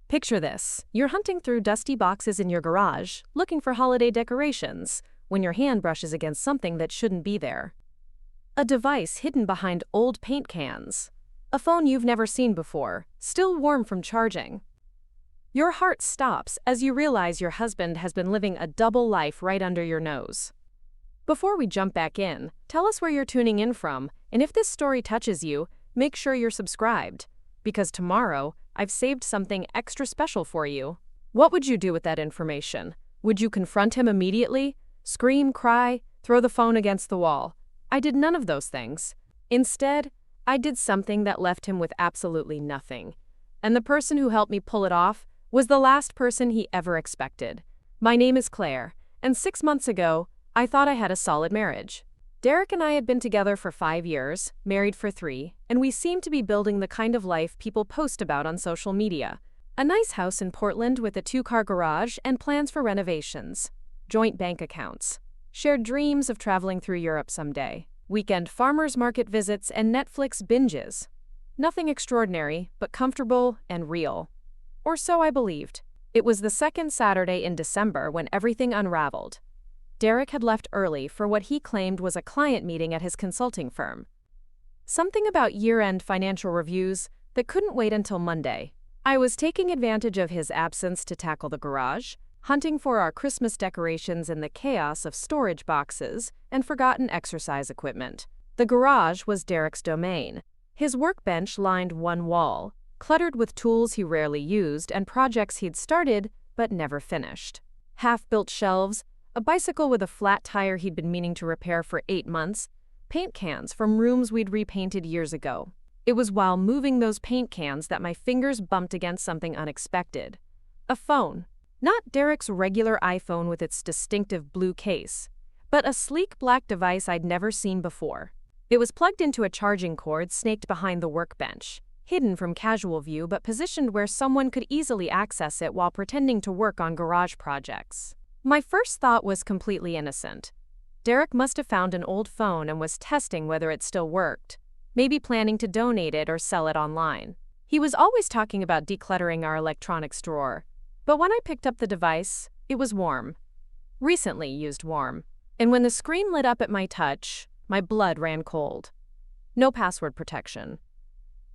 Picture this. You're hunting through dusty boxes in your garage, looking for holiday decorations, when your hand brushes against something that shouldn't be there. A device hidden behind old paint cans. A phone you've never seen before, still warm from charging. Your heart stops as you realize your husband has been living a double life right under your nose. Before we jump back in, tell us where you're tuning in from, and if this story touches you, make sure you're subscribed. Because tomorrow, I've saved something extra special for you. What would you do with that information? Would you confront him immediately? Scream, cry, throw the phone against the wall? I did none of those things. Instead, I did something that left him with absolutely nothing. And the person who helped me pull it off was the last person he ever expected. My name is Claire, and 6 months ago, I thought I had a solid marriage. Derek and I had been together for 5 years, married for 3, and we seemed to be building the kind of life people post about on social media. A nice house in Portland with a 2-car garage and plans for renovations. Joint bank accounts. Shared dreams of traveling through Europe someday. Weekend farmers market visits and Netflix binges. Nothing extraordinary, but comfortable and real. Or so I believed. It was the second Saturday in December when everything unraveled. Derek had left early for what he claimed was a client meeting at his consulting firm. Something about year-end financial reviews that couldn't wait until Monday. I was taking advantage of his absence to tackle the garage, hunting for our Christmas decorations in the chaos of storage boxes and forgotten exercise equipment. The garage was Derek's domain. His workbench lined one wall, cluttered with tools he rarely used and projects he'd started but never finished. Half-built shelves, a bicycle with a flat tire he'd been meaning to repair for 8 months, paint cans from rooms we'd repainted years ago. It was while moving those paint cans that my fingers bumped against something unexpected. A phone. Not Derek's regular iPhone with its distinctive blue case, but a sleek black device I'd never seen before. It was plugged into a charging cord snaked behind the workbench, hidden from casual view but positioned where someone could easily access it while pretending to work on garage projects. My first thought was completely innocent. Derek must have found an old phone and was testing whether it still worked, maybe planning to donate it or sell it online. He was always talking about decluttering our electronics drawer, but when I picked up the device, it was warm. Recently used warm. And when the screen lit up at my touch, my blood ran cold. No password protection.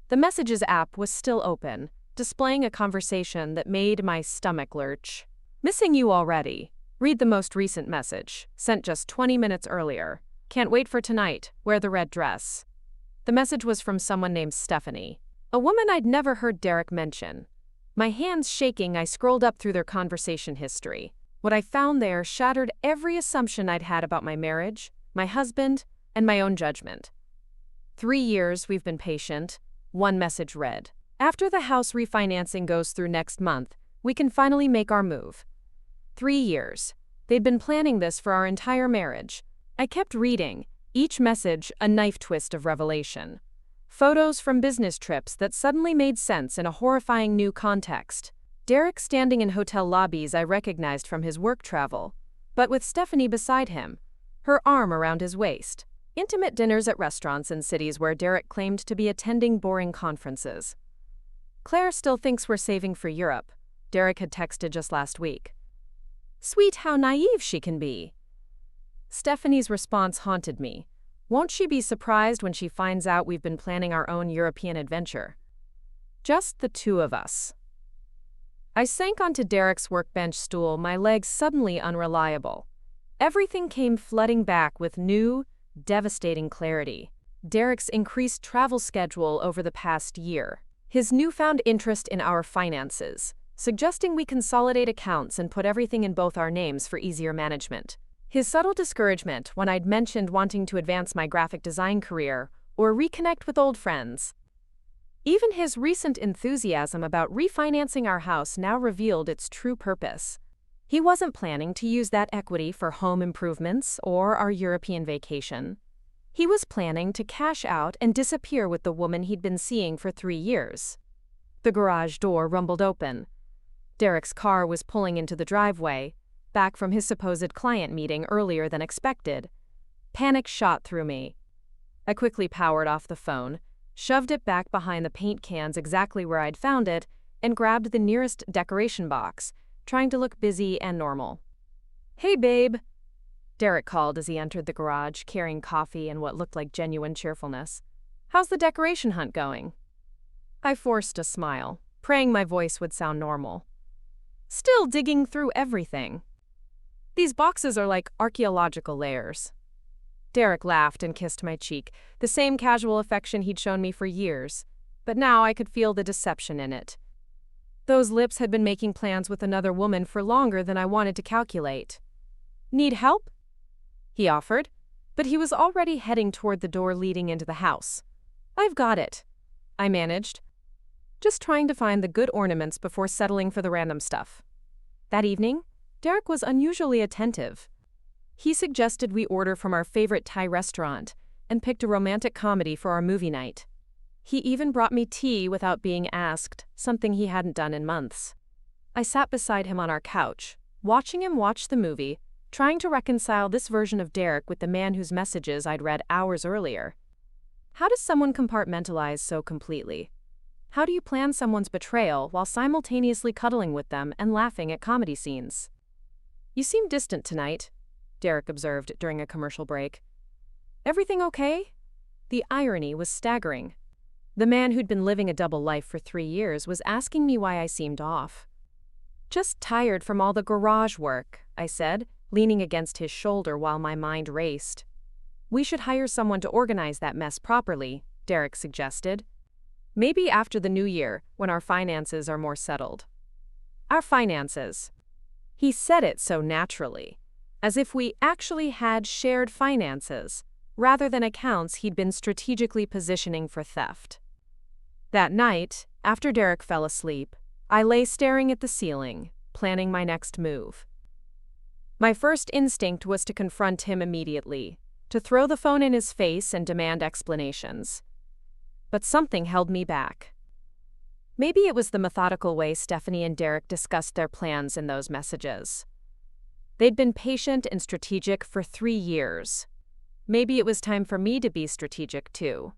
The Messages app was still open, displaying a conversation that made my stomach lurch. Missing you already. Read the most recent message, sent just 20 minutes earlier. Can't wait for tonight, wear the red dress. The message was from someone named Stephanie, a woman I'd never heard Derek mention. My hands shaking, I scrolled up through their conversation history. What I found there shattered every assumption I'd had about my marriage, my husband, and my own judgment. 3 years we've been patient. One message read, after the house refinancing goes through next month, we can finally make our move. 3 years. They'd been planning this for our entire marriage. I kept reading, each message a knife twist of revelation. Photos from business trips that suddenly made sense in a horrifying new context. Derek standing in hotel lobbies I recognized from his work travel, but with Stephanie beside him, her arm around his waist. Intimate dinners at restaurants in cities where Derek claimed to be attending boring conferences. Claire still thinks we're saving for Europe, Derek had texted just last week. Sweet how naive she can be. Stephanie's response haunted me. Won't she be surprised when she finds out we've been planning our own European adventure? Just the two of us. I sank onto Derek's workbench stool, my legs suddenly unreliable. Everything came flooding back with new, devastating clarity. Derek's increased travel schedule over the past year. His newfound interest in our finances, suggesting we consolidate accounts and put everything in both our names for easier management. His subtle discouragement when I'd mentioned wanting to advance my graphic design career or reconnect with old friends. Even his recent enthusiasm about refinancing our house now revealed its true purpose. He wasn't planning to use that equity for home improvements or our European vacation. He was planning to cash out and disappear with the woman he'd been seeing for 3 years. The garage door rumbled open. Derek's car was pulling into the driveway, back from his supposed client meeting earlier than expected. Panic shot through me. I quickly powered off the phone, shoved it back behind the paint cans exactly where I'd found it, and grabbed the nearest decoration box, trying to look busy and normal. "Hey, babe," Derek called as he entered the garage, carrying coffee and what looked like genuine cheerfulness. "How's the decoration hunt going?" I forced a smile, praying my voice would sound normal. "Still digging through everything. These boxes are like archaeological layers." Derek laughed and kissed my cheek, the same casual affection he'd shown me for years, but now I could feel the deception in it. Those lips had been making plans with another woman for longer than I wanted to calculate. "Need help?" he offered, but he was already heading toward the door leading into the house. "I've got it," I managed, just trying to find the good ornaments before settling for the random stuff. That evening, Derek was unusually attentive. He suggested we order from our favorite Thai restaurant and picked a romantic comedy for our movie night. He even brought me tea without being asked, something he hadn't done in months. I sat beside him on our couch, watching him watch the movie, trying to reconcile this version of Derek with the man whose messages I'd read hours earlier. How does someone compartmentalize so completely? How do you plan someone's betrayal while simultaneously cuddling with them and laughing at comedy scenes? "You seem distant tonight," Derek observed during a commercial break. "Everything okay?" The irony was staggering. The man who'd been living a double life for 3 years was asking me why I seemed off. "Just tired from all the garage work," I said, leaning against his shoulder while my mind raced. "We should hire someone to organize that mess properly," Derek suggested. "Maybe after the new year, when our finances are more settled." Our finances. He said it so naturally, as if we actually had shared finances, rather than accounts he'd been strategically positioning for theft. That night, after Derek fell asleep, I lay staring at the ceiling, planning my next move. My first instinct was to confront him immediately, to throw the phone in his face and demand explanations. But something held me back. Maybe it was the methodical way Stephanie and Derek discussed their plans in those messages. They'd been patient and strategic for 3 years. Maybe it was time for me to be strategic too.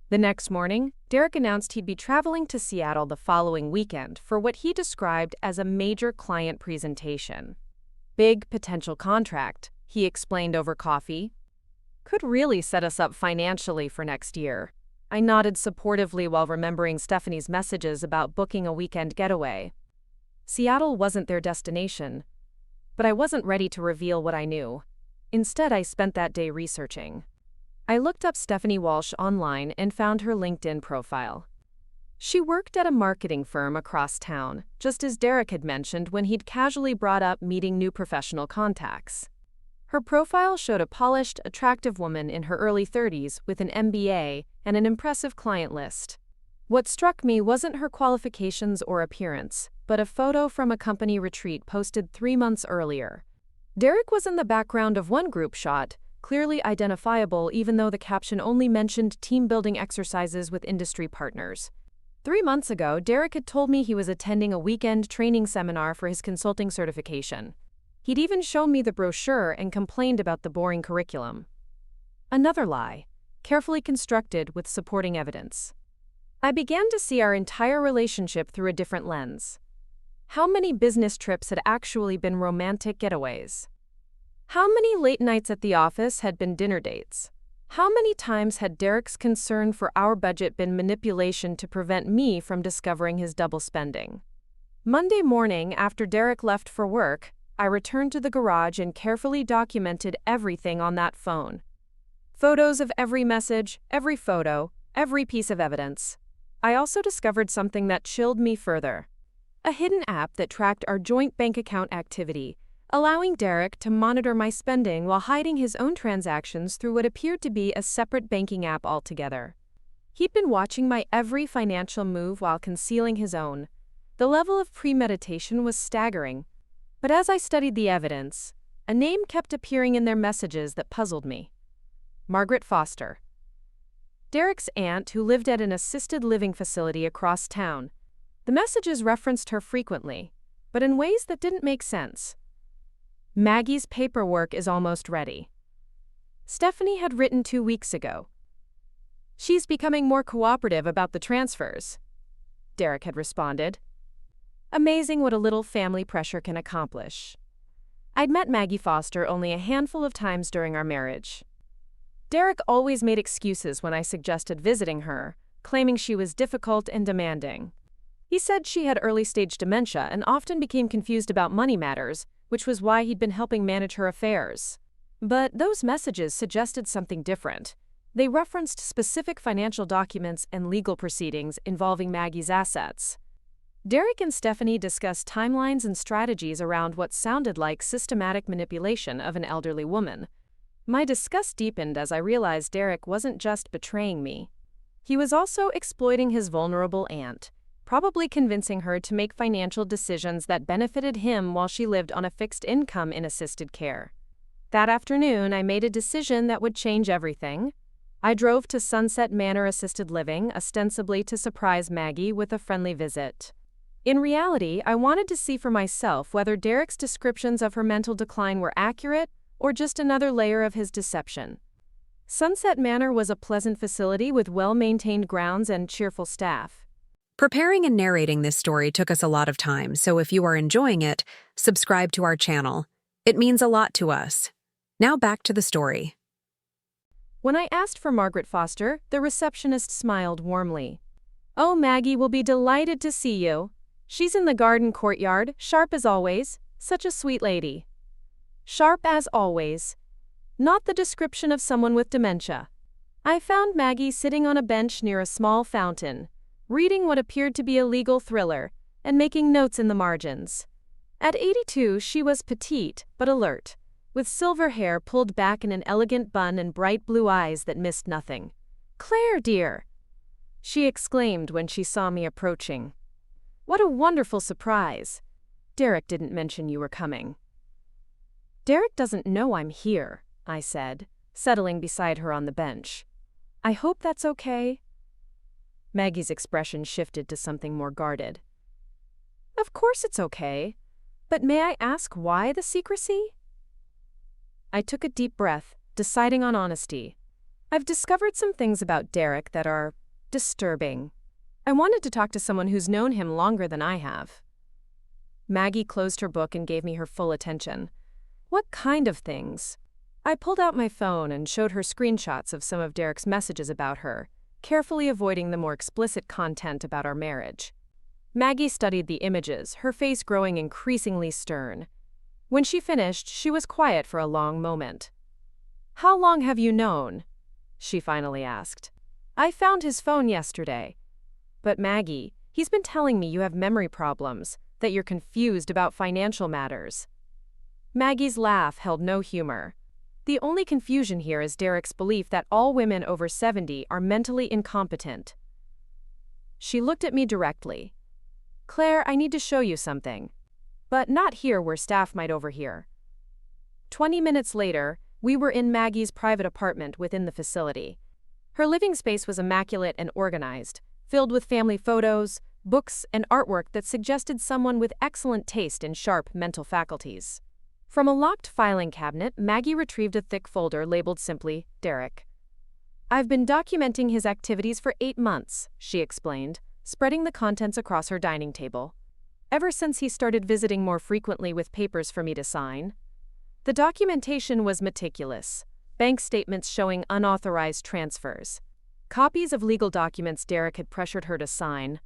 The next morning, Derek announced he'd be traveling to Seattle the following weekend for what he described as a major client presentation. "Big potential contract," he explained over coffee. "Could really set us up financially for next year." I nodded supportively while remembering Stephanie's messages about booking a weekend getaway. Seattle wasn't their destination, but I wasn't ready to reveal what I knew. Instead, I spent that day researching. I looked up Stephanie Walsh online and found her LinkedIn profile. She worked at a marketing firm across town, just as Derek had mentioned when he'd casually brought up meeting new professional contacts. Her profile showed a polished, attractive woman in her early 30s with an MBA and an impressive client list. What struck me wasn't her qualifications or appearance, but a photo from a company retreat posted 3 months earlier. Derek was in the background of one group shot, clearly identifiable even though the caption only mentioned team-building exercises with industry partners. 3 months ago, Derek had told me he was attending a weekend training seminar for his consulting certification. He'd even shown me the brochure and complained about the boring curriculum. Another lie, carefully constructed with supporting evidence. I began to see our entire relationship through a different lens. How many business trips had actually been romantic getaways? How many late nights at the office had been dinner dates? How many times had Derek's concern for our budget been manipulation to prevent me from discovering his double spending? Monday morning, after Derek left for work, I returned to the garage and carefully documented everything on that phone. Photos of every message, every photo, every piece of evidence. I also discovered something that chilled me further. A hidden app that tracked our joint bank account activity, allowing Derek to monitor my spending while hiding his own transactions through what appeared to be a separate banking app altogether. He'd been watching my every financial move while concealing his own. The level of premeditation was staggering. But as I studied the evidence, a name kept appearing in their messages that puzzled me. Margaret Foster. Derek's aunt, who lived at an assisted living facility across town. The messages referenced her frequently, but in ways that didn't make sense. Maggie's paperwork is almost ready. Stephanie had written 2 weeks ago. She's becoming more cooperative about the transfers, Derek had responded, Amazing what a little family pressure can accomplish. I'd met Maggie Foster only a handful of times during our marriage. Derek always made excuses when I suggested visiting her, claiming she was difficult and demanding. He said she had early-stage dementia and often became confused about money matters, which was why he'd been helping manage her affairs. But those messages suggested something different. They referenced specific financial documents and legal proceedings involving Maggie's assets. Derek and Stephanie discussed timelines and strategies around what sounded like systematic manipulation of an elderly woman. My disgust deepened as I realized Derek wasn't just betraying me. He was also exploiting his vulnerable aunt, probably convincing her to make financial decisions that benefited him while she lived on a fixed income in assisted care. That afternoon, I made a decision that would change everything. I drove to Sunset Manor Assisted Living, ostensibly to surprise Maggie with a friendly visit. In reality, I wanted to see for myself whether Derek's descriptions of her mental decline were accurate or just another layer of his deception. Sunset Manor was a pleasant facility with well-maintained grounds and cheerful staff. Preparing and narrating this story took us a lot of time, so if you are enjoying it, subscribe to our channel. It means a lot to us. Now back to the story. When I asked for Margaret Foster, the receptionist smiled warmly. "Oh, Maggie will be delighted to see you. She's in the garden courtyard, sharp as always, such a sweet lady." Sharp as always. Not the description of someone with dementia. I found Maggie sitting on a bench near a small fountain, reading what appeared to be a legal thriller, and making notes in the margins. At 82, she was petite, but alert, with silver hair pulled back in an elegant bun and bright blue eyes that missed nothing. "Claire, dear!" she exclaimed when she saw me approaching. "What a wonderful surprise. Derek didn't mention you were coming." "Derek doesn't know I'm here," I said, settling beside her on the bench. "I hope that's okay." Maggie's expression shifted to something more guarded. "Of course it's okay. But may I ask why the secrecy?" I took a deep breath, deciding on honesty. I've discovered some things about Derek that are disturbing. I wanted to talk to someone who's known him longer than I have. Maggie closed her book and gave me her full attention. "What kind of things?" I pulled out my phone and showed her screenshots of some of Derek's messages about her, carefully avoiding the more explicit content about our marriage. Maggie studied the images, her face growing increasingly stern. When she finished, she was quiet for a long moment. "How long have you known?" she finally asked. "I found his phone yesterday." "But Maggie, he's been telling me you have memory problems, that you're confused about financial matters." Maggie's laugh held no humor. "The only confusion here is Derek's belief that all women over 70 are mentally incompetent." She looked at me directly. "Claire, I need to show you something. But not here where staff might overhear." 20 minutes later, we were in Maggie's private apartment within the facility. Her living space was immaculate and organized, filled with family photos, books, and artwork that suggested someone with excellent taste in sharp mental faculties. From a locked filing cabinet, Maggie retrieved a thick folder labeled simply, "Derek." "I've been documenting his activities for 8 months, she explained, spreading the contents across her dining table. "Ever since he started visiting more frequently with papers for me to sign." The documentation was meticulous. Bank statements showing unauthorized transfers. Copies of legal documents Derek had pressured her to sign.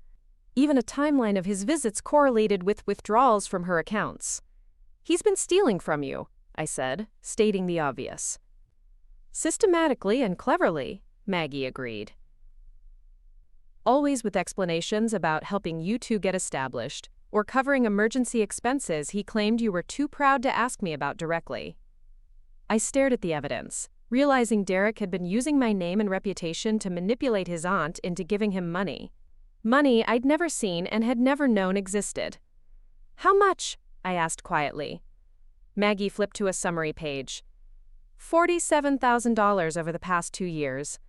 Even a timeline of his visits correlated with withdrawals from her accounts. "He's been stealing from you," I said, stating the obvious. "Systematically and cleverly," Maggie agreed. "Always with explanations about helping you two get established, or covering emergency expenses he claimed you were too proud to ask me about directly." I stared at the evidence, realizing Derek had been using my name and reputation to manipulate his aunt into giving him money. Money I'd never seen and had never known existed. "How much?" I asked quietly. Maggie flipped to a summary page. $47,000 over the past 2 years.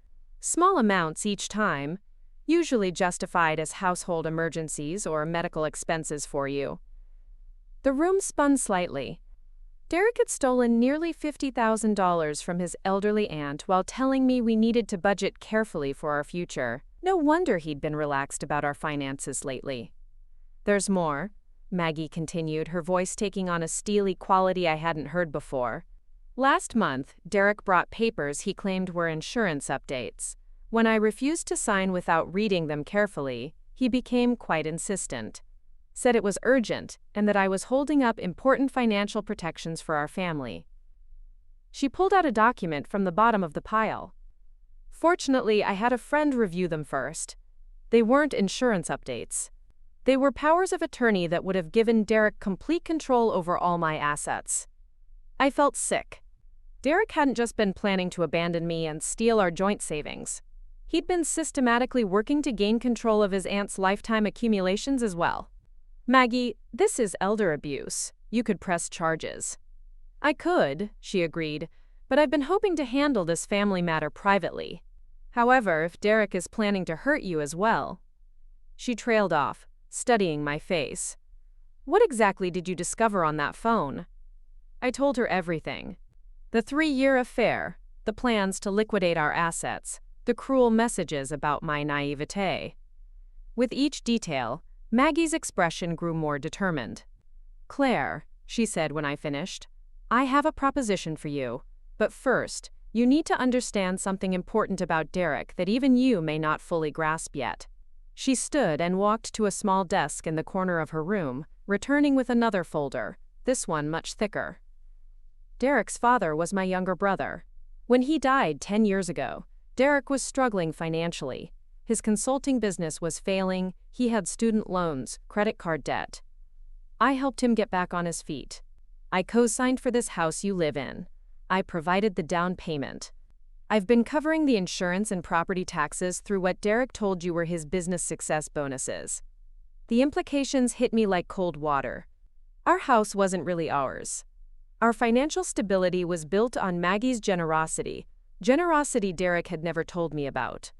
Small amounts each time, usually justified as household emergencies or medical expenses for you. The room spun slightly. Derek had stolen nearly $50,000 from his elderly aunt while telling me we needed to budget carefully for our future. No wonder he'd been relaxed about our finances lately. "There's more," Maggie continued, her voice taking on a steely quality I hadn't heard before. Last month, Derek brought papers he claimed were insurance updates. When I refused to sign without reading them carefully, he became quite insistent. Said it was urgent and that I was holding up important financial protections for our family. She pulled out a document from the bottom of the pile. Fortunately, I had a friend review them first. They weren't insurance updates. They were powers of attorney that would have given Derek complete control over all my assets. I felt sick. Derek hadn't just been planning to abandon me and steal our joint savings. He'd been systematically working to gain control of his aunt's lifetime accumulations as well. Maggie, this is elder abuse. You could press charges. I could, she agreed, but I've been hoping to handle this family matter privately. However, if Derek is planning to hurt you as well. She trailed off, studying my face. What exactly did you discover on that phone? I told her everything. The 3-year affair, the plans to liquidate our assets, the cruel messages about my naivete. With each detail, Maggie's expression grew more determined. Claire, she said when I finished, I have a proposition for you, but first, you need to understand something important about Derek that even you may not fully grasp yet. She stood and walked to a small desk in the corner of her room, returning with another folder, this one much thicker. Derek's father was my younger brother. When he died 10 years ago, Derek was struggling financially. His consulting business was failing, he had student loans, credit card debt. I helped him get back on his feet. I co-signed for this house you live in. I provided the down payment. I've been covering the insurance and property taxes through what Derek told you were his business success bonuses. The implications hit me like cold water. Our house wasn't really ours. Our financial stability was built on Maggie's generosity Derek had never told me about.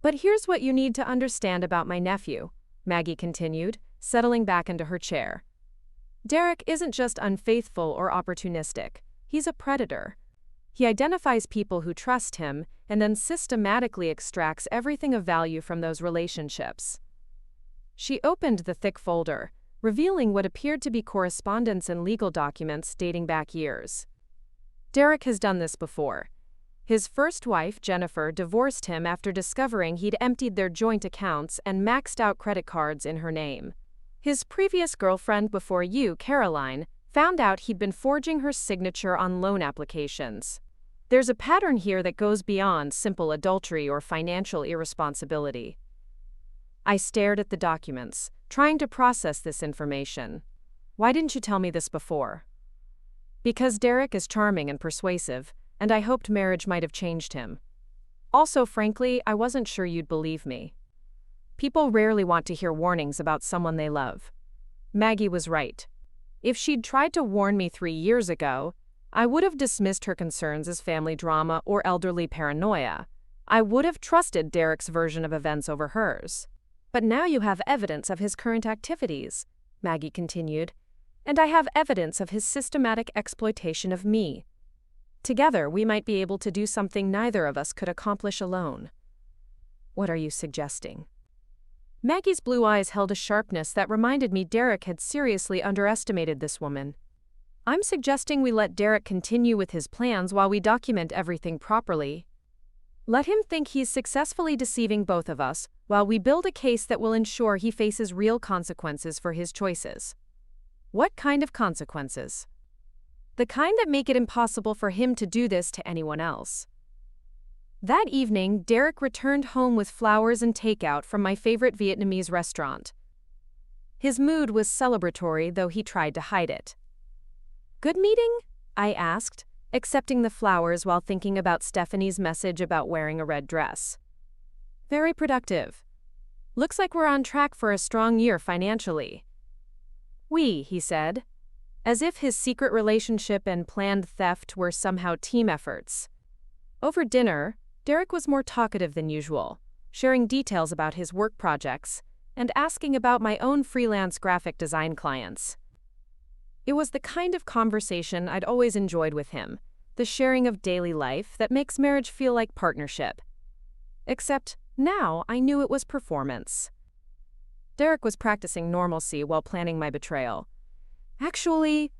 But here's what you need to understand about my nephew, Maggie continued, settling back into her chair. Derek isn't just unfaithful or opportunistic. He's a predator. He identifies people who trust him and then systematically extracts everything of value from those relationships. She opened the thick folder, revealing what appeared to be correspondence and legal documents dating back years. Derek has done this before. His first wife, Jennifer, divorced him after discovering he'd emptied their joint accounts and maxed out credit cards in her name. His previous girlfriend before you, Caroline, found out he'd been forging her signature on loan applications. There's a pattern here that goes beyond simple adultery or financial irresponsibility. I stared at the documents, trying to process this information. Why didn't you tell me this before? Because Derek is charming and persuasive, and I hoped marriage might have changed him. Also, frankly, I wasn't sure you'd believe me. People rarely want to hear warnings about someone they love. Maggie was right. If she'd tried to warn me 3 years ago, I would have dismissed her concerns as family drama or elderly paranoia. I would have trusted Derek's version of events over hers. But now you have evidence of his current activities, Maggie continued, and I have evidence of his systematic exploitation of me. Together, we might be able to do something neither of us could accomplish alone. What are you suggesting? Maggie's blue eyes held a sharpness that reminded me Derek had seriously underestimated this woman. I'm suggesting we let Derek continue with his plans while we document everything properly. Let him think he's successfully deceiving both of us, while we build a case that will ensure he faces real consequences for his choices. What kind of consequences? The kind that make it impossible for him to do this to anyone else. That evening, Derek returned home with flowers and takeout from my favorite Vietnamese restaurant. His mood was celebratory, though he tried to hide it. Good meeting? I asked, accepting the flowers while thinking about Stephanie's message about wearing a red dress. Very productive. Looks like we're on track for a strong year financially. He said, as if his secret relationship and planned theft were somehow team efforts. Over dinner, Derek was more talkative than usual, sharing details about his work projects and asking about my own freelance graphic design clients. It was the kind of conversation I'd always enjoyed with him, the sharing of daily life that makes marriage feel like partnership. Except now I knew it was performance. Derek was practicing normalcy while planning my betrayal. Actually,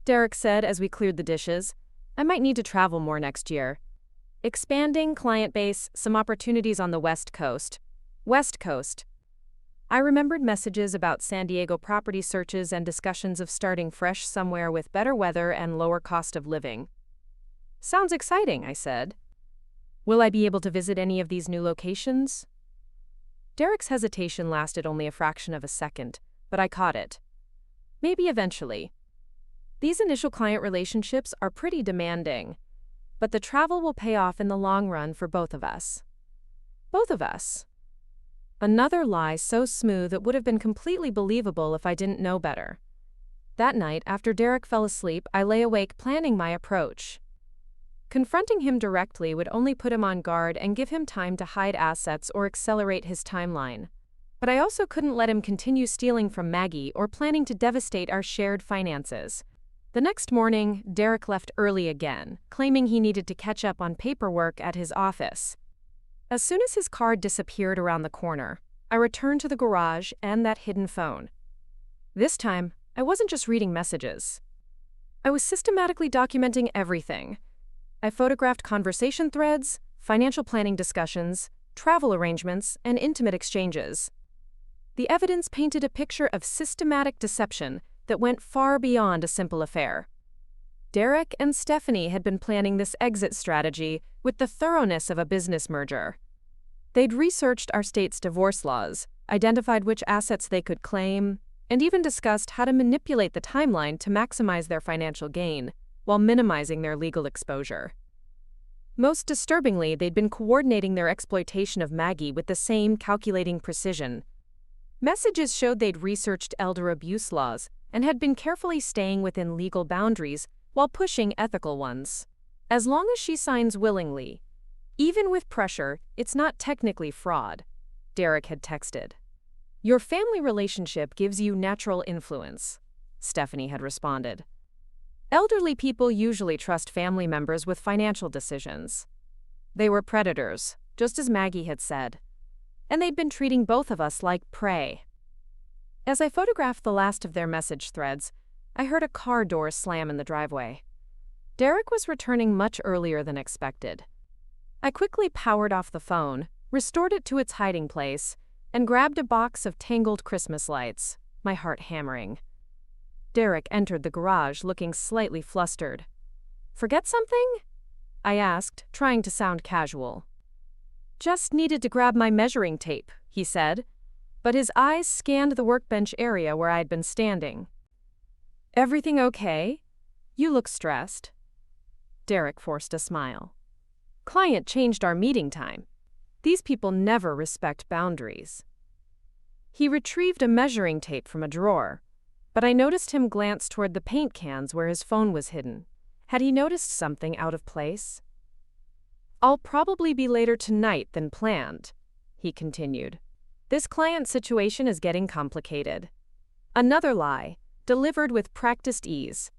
Derek said as we cleared the dishes, I might need to travel more next year. Expanding client base, some opportunities on the West Coast. West Coast. I remembered messages about San Diego property searches and discussions of starting fresh somewhere with better weather and lower cost of living. Sounds exciting, I said. Will I be able to visit any of these new locations? Derek's hesitation lasted only a fraction of a second, but I caught it. Maybe eventually. These initial client relationships are pretty demanding, but the travel will pay off in the long run for both of us. Both of us. Another lie so smooth it would have been completely believable if I didn't know better. That night, after Derek fell asleep, I lay awake planning my approach. Confronting him directly would only put him on guard and give him time to hide assets or accelerate his timeline. But I also couldn't let him continue stealing from Maggie or planning to devastate our shared finances. The next morning, Derek left early again, claiming he needed to catch up on paperwork at his office. As soon as his car disappeared around the corner, I returned to the garage and that hidden phone. This time, I wasn't just reading messages. I was systematically documenting everything. I photographed conversation threads, financial planning discussions, travel arrangements, and intimate exchanges. The evidence painted a picture of systematic deception that went far beyond a simple affair. Derek and Stephanie had been planning this exit strategy with the thoroughness of a business merger. They'd researched our state's divorce laws, identified which assets they could claim, and even discussed how to manipulate the timeline to maximize their financial gain, while minimizing their legal exposure. Most disturbingly, they'd been coordinating their exploitation of Maggie with the same calculating precision. Messages showed they'd researched elder abuse laws and had been carefully staying within legal boundaries while pushing ethical ones. As long as she signs willingly, even with pressure, it's not technically fraud, Derek had texted. Your family relationship gives you natural influence, Stephanie had responded. Elderly people usually trust family members with financial decisions. They were predators, just as Maggie had said, and they'd been treating both of us like prey. As I photographed the last of their message threads, I heard a car door slam in the driveway. Derek was returning much earlier than expected. I quickly powered off the phone, restored it to its hiding place, and grabbed a box of tangled Christmas lights, my heart hammering. Derek entered the garage looking slightly flustered. Forget something? I asked, trying to sound casual. Just needed to grab my measuring tape, he said, but his eyes scanned the workbench area where I'd been standing. Everything okay? You look stressed. Derek forced a smile. Client changed our meeting time. These people never respect boundaries. He retrieved a measuring tape from a drawer, but I noticed him glance toward the paint cans where his phone was hidden. Had he noticed something out of place? I'll probably be later tonight than planned, he continued. This client situation is getting complicated. Another lie, delivered with practiced ease.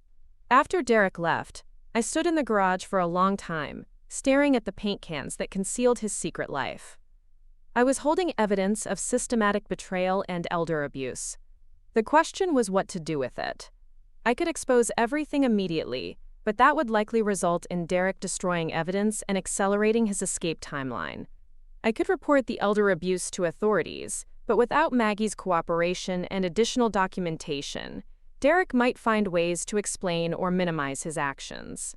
After Derek left, I stood in the garage for a long time, staring at the paint cans that concealed his secret life. I was holding evidence of systematic betrayal and elder abuse. The question was what to do with it. I could expose everything immediately, but that would likely result in Derek destroying evidence and accelerating his escape timeline. I could report the elder abuse to authorities, but without Maggie's cooperation and additional documentation, Derek might find ways to explain or minimize his actions.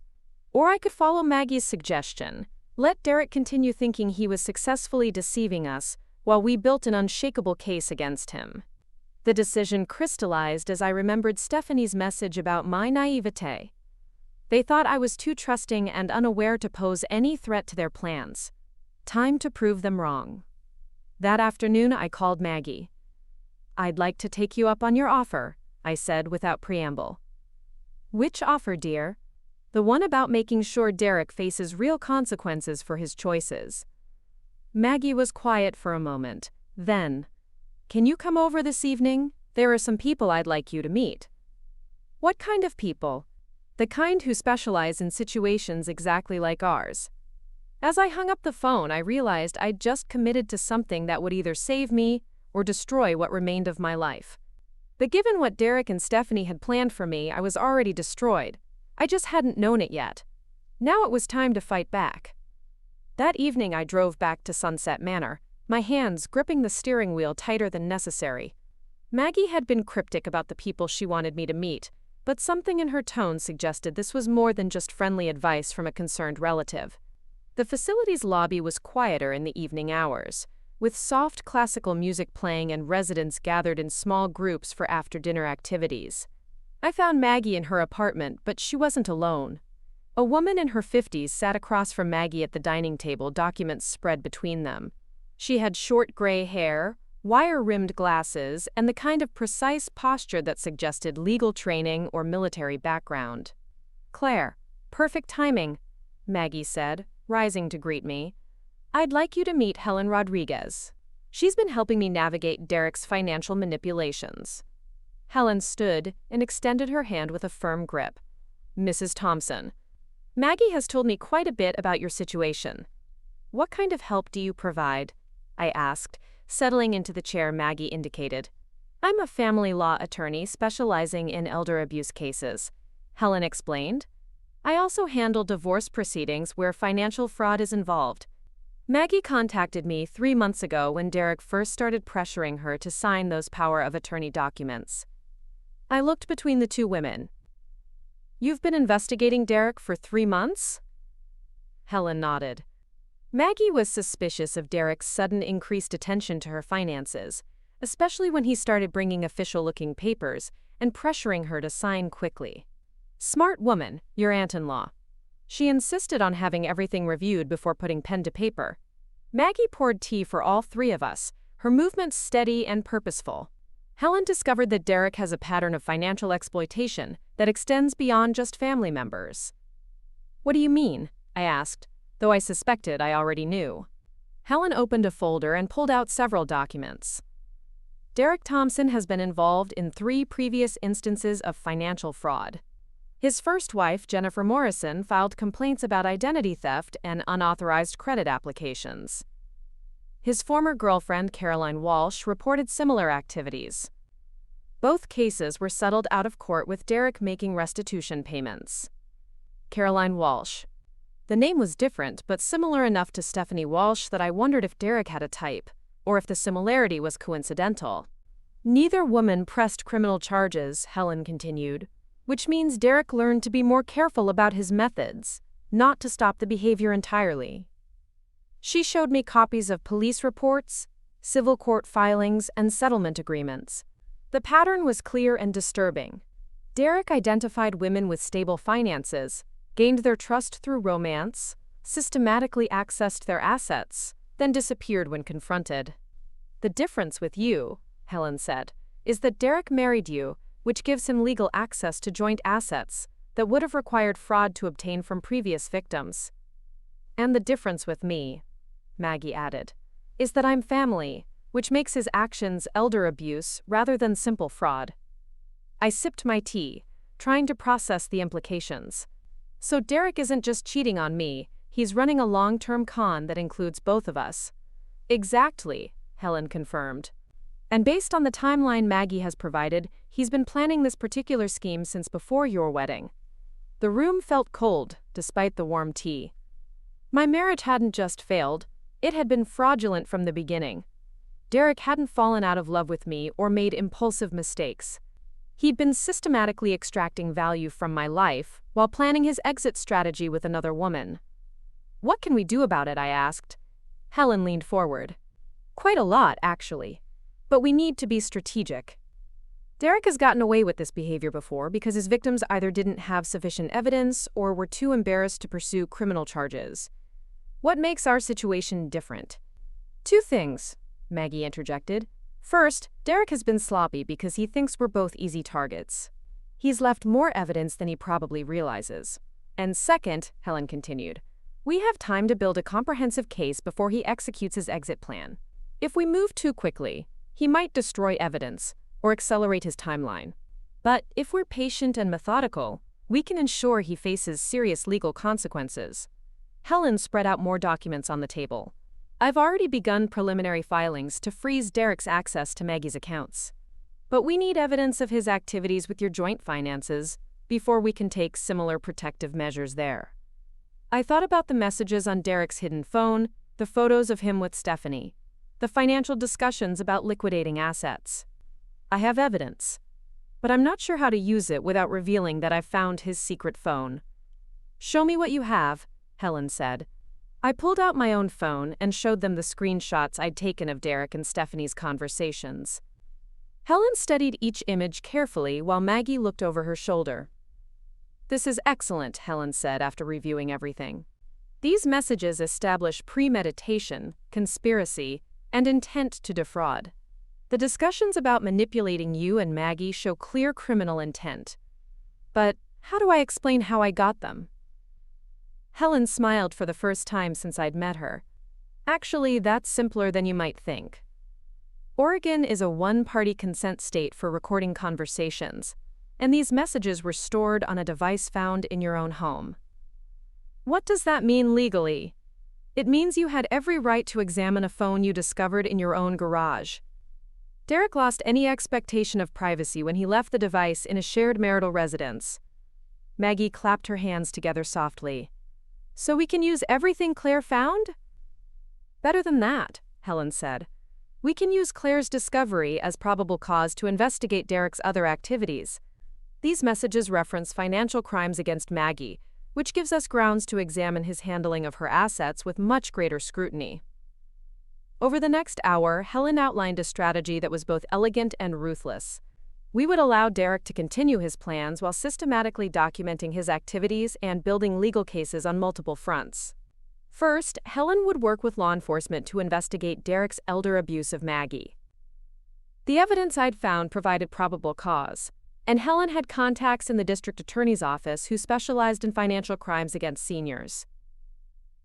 Or I could follow Maggie's suggestion, let Derek continue thinking he was successfully deceiving us while we built an unshakable case against him. The decision crystallized as I remembered Stephanie's message about my naivete. They thought I was too trusting and unaware to pose any threat to their plans. Time to prove them wrong. That afternoon, I called Maggie. I'd like to take you up on your offer, I said without preamble. Which offer, dear? The one about making sure Derek faces real consequences for his choices. Maggie was quiet for a moment. Then, can you come over this evening? There are some people I'd like you to meet. What kind of people? The kind who specialize in situations exactly like ours. As I hung up the phone, I realized I'd just committed to something that would either save me or destroy what remained of my life. But given what Derek and Stephanie had planned for me, I was already destroyed. I just hadn't known it yet. Now it was time to fight back. That evening I drove back to Sunset Manor, my hands gripping the steering wheel tighter than necessary. Maggie had been cryptic about the people she wanted me to meet, but something in her tone suggested this was more than just friendly advice from a concerned relative. The facility's lobby was quieter in the evening hours, with soft classical music playing and residents gathered in small groups for after-dinner activities. I found Maggie in her apartment, but she wasn't alone. A woman in her 50s sat across from Maggie at the dining table, documents spread between them. She had short gray hair, wire-rimmed glasses, and the kind of precise posture that suggested legal training or military background. "Claire, perfect timing," Maggie said, rising to greet me. "I'd like you to meet Helen Rodriguez. She's been helping me navigate Derek's financial manipulations." Helen stood and extended her hand with a firm grip. "Mrs. Thompson, Maggie has told me quite a bit about your situation. What kind of help do you provide?" I asked, settling into the chair Maggie indicated. "I'm a family law attorney specializing in elder abuse cases," Helen explained. "I also handle divorce proceedings where financial fraud is involved." Maggie contacted me 3 months ago when Derek first started pressuring her to sign those power of attorney documents. I looked between the two women. "You've been investigating Derek for 3 months?" Helen nodded. Maggie was suspicious of Derek's sudden increased attention to her finances, especially when he started bringing official-looking papers and pressuring her to sign quickly. "Smart woman, your aunt-in-law. She insisted on having everything reviewed before putting pen to paper." Maggie poured tea for all 3 of us, her movements steady and purposeful. Helen discovered that Derek has a pattern of financial exploitation that extends beyond just family members. "What do you mean?" I asked, though I suspected I already knew. Helen opened a folder and pulled out several documents. "Derek Thompson has been involved in 3 previous instances of financial fraud. His first wife, Jennifer Morrison, filed complaints about identity theft and unauthorized credit applications. His former girlfriend, Caroline Walsh, reported similar activities. Both cases were settled out of court with Derek making restitution payments." Caroline Walsh. The name was different, but similar enough to Stephanie Walsh that I wondered if Derek had a type, or if the similarity was coincidental. "Neither woman pressed criminal charges," Helen continued, "which means Derek learned to be more careful about his methods, not to stop the behavior entirely." She showed me copies of police reports, civil court filings, and settlement agreements. The pattern was clear and disturbing. Derek identified women with stable finances, gained their trust through romance, systematically accessed their assets, then disappeared when confronted. "The difference with you," Helen said, "is that Derek married you, which gives him legal access to joint assets that would have required fraud to obtain from previous victims. And the difference with me," Maggie added, "is that I'm family, which makes his actions elder abuse rather than simple fraud." I sipped my tea, trying to process the implications. So Derek isn't just cheating on me, he's running a long-term con that includes both of us. "Exactly," Helen confirmed. "And based on the timeline Maggie has provided, he's been planning this particular scheme since before your wedding." The room felt cold, despite the warm tea. My marriage hadn't just failed, it had been fraudulent from the beginning. Derek hadn't fallen out of love with me or made impulsive mistakes. He'd been systematically extracting value from my life while planning his exit strategy with another woman. "What can we do about it?" I asked. Helen leaned forward. "Quite a lot, actually. But we need to be strategic. Derek has gotten away with this behavior before because his victims either didn't have sufficient evidence or were too embarrassed to pursue criminal charges. What makes our situation different?" "2 things," Maggie interjected. "First, Derek has been sloppy because he thinks we're both easy targets. He's left more evidence than he probably realizes. And second," Helen continued, "we have time to build a comprehensive case before he executes his exit plan. If we move too quickly, he might destroy evidence or accelerate his timeline. But if we're patient and methodical, we can ensure he faces serious legal consequences." Helen spread out more documents on the table. I've already begun preliminary filings to freeze Derek's access to Maggie's accounts. But we need evidence of his activities with your joint finances before we can take similar protective measures there. I thought about the messages on Derek's hidden phone, the photos of him with Stephanie, the financial discussions about liquidating assets. I have evidence, but I'm not sure how to use it without revealing that I've found his secret phone. Show me what you have, Helen said. I pulled out my own phone and showed them the screenshots I'd taken of Derek and Stephanie's conversations. Helen studied each image carefully while Maggie looked over her shoulder. This is excellent, Helen said after reviewing everything. These messages establish premeditation, conspiracy, and intent to defraud. The discussions about manipulating you and Maggie show clear criminal intent. But how do I explain how I got them? Helen smiled for the first time since I'd met her. Actually, that's simpler than you might think. Oregon is a one-party consent state for recording conversations, and these messages were stored on a device found in your own home. What does that mean legally? It means you had every right to examine a phone you discovered in your own garage. Derek lost any expectation of privacy when he left the device in a shared marital residence. Maggie clapped her hands together softly. So we can use everything Claire found? Better than that, Helen said. We can use Claire's discovery as probable cause to investigate Derek's other activities. These messages reference financial crimes against Maggie, which gives us grounds to examine his handling of her assets with much greater scrutiny. Over the next hour, Helen outlined a strategy that was both elegant and ruthless. We would allow Derek to continue his plans while systematically documenting his activities and building legal cases on multiple fronts. First, Helen would work with law enforcement to investigate Derek's elder abuse of Maggie. The evidence I'd found provided probable cause, and Helen had contacts in the district attorney's office who specialized in financial crimes against seniors.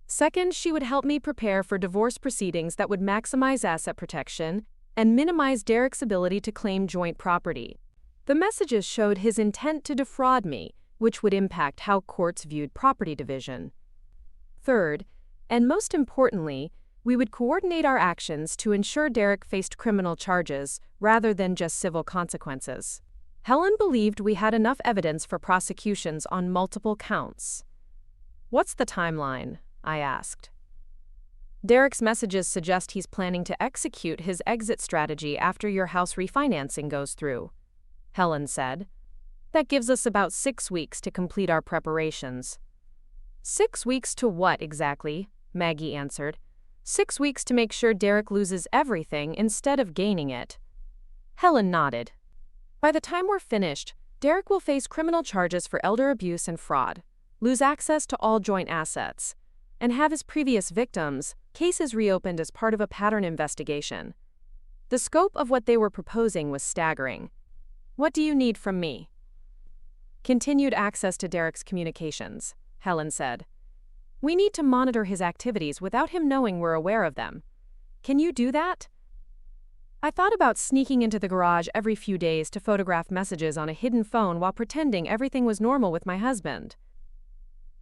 Second, she would help me prepare for divorce proceedings that would maximize asset protection and minimize Derek's ability to claim joint property. The messages showed his intent to defraud me, which would impact how courts viewed property division. Third, and most importantly, we would coordinate our actions to ensure Derek faced criminal charges rather than just civil consequences. Helen believed we had enough evidence for prosecutions on multiple counts. What's the timeline? I asked. Derek's messages suggest he's planning to execute his exit strategy after your house refinancing goes through, Helen said. That gives us about 6 weeks to complete our preparations. 6 weeks to what exactly? Maggie answered. 6 weeks to make sure Derek loses everything instead of gaining it. Helen nodded. By the time we're finished, Derek will face criminal charges for elder abuse and fraud, lose access to all joint assets, and have his previous victims' cases reopened as part of a pattern investigation. The scope of what they were proposing was staggering. What do you need from me? Continued access to Derek's communications, Helen said. We need to monitor his activities without him knowing we're aware of them. Can you do that? I thought about sneaking into the garage every few days to photograph messages on a hidden phone while pretending everything was normal with my husband.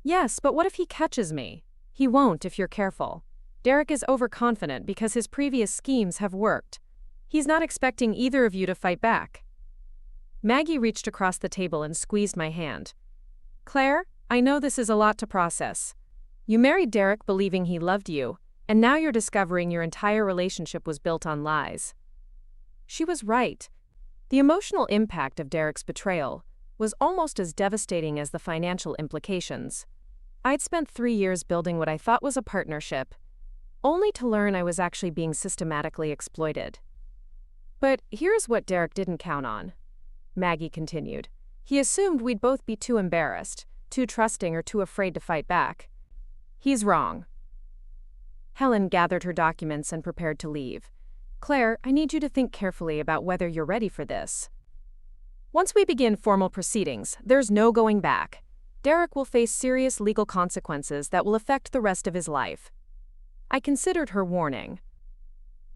Yes, but what if he catches me? He won't if you're careful. Derek is overconfident because his previous schemes have worked. He's not expecting either of you to fight back. Maggie reached across the table and squeezed my hand. Claire, I know this is a lot to process. You married Derek believing he loved you, and now you're discovering your entire relationship was built on lies. She was right. The emotional impact of Derek's betrayal was almost as devastating as the financial implications. I'd spent 3 years building what I thought was a partnership, only to learn I was actually being systematically exploited. But here's what Derek didn't count on, Maggie continued. He assumed we'd both be too embarrassed, too trusting, or too afraid to fight back. He's wrong. Helen gathered her documents and prepared to leave. Claire, I need you to think carefully about whether you're ready for this. Once we begin formal proceedings, there's no going back. Derek will face serious legal consequences that will affect the rest of his life. I considered her warning.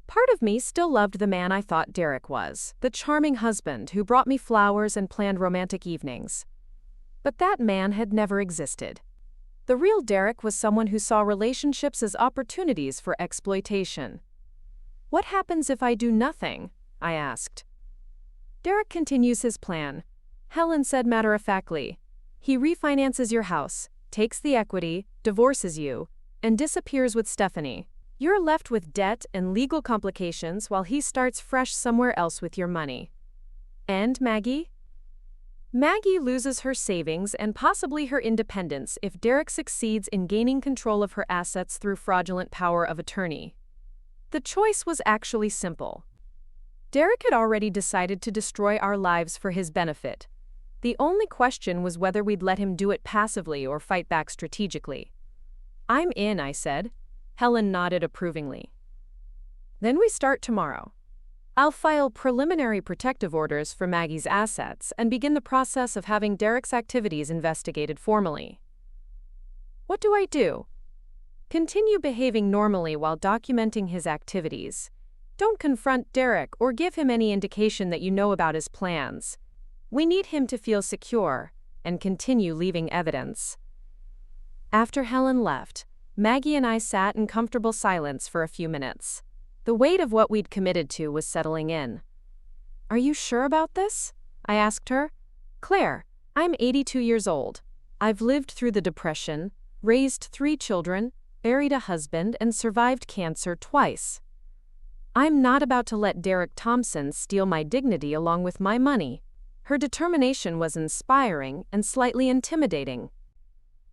Part of me still loved the man I thought Derek was, the charming husband who brought me flowers and planned romantic evenings. But that man had never existed. The real Derek was someone who saw relationships as opportunities for exploitation. "What happens if I do nothing?" I asked. Derek continues his plan. Helen said matter-of-factly, "He refinances your house, takes the equity, divorces you, and disappears with Stephanie. You're left with debt and legal complications while he starts fresh somewhere else with your money." "And Maggie?" "Maggie loses her savings and possibly her independence if Derek succeeds in gaining control of her assets through fraudulent power of attorney." The choice was actually simple. Derek had already decided to destroy our lives for his benefit. The only question was whether we'd let him do it passively or fight back strategically. "I'm in," I said. Helen nodded approvingly. "Then we start tomorrow. I'll file preliminary protective orders for Maggie's assets and begin the process of having Derek's activities investigated formally." "What do I do?" "Continue behaving normally while documenting his activities. Don't confront Derek or give him any indication that you know about his plans. We need him to feel secure and continue leaving evidence." After Helen left, Maggie and I sat in comfortable silence for a few minutes. The weight of what we'd committed to was settling in. "Are you sure about this?" I asked her. "Claire, I'm 82 years old. I've lived through the Depression, raised 3 children, buried a husband, and survived cancer twice. I'm not about to let Derek Thompson steal my dignity along with my money." Her determination was inspiring and slightly intimidating.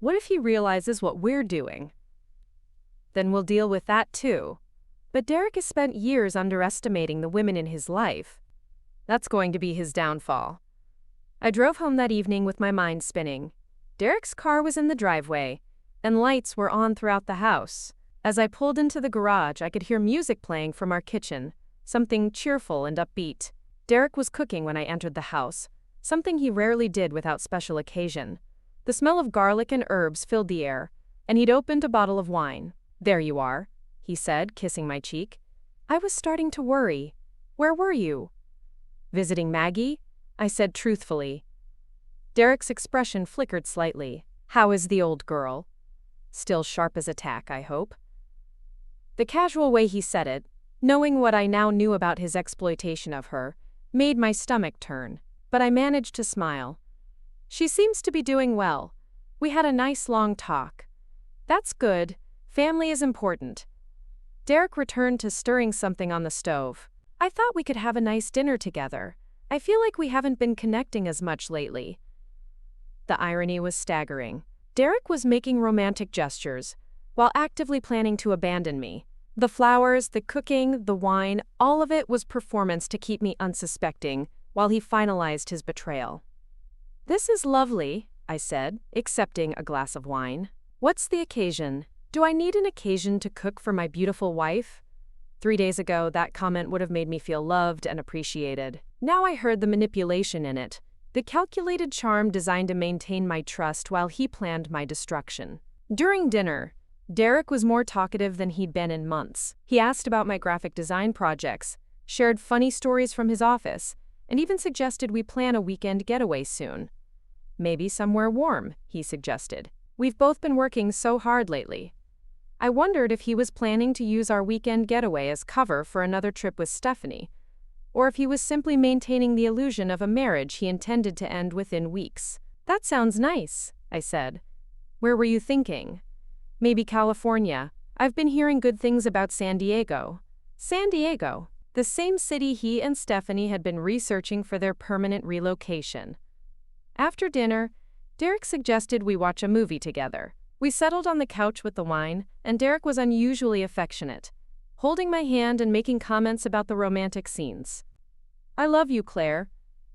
"What if he realizes what we're doing?" "Then we'll deal with that too. But Derek has spent years underestimating the women in his life. That's going to be his downfall." I drove home that evening with my mind spinning. Derek's car was in the driveway, and lights were on throughout the house. As I pulled into the garage, I could hear music playing from our kitchen, something cheerful and upbeat. Derek was cooking when I entered the house, something he rarely did without special occasion. The smell of garlic and herbs filled the air, and he'd opened a bottle of wine. "There you are," he said, kissing my cheek. I was starting to worry. "Where were you?" "Visiting Maggie," I said truthfully. Derek's expression flickered slightly. "How is the old girl?" "Still sharp as a tack, I hope." The casual way he said it, knowing what I now knew about his exploitation of her, made my stomach turn, but I managed to smile. "She seems to be doing well. We had a nice long talk." "That's good. Family is important." Derek returned to stirring something on the stove. "I thought we could have a nice dinner together. I feel like we haven't been connecting as much lately." The irony was staggering. Derek was making romantic gestures, while actively planning to abandon me. The flowers, the cooking, the wine, all of it was performance to keep me unsuspecting, while he finalized his betrayal. "This is lovely," I said, accepting a glass of wine. "What's the occasion? Do I need an occasion to cook for my beautiful wife?" 3 days ago, that comment would have made me feel loved and appreciated. Now I heard the manipulation in it, the calculated charm designed to maintain my trust while he planned my destruction. During dinner, Derek was more talkative than he'd been in months. He asked about my graphic design projects, shared funny stories from his office, and even suggested we plan a weekend getaway soon. "Maybe somewhere warm," he suggested. "We've both been working so hard lately." I wondered if he was planning to use our weekend getaway as cover for another trip with Stephanie, or if he was simply maintaining the illusion of a marriage he intended to end within weeks. "That sounds nice," I said. "Where were you thinking?" "Maybe California. I've been hearing good things about San Diego." San Diego, the same city he and Stephanie had been researching for their permanent relocation. After dinner, Derek suggested we watch a movie together. We settled on the couch with the wine, and Derek was unusually affectionate, holding my hand and making comments about the romantic scenes. "I love you, Claire,"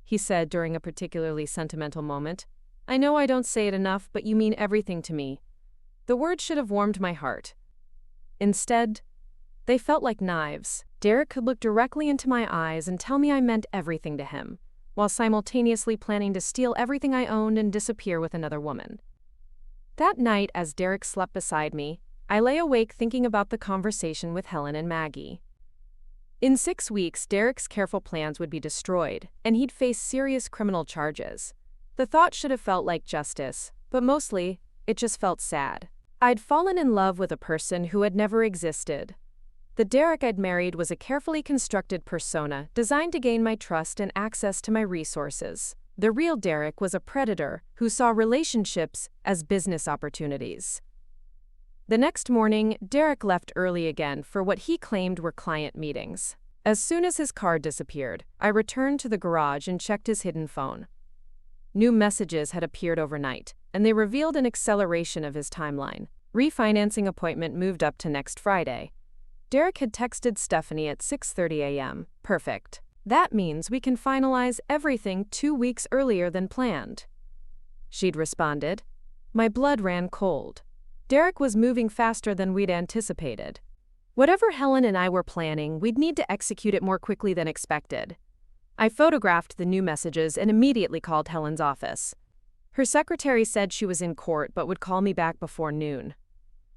he said during a particularly sentimental moment. "I know I don't say it enough, but you mean everything to me." The words should have warmed my heart. Instead, they felt like knives. Derek could look directly into my eyes and tell me I meant everything to him, while simultaneously planning to steal everything I owned and disappear with another woman. That night, as Derek slept beside me, I lay awake thinking about the conversation with Helen and Maggie. In 6 weeks, Derek's careful plans would be destroyed, and he'd face serious criminal charges. The thought should have felt like justice, but mostly, It just felt sad. I'd fallen in love with a person who had never existed. The Derek I'd married was a carefully constructed persona designed to gain my trust and access to my resources. The real Derek was a predator who saw relationships as business opportunities. The next morning, Derek left early again for what he claimed were client meetings. As soon as his car disappeared, I returned to the garage and checked his hidden phone. New messages had appeared overnight, and they revealed an acceleration of his timeline. Refinancing appointment moved up to next Friday. Derek had texted Stephanie at 6:30 a.m. Perfect. That means we can finalize everything 2 weeks earlier than planned. She'd responded. My blood ran cold. Derek was moving faster than we'd anticipated. Whatever Helen and I were planning, we'd need to execute it more quickly than expected. I photographed the new messages and immediately called Helen's office. Her secretary said she was in court but would call me back before noon.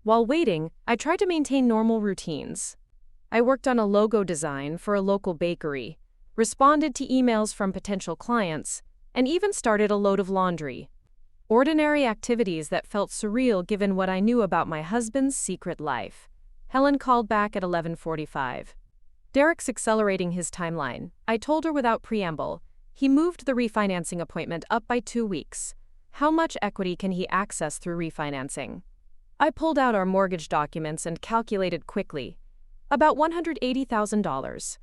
While waiting, I tried to maintain normal routines. I worked on a logo design for a local bakery, responded to emails from potential clients, and even started a load of laundry. Ordinary activities that felt surreal given what I knew about my husband's secret life. Helen called back at 11:45. Derek's accelerating his timeline. I told her without preamble. He moved the refinancing appointment up by 2 weeks. How much equity can he access through refinancing? I pulled out our mortgage documents and calculated quickly. About $180,000.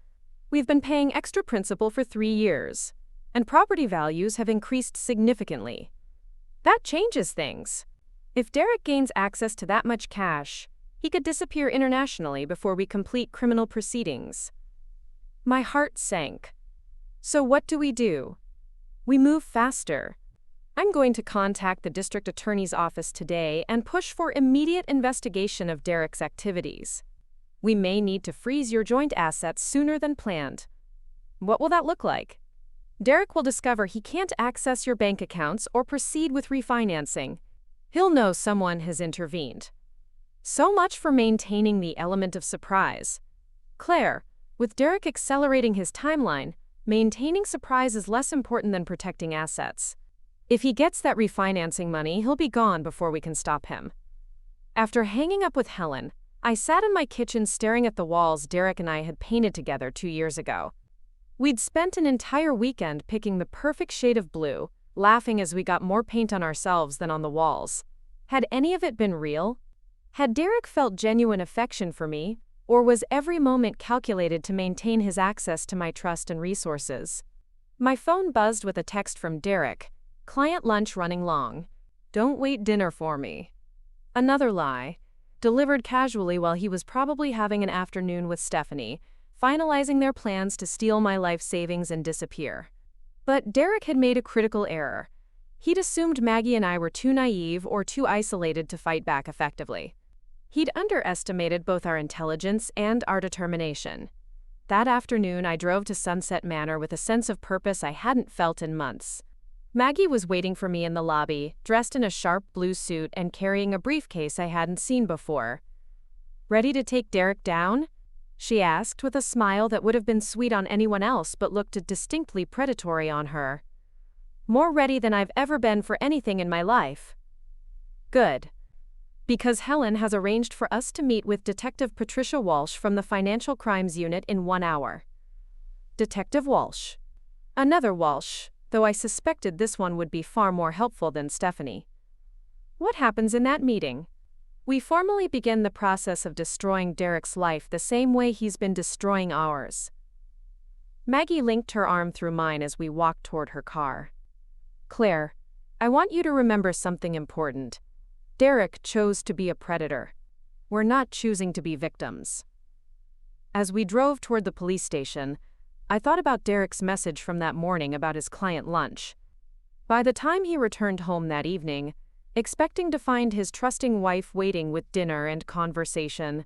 We've been paying extra principal for 3 years, and property values have increased significantly. That changes things. If Derek gains access to that much cash, he could disappear internationally before we complete criminal proceedings. My heart sank. So what do? We move faster. I'm going to contact the district attorney's office today and push for immediate investigation of Derek's activities. We may need to freeze your joint assets sooner than planned. What will that look like? Derek will discover he can't access your bank accounts or proceed with refinancing. He'll know someone has intervened. So much for maintaining the element of surprise. Claire, with Derek accelerating his timeline, maintaining surprise is less important than protecting assets. If he gets that refinancing money, he'll be gone before we can stop him. After hanging up with Helen, I sat in my kitchen staring at the walls Derek and I had painted together 2 years ago. We'd spent an entire weekend picking the perfect shade of blue, laughing as we got more paint on ourselves than on the walls. Had any of it been real? Had Derek felt genuine affection for me, or was every moment calculated to maintain his access to my trust and resources? My phone buzzed with a text from Derek. Client lunch running long. Don't wait dinner for me. Another lie. Delivered casually while he was probably having an afternoon with Stephanie, finalizing their plans to steal my life savings and disappear. But Derek had made a critical error. He'd assumed Maggie and I were too naive or too isolated to fight back effectively. He'd underestimated both our intelligence and our determination. That afternoon, I drove to Sunset Manor with a sense of purpose I hadn't felt in months. Maggie was waiting for me in the lobby, dressed in a sharp blue suit and carrying a briefcase I hadn't seen before. Ready to take Derek down? She asked with a smile that would have been sweet on anyone else but looked distinctly predatory on her. More ready than I've ever been for anything in my life. Good. Because Helen has arranged for us to meet with Detective Patricia Walsh from the Financial Crimes Unit in 1 hour. Detective Walsh. Another Walsh, though I suspected this one would be far more helpful than Stephanie. What happens in that meeting? We formally begin the process of destroying Derek's life the same way he's been destroying ours. Maggie linked her arm through mine as we walked toward her car. Claire, I want you to remember something important. Derek chose to be a predator. We're not choosing to be victims. As we drove toward the police station, I thought about Derek's message from that morning about his client lunch. By the time he returned home that evening, expecting to find his trusting wife waiting with dinner and conversation,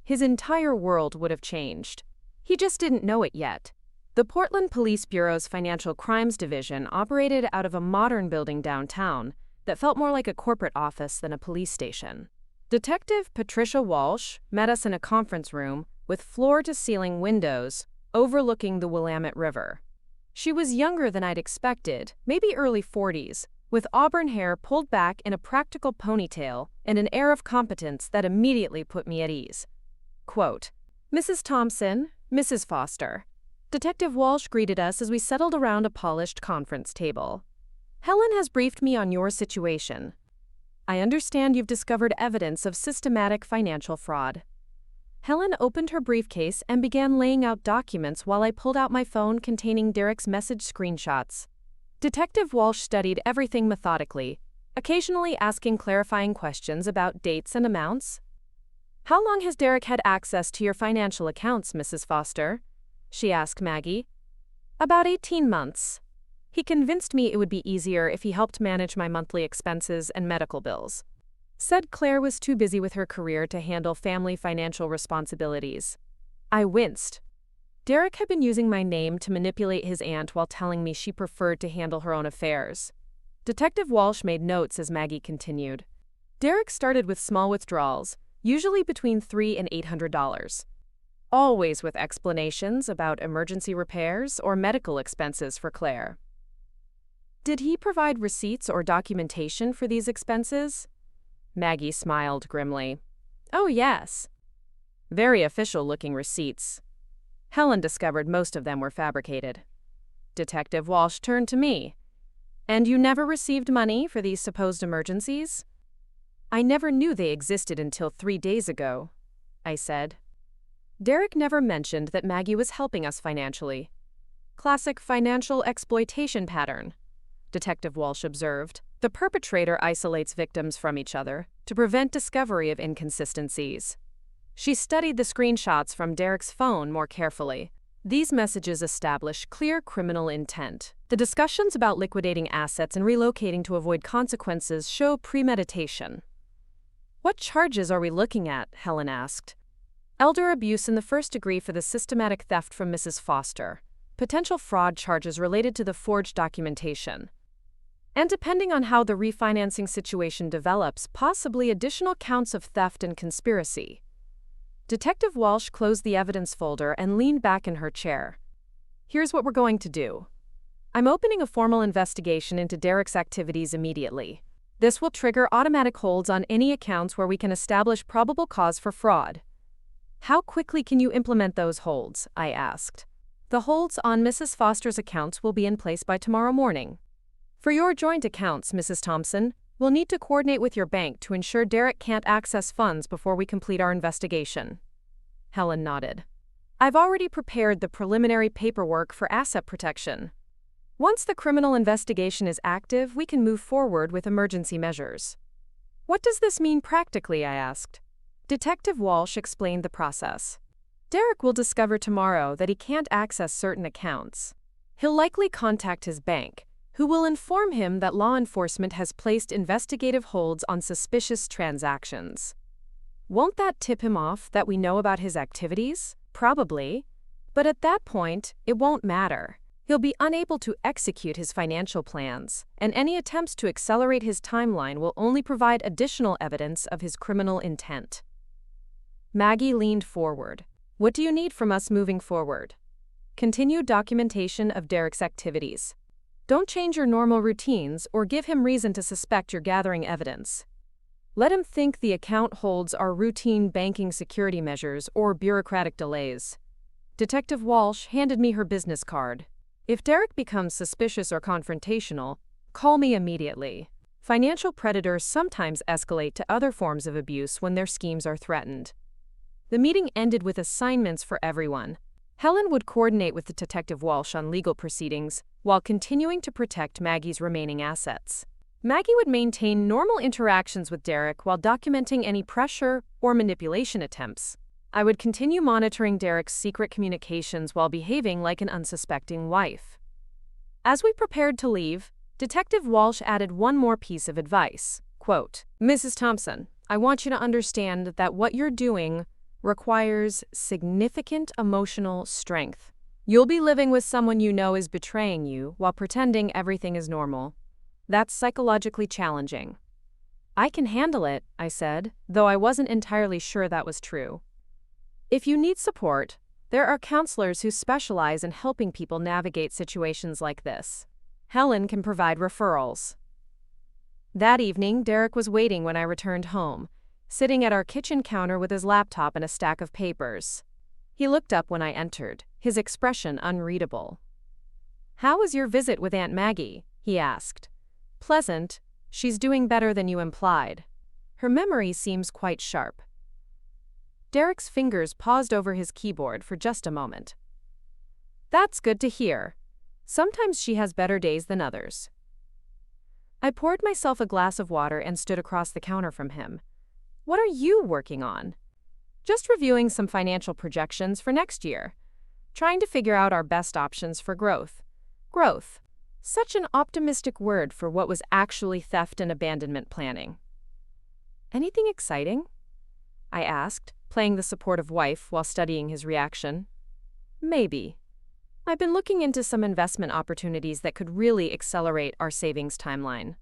his entire world would have changed. He just didn't know it yet. The Portland Police Bureau's Financial Crimes Division operated out of a modern building downtown that felt more like a corporate office than a police station. Detective Patricia Walsh met us in a conference room with floor-to-ceiling windows overlooking the Willamette River. She was younger than I'd expected, maybe early 40s, with auburn hair pulled back in a practical ponytail and an air of competence that immediately put me at ease. Quote, "Mrs. Thompson, Mrs. Foster." Detective Walsh greeted us as we settled around a polished conference table. "Helen has briefed me on your situation. I understand you've discovered evidence of systematic financial fraud." Helen opened her briefcase and began laying out documents while I pulled out my phone containing Derek's message screenshots. Detective Walsh studied everything methodically, occasionally asking clarifying questions about dates and amounts. "How long has Derek had access to your financial accounts, Mrs. Foster?" she asked Maggie. "About 18 months. He convinced me it would be easier if he helped manage my monthly expenses and medical bills. Said Claire was too busy with her career to handle family financial responsibilities." I winced. Derek had been using my name to manipulate his aunt while telling me she preferred to handle her own affairs. Detective Walsh made notes as Maggie continued. Derek started with small withdrawals, usually between $300 and $800. Always with explanations about emergency repairs or medical expenses for Claire. "Did he provide receipts or documentation for these expenses?" Maggie smiled grimly. "Oh, yes. Very official-looking receipts." Helen discovered most of them were fabricated. Detective Walsh turned to me. "And you never received money for these supposed emergencies?" "I never knew they existed until 3 days ago," I said. Derek never mentioned that Maggie was helping us financially. "Classic financial exploitation pattern," Detective Walsh observed. "The perpetrator isolates victims from each other to prevent discovery of inconsistencies." She studied the screenshots from Derek's phone more carefully. These messages establish clear criminal intent. The discussions about liquidating assets and relocating to avoid consequences show premeditation. "What charges are we looking at?" Helen asked. "Elder abuse in the first degree for the systematic theft from Mrs. Foster. Potential fraud charges related to the forged documentation. And depending on how the refinancing situation develops, possibly additional counts of theft and conspiracy." Detective Walsh closed the evidence folder and leaned back in her chair. "Here's what we're going to do. I'm opening a formal investigation into Derek's activities immediately. This will trigger automatic holds on any accounts where we can establish probable cause for fraud." "How quickly can you implement those holds?" I asked. "The holds on Mrs. Foster's accounts will be in place by tomorrow morning. For your joint accounts, Mrs. Thompson, we'll need to coordinate with your bank to ensure Derek can't access funds before we complete our investigation." Helen nodded. "I've already prepared the preliminary paperwork for asset protection. Once the criminal investigation is active, we can move forward with emergency measures." "What does this mean practically?" I asked. Detective Walsh explained the process. "Derek will discover tomorrow that he can't access certain accounts. He'll likely contact his bank, who will inform him that law enforcement has placed investigative holds on suspicious transactions. Won't that tip him off that we know about his activities? Probably. But at that point, it won't matter. He'll be unable to execute his financial plans, and any attempts to accelerate his timeline will only provide additional evidence of his criminal intent." Maggie leaned forward. "What do you need from us moving forward?" "Continued documentation of Derek's activities. Don't change your normal routines or give him reason to suspect you're gathering evidence. Let him think the account holds are routine banking security measures or bureaucratic delays." Detective Walsh handed me her business card. "If Derek becomes suspicious or confrontational, call me immediately. Financial predators sometimes escalate to other forms of abuse when their schemes are threatened." The meeting ended with assignments for everyone. Helen would coordinate with Detective Walsh on legal proceedings while continuing to protect Maggie's remaining assets. Maggie would maintain normal interactions with Derek while documenting any pressure or manipulation attempts. I would continue monitoring Derek's secret communications while behaving like an unsuspecting wife. As we prepared to leave, Detective Walsh added one more piece of advice. Quote, "Mrs. Thompson, I want you to understand that what you're doing requires significant emotional strength. You'll be living with someone you know is betraying you while pretending everything is normal. That's psychologically challenging." "I can handle it," I said, though I wasn't entirely sure that was true. "If you need support, there are counselors who specialize in helping people navigate situations like this. Helen can provide referrals." That evening, Derek was waiting when I returned home, sitting at our kitchen counter with his laptop and a stack of papers. He looked up when I entered, his expression unreadable. "How was your visit with Aunt Maggie?" he asked. "Pleasant. She's doing better than you implied. Her memory seems quite sharp." Derek's fingers paused over his keyboard for just a moment. "That's good to hear. Sometimes she has better days than others." I poured myself a glass of water and stood across the counter from him. "What are you working on?" "Just reviewing some financial projections for next year. Trying to figure out our best options for growth." Growth. Such an optimistic word for what was actually theft and abandonment planning. "Anything exciting?" I asked, playing the supportive wife while studying his reaction. "Maybe. I've been looking into some investment opportunities that could really accelerate our savings timeline."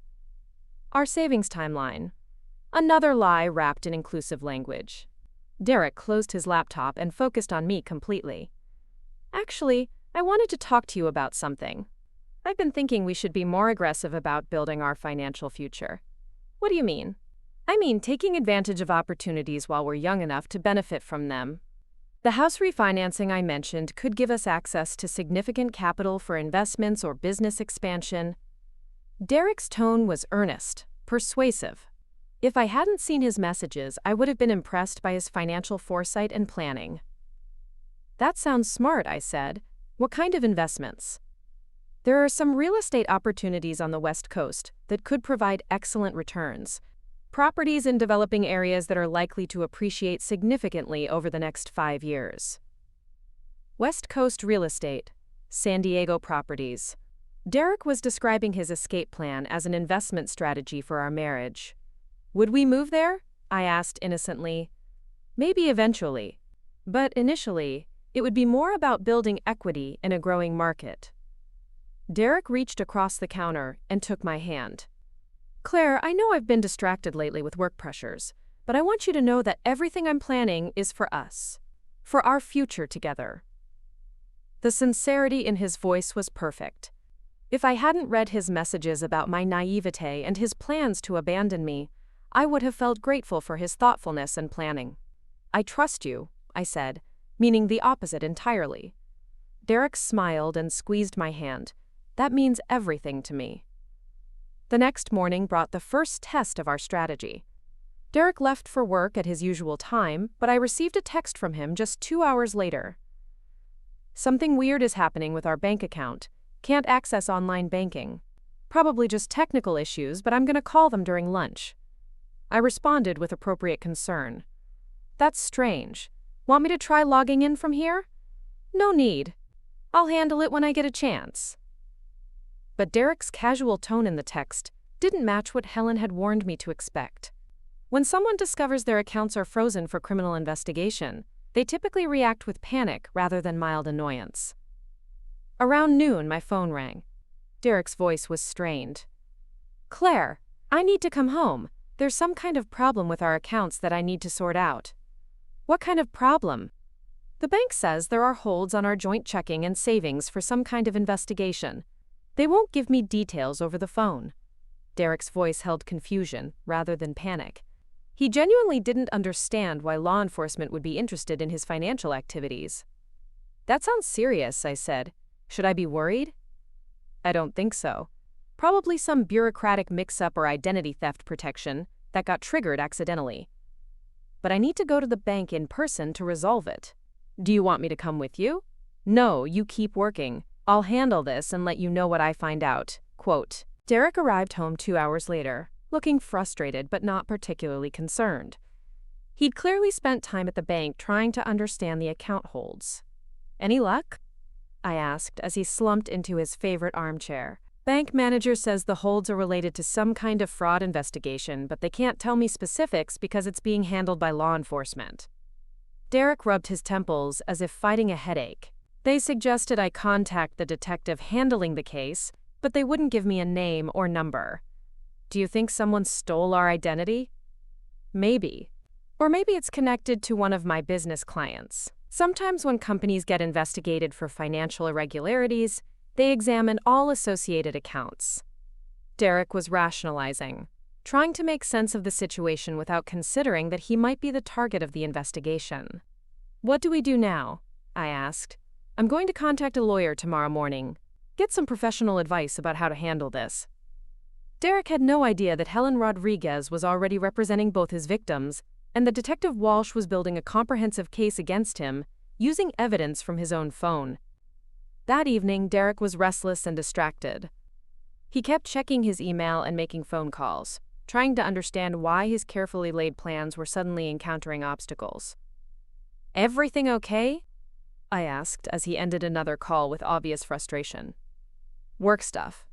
Our savings timeline. Another lie wrapped in inclusive language. Derek closed his laptop and focused on me completely. "Actually, I wanted to talk to you about something. I've been thinking we should be more aggressive about building our financial future." "What do you mean?" "I mean taking advantage of opportunities while we're young enough to benefit from them. The house refinancing I mentioned could give us access to significant capital for investments or business expansion." Derek's tone was earnest, persuasive. If I hadn't seen his messages, I would have been impressed by his financial foresight and planning. "That sounds smart," I said. "What kind of investments?" "There are some real estate opportunities on the West Coast that could provide excellent returns. Properties in developing areas that are likely to appreciate significantly over the next 5 years. West Coast real estate, San Diego properties." Derek was describing his escape plan as an investment strategy for our marriage. "Would we move there?" I asked innocently. "Maybe eventually. But initially, it would be more about building equity in a growing market." Derek reached across the counter and took my hand. "Claire, I know I've been distracted lately with work pressures, but I want you to know that everything I'm planning is for us. For our future together." The sincerity in his voice was perfect. If I hadn't read his messages about my naivete and his plans to abandon me, I would have felt grateful for his thoughtfulness and planning. "I trust you," I said, meaning the opposite entirely. Derek smiled and squeezed my hand. "That means everything to me." The next morning brought the first test of our strategy. Derek left for work at his usual time, but I received a text from him just 2 hours later. "Something weird is happening with our bank account. Can't access online banking. Probably just technical issues, but I'm going to call them during lunch." I responded with appropriate concern. "That's strange. Want me to try logging in from here?" "No need. I'll handle it when I get a chance." But Derek's casual tone in the text didn't match what Helen had warned me to expect. When someone discovers their accounts are frozen for criminal investigation, they typically react with panic rather than mild annoyance. Around noon, my phone rang. Derek's voice was strained. "Claire, I need to come home. There's some kind of problem with our accounts that I need to sort out." "What kind of problem?" "The bank says there are holds on our joint checking and savings for some kind of investigation. They won't give me details over the phone." Derek's voice held confusion rather than panic. He genuinely didn't understand why law enforcement would be interested in his financial activities. "That sounds serious," I said. "Should I be worried?" "I don't think so. Probably some bureaucratic mix-up or identity theft protection that got triggered accidentally. But I need to go to the bank in person to resolve it." "Do you want me to come with you?" "No, you keep working. I'll handle this and let you know what I find out." Quote. Derek arrived home 2 hours later, looking frustrated but not particularly concerned. He'd clearly spent time at the bank trying to understand the account holds. "Any luck?" I asked as he slumped into his favorite armchair. "Bank manager says the holds are related to some kind of fraud investigation, but they can't tell me specifics because it's being handled by law enforcement." Derek rubbed his temples as if fighting a headache. "They suggested I contact the detective handling the case, but they wouldn't give me a name or number." "Do you think someone stole our identity?" "Maybe. Or maybe it's connected to one of my business clients. Sometimes when companies get investigated for financial irregularities, they examine all associated accounts." Derek was rationalizing. trying to make sense of the situation without considering that he might be the target of the investigation. "What do we do now?" I asked. "I'm going to contact a lawyer tomorrow morning. Get some professional advice about how to handle this." Derek had no idea that Helen Rodriguez was already representing both his victims, and that Detective Walsh was building a comprehensive case against him, using evidence from his own phone. That evening, Derek was restless and distracted. He kept checking his email and making phone calls, trying to understand why his carefully laid plans were suddenly encountering obstacles. "Everything okay?" I asked as he ended another call with obvious frustration. "Work stuff.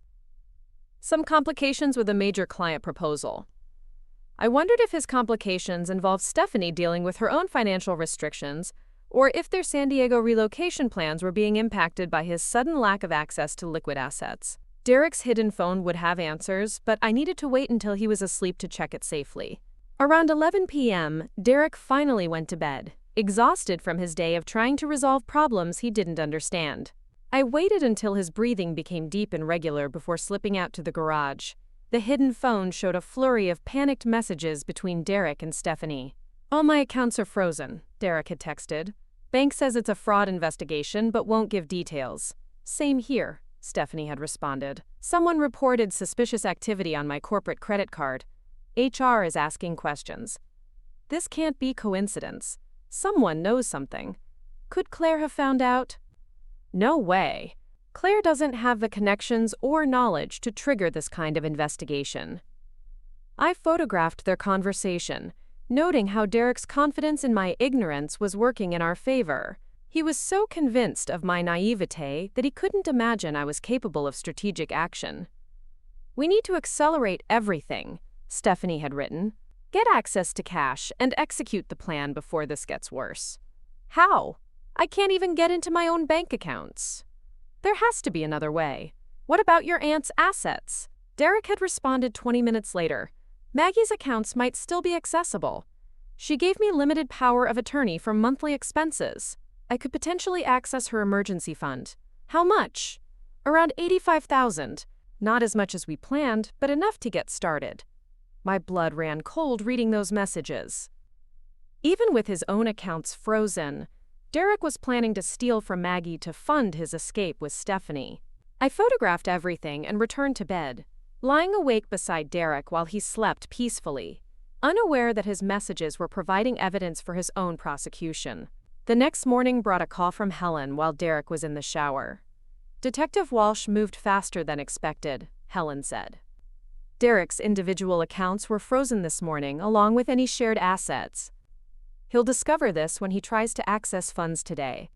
Some complications with a major client proposal." I wondered if his complications involved Stephanie dealing with her own financial restrictions, or if their San Diego relocation plans were being impacted by his sudden lack of access to liquid assets. Derek's hidden phone would have answers, but I needed to wait until he was asleep to check it safely. Around 11 p.m., Derek finally went to bed, exhausted from his day of trying to resolve problems he didn't understand. I waited until his breathing became deep and regular before slipping out to the garage. The hidden phone showed a flurry of panicked messages between Derek and Stephanie. "All my accounts are frozen," Derek had texted. "Bank says it's a fraud investigation but won't give details." "Same here," Stephanie had responded. "Someone reported suspicious activity on my corporate credit card. HR is asking questions." This can't be coincidence. Someone knows something. Could Claire have found out? No way. Claire doesn't have the connections or knowledge to trigger this kind of investigation. I photographed their conversation, noting how Derek's confidence in my ignorance was working in our favor. He was so convinced of my naivete that he couldn't imagine I was capable of strategic action. "We need to accelerate everything," Stephanie had written. "Get access to cash and execute the plan before this gets worse." How? I can't even get into my own bank accounts. There has to be another way. "What about your aunt's assets?" Derek had responded 20 minutes later. "Maggie's accounts might still be accessible. She gave me limited power of attorney for monthly expenses. I could potentially access her emergency fund." "How much?" "Around $85,000. Not as much as we planned, but enough to get started." My blood ran cold reading those messages. Even with his own accounts frozen, Derek was planning to steal from Maggie to fund his escape with Stephanie. I photographed everything and returned to bed, lying awake beside Derek while he slept peacefully, unaware that his messages were providing evidence for his own prosecution. The next morning brought a call from Helen while Derek was in the shower. "Detective Walsh moved faster than expected," Helen said. "Derek's individual accounts were frozen this morning, along with any shared assets. He'll discover this when he tries to access funds today.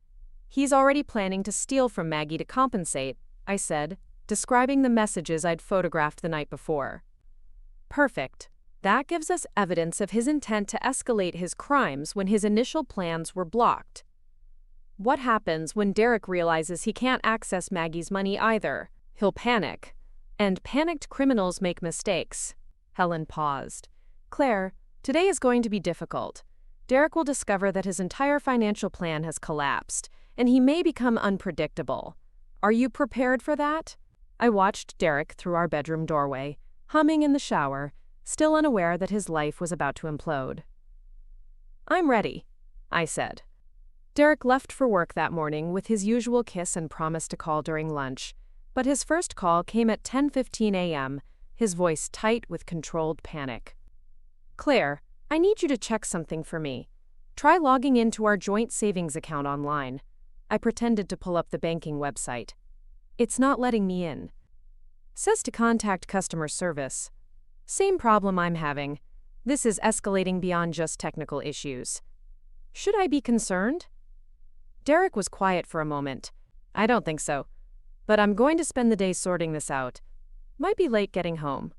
He's already planning to steal from Maggie to compensate," I said, describing the messages I'd photographed the night before. "Perfect. That gives us evidence of his intent to escalate his crimes when his initial plans were blocked. What happens when Derek realizes he can't access Maggie's money either? He'll panic. And panicked criminals make mistakes." Helen paused. "Claire, today is going to be difficult. Derek will discover that his entire financial plan has collapsed, and he may become unpredictable. Are you prepared for that?" I watched Derek through our bedroom doorway, humming in the shower, still unaware that his life was about to implode. "I'm ready," I said. Derek left for work that morning with his usual kiss and promise to call during lunch, but his first call came at 10:15 a.m., his voice tight with controlled panic. "Claire, I need you to check something for me. Try logging into our joint savings account online." I pretended to pull up the banking website. "It's not letting me in. Says to contact customer service. Same problem I'm having. This is escalating beyond just technical issues. Should I be concerned?" Derek was quiet for a moment. "I don't think so. But I'm going to spend the day sorting this out. Might be late getting home."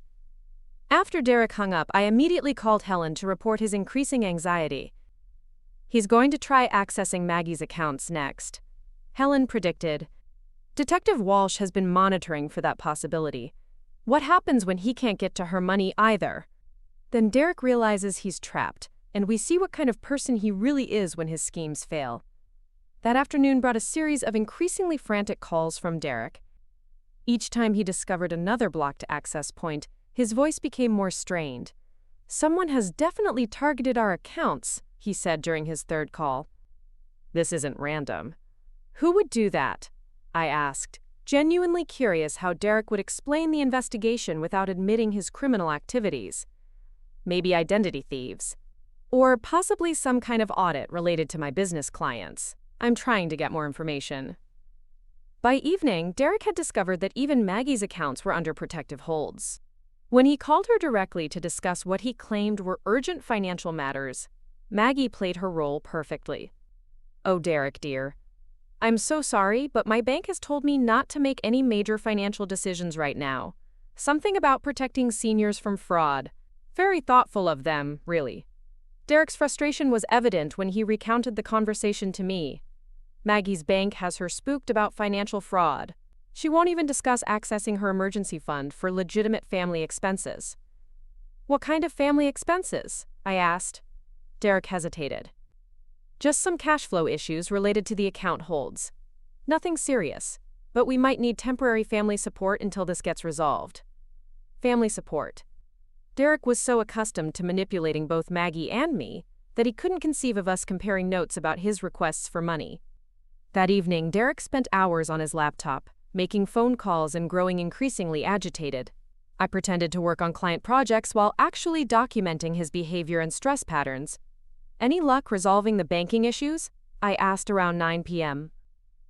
After Derek hung up, I immediately called Helen to report his increasing anxiety. "He's going to try accessing Maggie's accounts next," Helen predicted. "Detective Walsh has been monitoring for that possibility. What happens when he can't get to her money either?" Then Derek realizes he's trapped, and we see what kind of person he really is when his schemes fail. That afternoon brought a series of increasingly frantic calls from Derek. Each time he discovered another blocked access point, His voice became more strained. "Someone has definitely targeted our accounts," he said during his third call. "This isn't random." "Who would do that?" I asked, genuinely curious how Derek would explain the investigation without admitting his criminal activities. Maybe identity thieves. Or possibly some kind of audit related to my business clients. I'm trying to get more information. By evening, Derek had discovered that even Maggie's accounts were under protective holds. When he called her directly to discuss what he claimed were urgent financial matters, Maggie played her role perfectly. "Oh, Derek, dear. I'm so sorry, but my bank has told me not to make any major financial decisions right now. Something about protecting seniors from fraud. Very thoughtful of them, really." Derek's frustration was evident when he recounted the conversation to me. Maggie's bank has her spooked about financial fraud. She won't even discuss accessing her emergency fund for legitimate family expenses. "What kind of family expenses?" I asked. Derek hesitated. "Just some cash flow issues related to the account holds. Nothing serious, but we might need temporary family support until this gets resolved." Family support. Derek was so accustomed to manipulating both Maggie and me that he couldn't conceive of us comparing notes about his requests for money. That evening, Derek spent hours on his laptop, making phone calls and growing increasingly agitated. I pretended to work on client projects while actually documenting his behavior and stress patterns. "Any luck resolving the banking issues?" I asked around 9 p.m.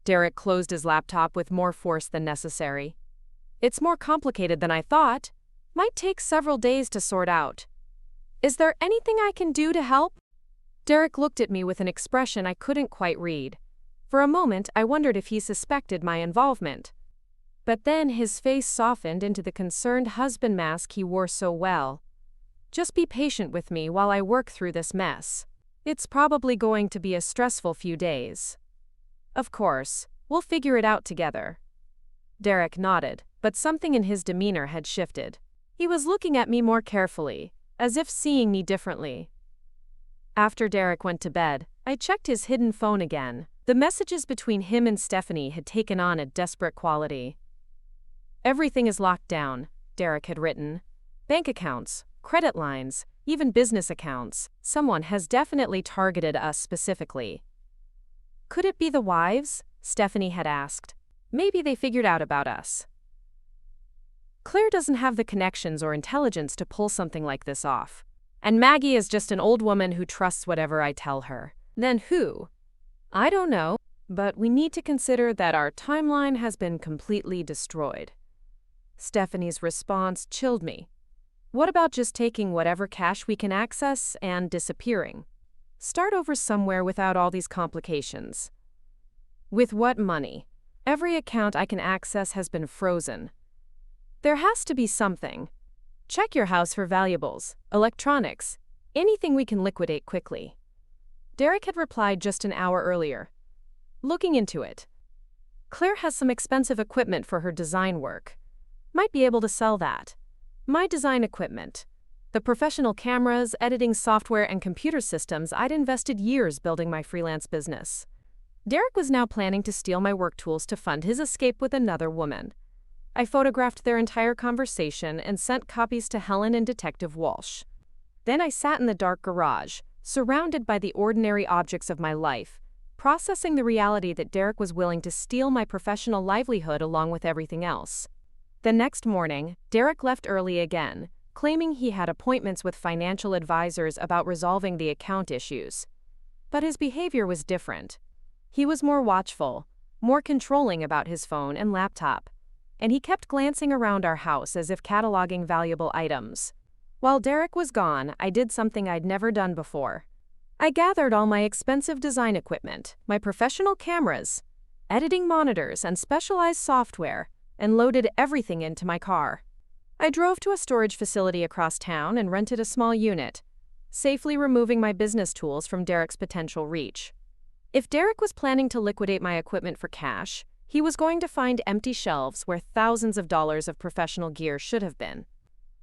Derek closed his laptop with more force than necessary. "It's more complicated than I thought. Might take several days to sort out. Is there anything I can do to help?" Derek looked at me with an expression I couldn't quite read. For a moment, I wondered if he suspected my involvement. But then his face softened into the concerned husband mask he wore so well. "Just be patient with me while I work through this mess. It's probably going to be a stressful few days." "Of course, we'll figure it out together." Derek nodded, but something in his demeanor had shifted. He was looking at me more carefully, as if seeing me differently. After Derek went to bed, I checked his hidden phone again. The messages between him and Stephanie had taken on a desperate quality. "Everything is locked down," Derek had written. "Bank accounts, credit lines, even business accounts. Someone has definitely targeted us specifically." "Could it be the wives?" Stephanie had asked. "Maybe they figured out about us." Claire doesn't have the connections or intelligence to pull something like this off. And Maggie is just an old woman who trusts whatever I tell her. Then who? I don't know, but we need to consider that our timeline has been completely destroyed. Stephanie's response chilled me. What about just taking whatever cash we can access and disappearing? Start over somewhere without all these complications. With what money? Every account I can access has been frozen. There has to be something. Check your house for valuables, electronics, anything we can liquidate quickly. Derek had replied just an hour earlier. Looking into it. Claire has some expensive equipment for her design work. Might be able to sell that. My design equipment. The professional cameras, editing software, and computer systems I'd invested years building my freelance business. Derek was now planning to steal my work tools to fund his escape with another woman. I photographed their entire conversation and sent copies to Helen and Detective Walsh. Then I sat in the dark garage, surrounded by the ordinary objects of my life, processing the reality that Derek was willing to steal my professional livelihood along with everything else. The next morning, Derek left early again, claiming he had appointments with financial advisors about resolving the account issues. But his behavior was different. He was more watchful, more controlling about his phone and laptop, and he kept glancing around our house as if cataloging valuable items. While Derek was gone, I did something I'd never done before. I gathered all my expensive design equipment, my professional cameras, editing monitors, and specialized software, and loaded everything into my car. I drove to a storage facility across town and rented a small unit, safely removing my business tools from Derek's potential reach. If Derek was planning to liquidate my equipment for cash, he was going to find empty shelves where thousands of dollars of professional gear should have been.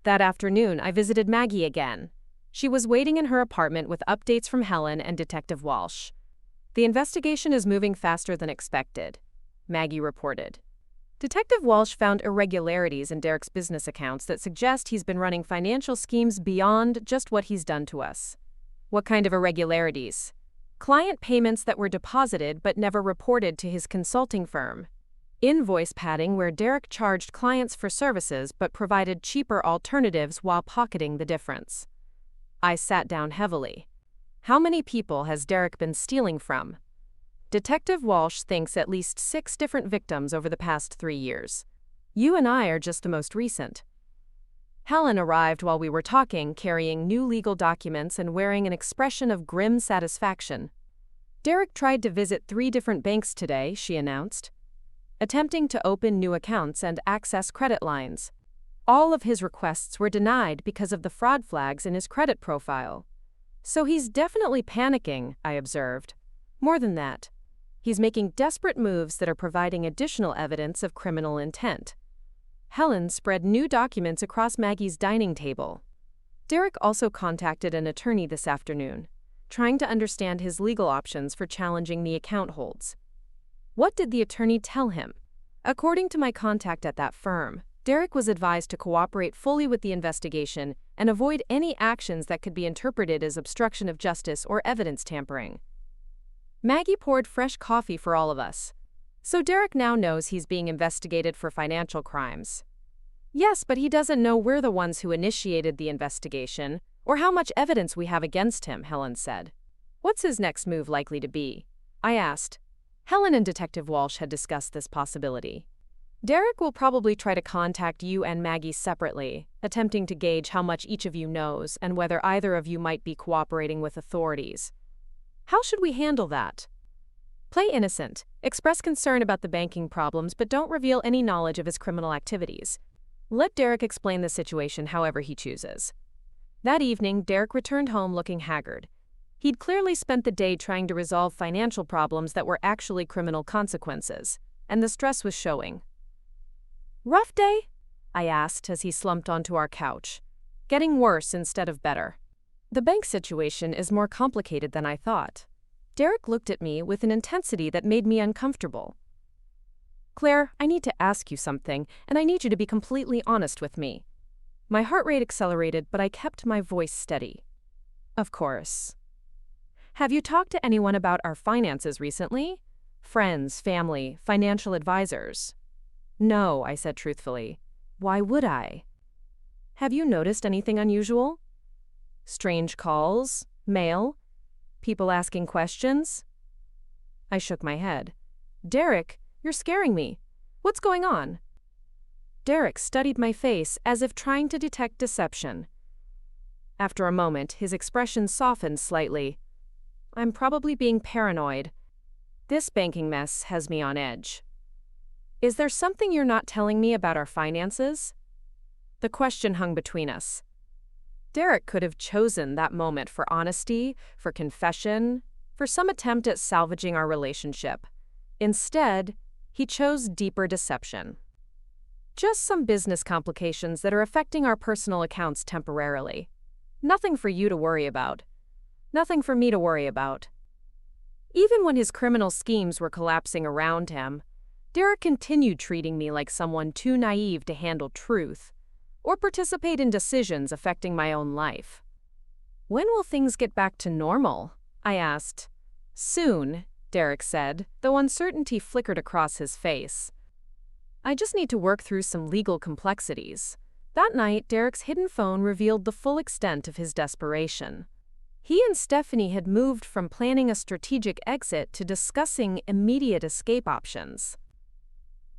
That afternoon, I visited Maggie again. She was waiting in her apartment with updates from Helen and Detective Walsh. The investigation is moving faster than expected, Maggie reported. Detective Walsh found irregularities in Derek's business accounts that suggest he's been running financial schemes beyond just what he's done to us. What kind of irregularities? Client payments that were deposited but never reported to his consulting firm. Invoice padding where Derek charged clients for services but provided cheaper alternatives while pocketing the difference. I sat down heavily. How many people has Derek been stealing from? Detective Walsh thinks at least 6 different victims over the past 3 years. You and I are just the most recent. Helen arrived while we were talking, carrying new legal documents and wearing an expression of grim satisfaction. Derek tried to visit 3 different banks today, she announced, attempting to open new accounts and access credit lines. All of his requests were denied because of the fraud flags in his credit profile. So he's definitely panicking, I observed. More than that, he's making desperate moves that are providing additional evidence of criminal intent. Helen spread new documents across Maggie's dining table. Derek also contacted an attorney this afternoon, trying to understand his legal options for challenging the account holds. What did the attorney tell him? According to my contact at that firm, Derek was advised to cooperate fully with the investigation and avoid any actions that could be interpreted as obstruction of justice or evidence tampering. Maggie poured fresh coffee for all of us. So Derek now knows he's being investigated for financial crimes. Yes, but he doesn't know we're the ones who initiated the investigation, or how much evidence we have against him, Helen said. What's his next move likely to be? I asked. Helen and Detective Walsh had discussed this possibility. Derek will probably try to contact you and Maggie separately, attempting to gauge how much each of you knows and whether either of you might be cooperating with authorities. How should we handle that? Play innocent, express concern about the banking problems, but don't reveal any knowledge of his criminal activities. Let Derek explain the situation however he chooses. That evening, Derek returned home looking haggard. He'd clearly spent the day trying to resolve financial problems that were actually criminal consequences, and the stress was showing. Rough day? I asked as he slumped onto our couch. Getting worse instead of better. The bank situation is more complicated than I thought. Derek looked at me with an intensity that made me uncomfortable. Claire, I need to ask you something, and I need you to be completely honest with me. My heart rate accelerated, but I kept my voice steady. Of course. Have you talked to anyone about our finances recently? Friends, family, financial advisors? No, I said truthfully. Why would I? Have you noticed anything unusual? Strange calls? Mail? People asking questions? I shook my head. Derek, you're scaring me. What's going on? Derek studied my face as if trying to detect deception. After a moment, his expression softened slightly. I'm probably being paranoid. This banking mess has me on edge. Is there something you're not telling me about our finances? The question hung between us. Derek could have chosen that moment for honesty, for confession, for some attempt at salvaging our relationship. Instead, he chose deeper deception. Just some business complications that are affecting our personal accounts temporarily. Nothing for you to worry about. Nothing for me to worry about. Even when his criminal schemes were collapsing around him, Derek continued treating me like someone too naive to handle truth or participate in decisions affecting my own life. When will things get back to normal? I asked. Soon, Derek said, though uncertainty flickered across his face. I just need to work through some legal complexities. That night, Derek's hidden phone revealed the full extent of his desperation. He and Stephanie had moved from planning a strategic exit to discussing immediate escape options.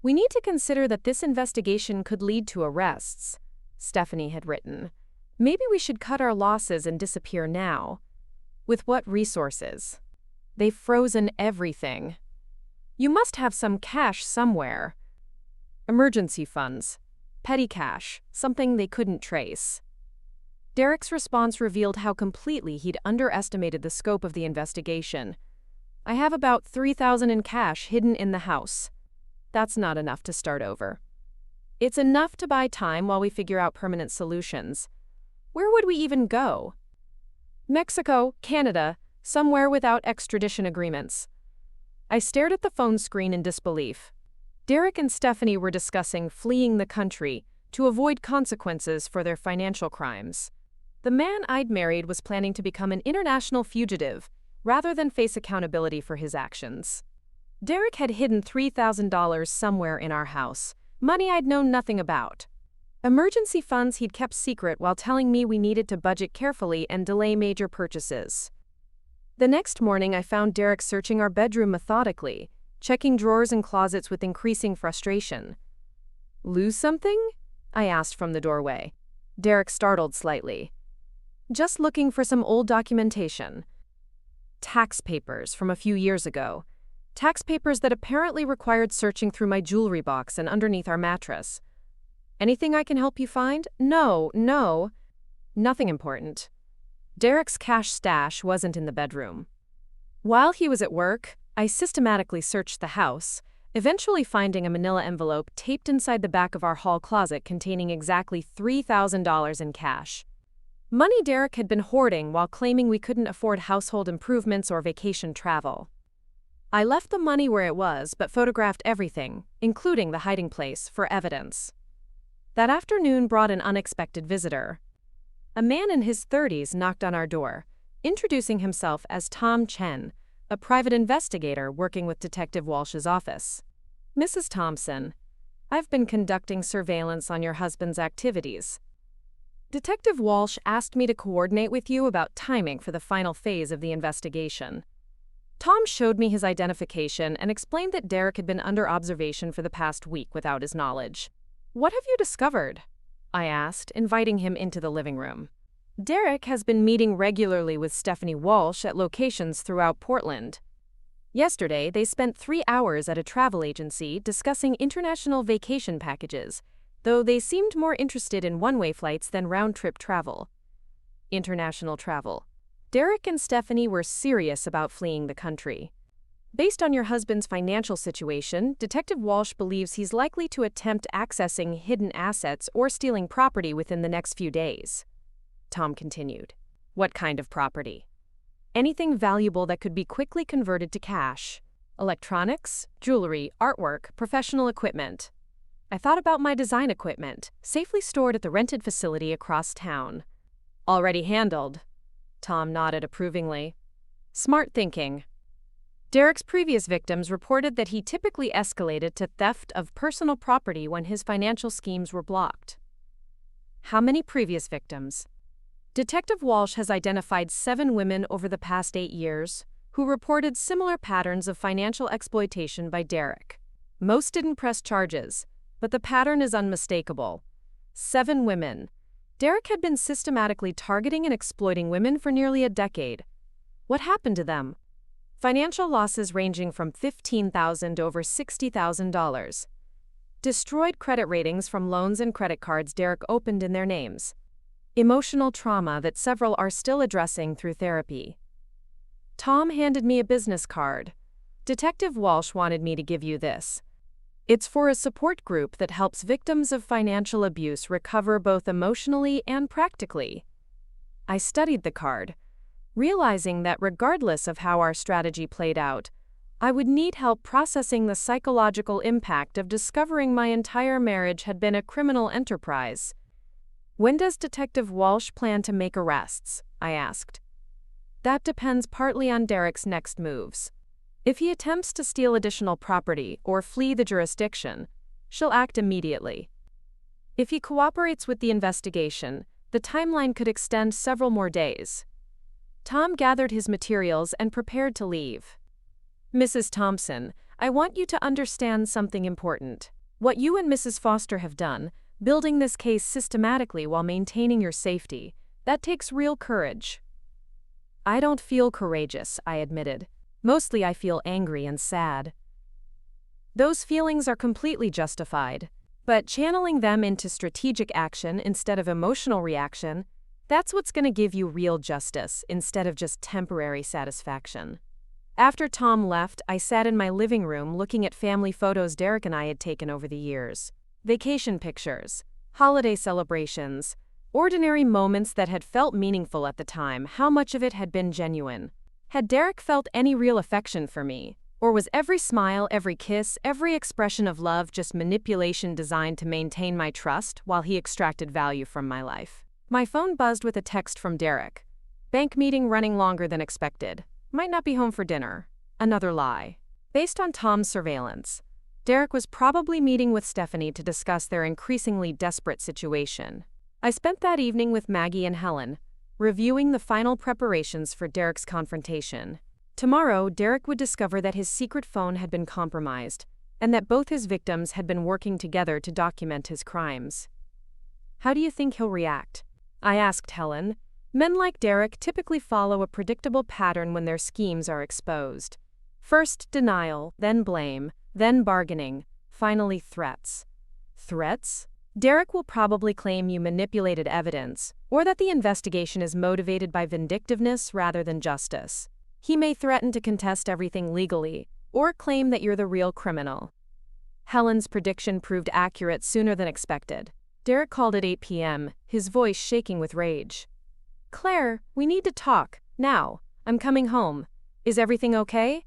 We need to consider that this investigation could lead to arrests, Stephanie had written. Maybe we should cut our losses and disappear now. With what resources? They've frozen everything. You must have some cash somewhere. Emergency funds. Petty cash. Something they couldn't trace. Derek's response revealed how completely he'd underestimated the scope of the investigation. I have about $3,000 in cash hidden in the house. That's not enough to start over. It's enough to buy time while we figure out permanent solutions. Where would we even go? Mexico, Canada, somewhere without extradition agreements. I stared at the phone screen in disbelief. Derek and Stephanie were discussing fleeing the country to avoid consequences for their financial crimes. The man I'd married was planning to become an international fugitive rather than face accountability for his actions. Derek had hidden $3,000 somewhere in our house, money I'd known nothing about. Emergency funds he'd kept secret while telling me we needed to budget carefully and delay major purchases. The next morning, I found Derek searching our bedroom methodically, checking drawers and closets with increasing frustration. "Lose something?" I asked from the doorway. Derek startled slightly. "Just looking for some old documentation. Tax papers from a few years ago. Tax papers that apparently required searching through my jewelry box and underneath our mattress. Anything I can help you find?" No. Nothing important. Derek's cash stash wasn't in the bedroom. While he was at work, I systematically searched the house, eventually finding a manila envelope taped inside the back of our hall closet containing exactly $3,000 in cash. Money Derek had been hoarding while claiming we couldn't afford household improvements or vacation travel. I left the money where it was but photographed everything, including the hiding place, for evidence. That afternoon brought an unexpected visitor. A man in his 30s knocked on our door, introducing himself as Tom Chen, a private investigator working with Detective Walsh's office. "Mrs. Thompson, I've been conducting surveillance on your husband's activities. Detective Walsh asked me to coordinate with you about timing for the final phase of the investigation." Tom showed me his identification and explained that Derek had been under observation for the past week without his knowledge. "What have you discovered?" I asked, inviting him into the living room. "Derek has been meeting regularly with Stephanie Walsh at locations throughout Portland. Yesterday, they spent 3 hours at a travel agency discussing international vacation packages, though they seemed more interested in one-way flights than round-trip travel." International travel. Derek and Stephanie were serious about fleeing the country. "Based on your husband's financial situation, Detective Walsh believes he's likely to attempt accessing hidden assets or stealing property within the next few days." Tom continued. "What kind of property?" "Anything valuable that could be quickly converted to cash. Electronics, jewelry, artwork, professional equipment. I thought about my design equipment, safely stored at the rented facility across town." "Already handled." Tom nodded approvingly. "Smart thinking." Derek's previous victims reported that he typically escalated to theft of personal property when his financial schemes were blocked. "How many previous victims?" Detective Walsh has identified 7 women over the past 8 years who reported similar patterns of financial exploitation by Derek. Most didn't press charges, but the pattern is unmistakable. 7 women. Derek had been systematically targeting and exploiting women for nearly a decade. What happened to them? Financial losses ranging from $15,000 to over $60,000. Destroyed credit ratings from loans and credit cards Derek opened in their names. Emotional trauma that several are still addressing through therapy. Tom handed me a business card. "Detective Walsh wanted me to give you this. It's for a support group that helps victims of financial abuse recover both emotionally and practically." I studied the card, realizing that regardless of how our strategy played out, I would need help processing the psychological impact of discovering my entire marriage had been a criminal enterprise. "When does Detective Walsh plan to make arrests?" I asked. "That depends partly on Derek's next moves. If he attempts to steal additional property or flee the jurisdiction, she'll act immediately. If he cooperates with the investigation, the timeline could extend several more days." Tom gathered his materials and prepared to leave. "Mrs. Thompson, I want you to understand something important. What you and Mrs. Foster have done, building this case systematically while maintaining your safety, that takes real courage." "I don't feel courageous," I admitted. "Mostly I feel angry and sad." "Those feelings are completely justified, but channeling them into strategic action instead of emotional reaction, that's what's going to give you real justice instead of just temporary satisfaction." After Tom left, I sat in my living room looking at family photos Derek and I had taken over the years. Vacation pictures, holiday celebrations, ordinary moments that had felt meaningful at the time. How much of it had been genuine? Had Derek felt any real affection for me, Or was every smile, every kiss, every expression of love just manipulation designed to maintain my trust while he extracted value from my life? My phone buzzed with a text from Derek. Bank meeting running longer than expected. Might not be home for dinner. Another lie. Based on Tom's surveillance, Derek was probably meeting with Stephanie to discuss their increasingly desperate situation. I spent that evening with Maggie and Helen, reviewing the final preparations for Derek's confrontation. Tomorrow, Derek would discover that his secret phone had been compromised, and that both his victims had been working together to document his crimes. How do you think he'll react? I asked Helen. Men like Derek typically follow a predictable pattern when their schemes are exposed. First denial, then blame, then bargaining, finally threats. Threats? Derek will probably claim you manipulated evidence, or that the investigation is motivated by vindictiveness rather than justice. He may threaten to contest everything legally, or claim that you're the real criminal. Helen's prediction proved accurate sooner than expected. Derek called at 8 p.m., his voice shaking with rage. "Claire, we need to talk, now. I'm coming home. Is everything okay?"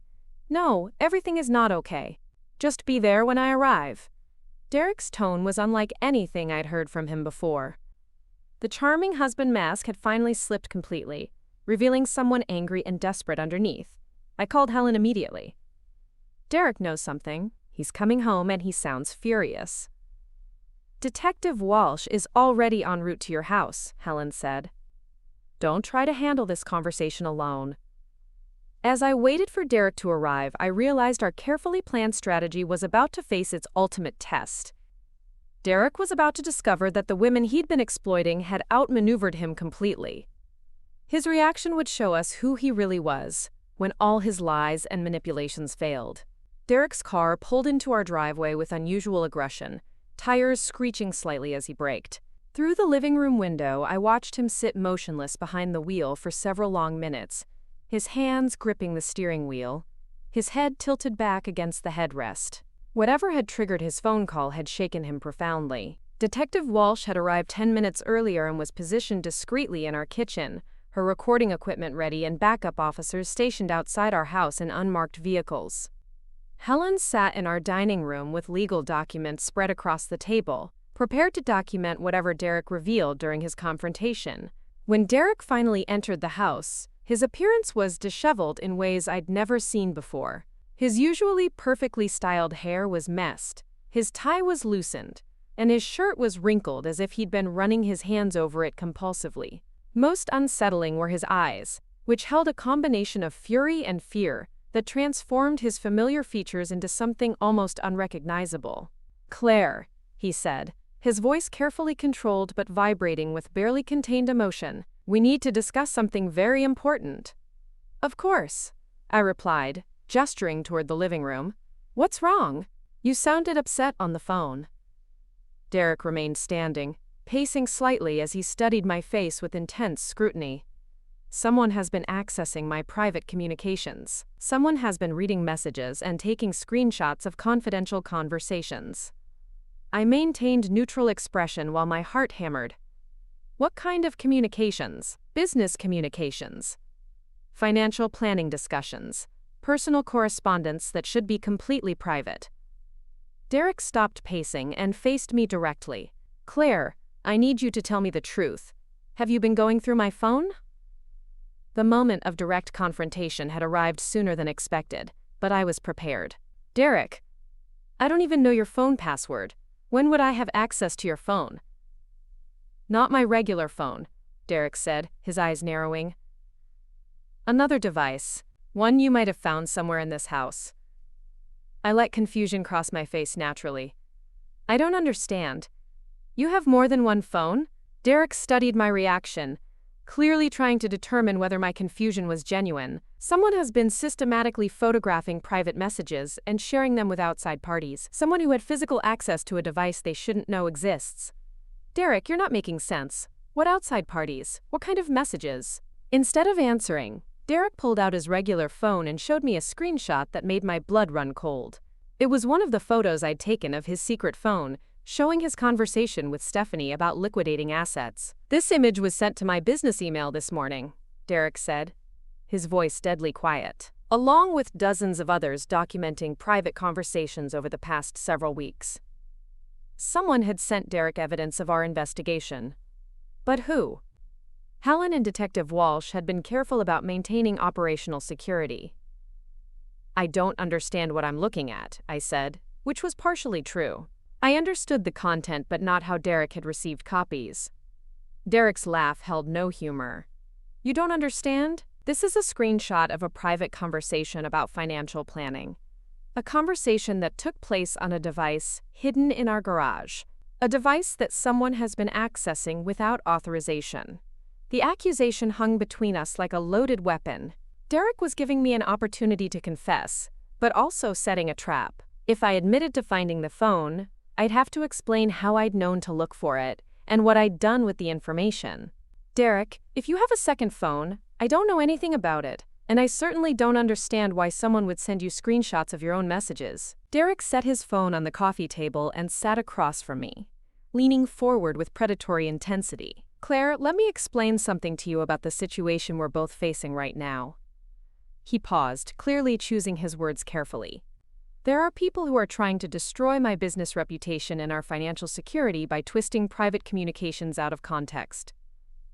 "No, everything is not okay. Just be there when I arrive." Derek's tone was unlike anything I'd heard from him before. The charming husband mask had finally slipped completely, revealing someone angry and desperate underneath. I called Helen immediately. "Derek knows something. He's coming home and he sounds furious." "Detective Walsh is already en route to your house," Helen said. "Don't try to handle this conversation alone." As I waited for Derek to arrive, I realized our carefully planned strategy was about to face its ultimate test. Derek was about to discover that the women he'd been exploiting had outmaneuvered him completely. His reaction would show us who he really was, when all his lies and manipulations failed. Derek's car pulled into our driveway with unusual aggression, tires screeching slightly as he braked. Through the living room window, I watched him sit motionless behind the wheel for several long minutes, his hands gripping the steering wheel, his head tilted back against the headrest. Whatever had triggered his phone call had shaken him profoundly. Detective Walsh had arrived 10 minutes earlier and was positioned discreetly in our kitchen, her recording equipment ready and backup officers stationed outside our house in unmarked vehicles. Helen sat in our dining room with legal documents spread across the table, prepared to document whatever Derek revealed during his confrontation. When Derek finally entered the house, his appearance was disheveled in ways I'd never seen before. His usually perfectly styled hair was messed, his tie was loosened, and his shirt was wrinkled as if he'd been running his hands over it compulsively. Most unsettling were his eyes, which held a combination of fury and fear that transformed his familiar features into something almost unrecognizable. "Claire," he said, his voice carefully controlled but vibrating with barely contained emotion, "we need to discuss something very important." "Of course," I replied, gesturing toward the living room. "What's wrong? You sounded upset on the phone." Derek remained standing, pacing slightly as he studied my face with intense scrutiny. "Someone has been accessing my private communications. Someone has been reading messages and taking screenshots of confidential conversations." I maintained neutral expression while my heart hammered. "What kind of communications? Business communications? Financial planning discussions? Personal correspondence that should be completely private?" Derek stopped pacing and faced me directly. "Claire, I need you to tell me the truth. Have you been going through my phone?" The moment of direct confrontation had arrived sooner than expected, but I was prepared. "Derek, I don't even know your phone password. When would I have access to your phone?" "Not my regular phone," Derek said, his eyes narrowing. "Another device, one you might have found somewhere in this house." I let confusion cross my face naturally. "I don't understand. You have more than one phone?" Derek studied my reaction, clearly trying to determine whether my confusion was genuine. "Someone has been systematically photographing private messages and sharing them with outside parties. Someone who had physical access to a device they shouldn't know exists." "Derek, you're not making sense. What outside parties? What kind of messages?" Instead of answering, Derek pulled out his regular phone and showed me a screenshot that made my blood run cold. It was one of the photos I'd taken of his secret phone, showing his conversation with Stephanie about liquidating assets. "This image was sent to my business email this morning," Derek said, his voice deadly quiet. along with dozens of others documenting private conversations over the past several weeks. Someone had sent Derek evidence of our investigation. But who? Helen and Detective Walsh had been careful about maintaining operational security. "I don't understand what I'm looking at," I said, which was partially true. I understood the content but not how Derek had received copies. Derek's laugh held no humor. "You don't understand? This is a screenshot of a private conversation about financial planning. A conversation that took place on a device hidden in our garage. A device that someone has been accessing without authorization. The accusation hung between us like a loaded weapon. Derek was giving me an opportunity to confess, but also setting a trap. If I admitted to finding the phone, I'd have to explain how I'd known to look for it and what I'd done with the information. Derek, if you have a second phone, I don't know anything about it, and I certainly don't understand why someone would send you screenshots of your own messages." Derek set his phone on the coffee table and sat across from me, leaning forward with predatory intensity. "Claire, let me explain something to you about the situation we're both facing right now." He paused, clearly choosing his words carefully. "There are people who are trying to destroy my business reputation and our financial security by twisting private communications out of context."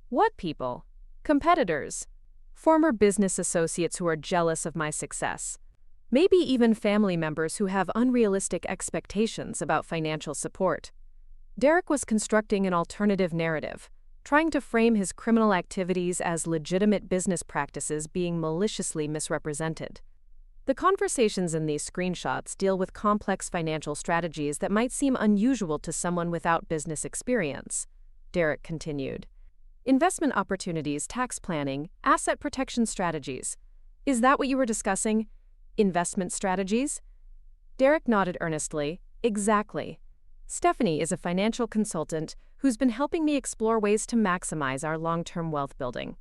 "What people?" "Competitors. Former business associates who are jealous of my success. Maybe even family members who have unrealistic expectations about financial support." Derek was constructing an alternative narrative, trying to frame his criminal activities as legitimate business practices being maliciously misrepresented. The conversations in these screenshots deal with complex financial strategies that might seem unusual to someone without business experience, Derek continued. "Investment opportunities, tax planning, asset protection strategies. Is that what you were discussing? Investment strategies?" Derek nodded earnestly. "Exactly. Stephanie is a financial consultant who's been helping me explore ways to maximize our long-term wealth building.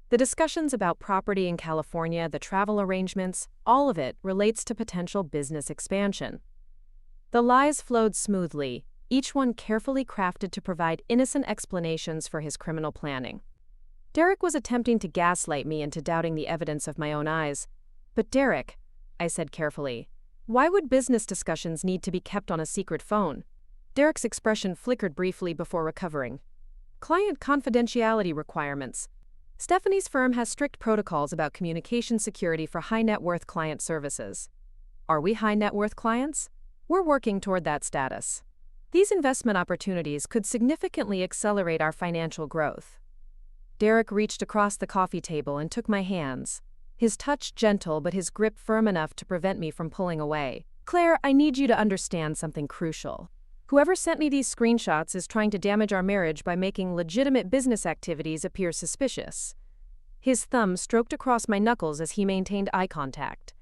The discussions about property in California, the travel arrangements, all of it relates to potential business expansion." The lies flowed smoothly, each one carefully crafted to provide innocent explanations for his criminal planning. Derek was attempting to gaslight me into doubting the evidence of my own eyes. "But Derek," I said carefully, "why would business discussions need to be kept on a secret phone?" Derek's expression flickered briefly before recovering. "Client confidentiality requirements. Stephanie's firm has strict protocols about communication security for high-net-worth client services. Are we high-net-worth clients? We're working toward that status. These investment opportunities could significantly accelerate our financial growth." Derek reached across the coffee table and took my hands, his touch gentle but his grip firm enough to prevent me from pulling away. "Claire, I need you to understand something crucial. Whoever sent me these screenshots is trying to damage our marriage by making legitimate business activities appear suspicious." His thumb stroked across my knuckles as he maintained eye contact.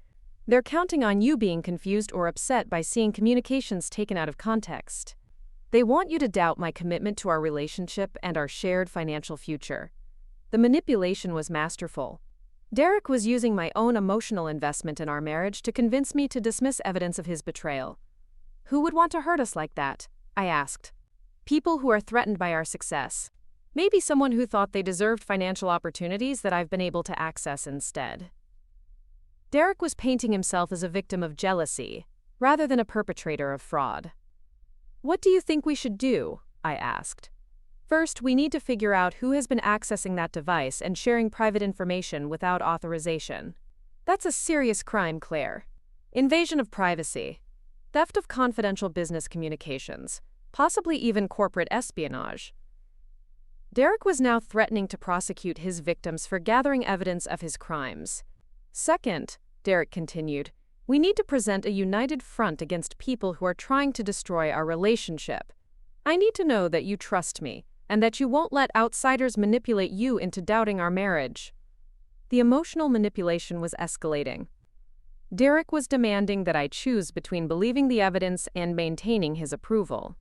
"They're counting on you being confused or upset by seeing communications taken out of context. They want you to doubt my commitment to our relationship and our shared financial future." The manipulation was masterful. Derek was using my own emotional investment in our marriage to convince me to dismiss evidence of his betrayal. "Who would want to hurt us like that?" I asked. "People who are threatened by our success. Maybe someone who thought they deserved financial opportunities that I've been able to access instead." Derek was painting himself as a victim of jealousy, rather than a perpetrator of fraud. "What do you think we should do?" I asked. "First, we need to figure out who has been accessing that device and sharing private information without authorization. That's a serious crime, Claire. Invasion of privacy. Theft of confidential business communications, possibly even corporate espionage." Derek was now threatening to prosecute his victims for gathering evidence of his crimes. "Second," Derek continued, "we need to present a united front against people who are trying to destroy our relationship. I need to know that you trust me, and that you won't let outsiders manipulate you into doubting our marriage." The emotional manipulation was escalating. Derek was demanding that I choose between believing the evidence and maintaining his approval.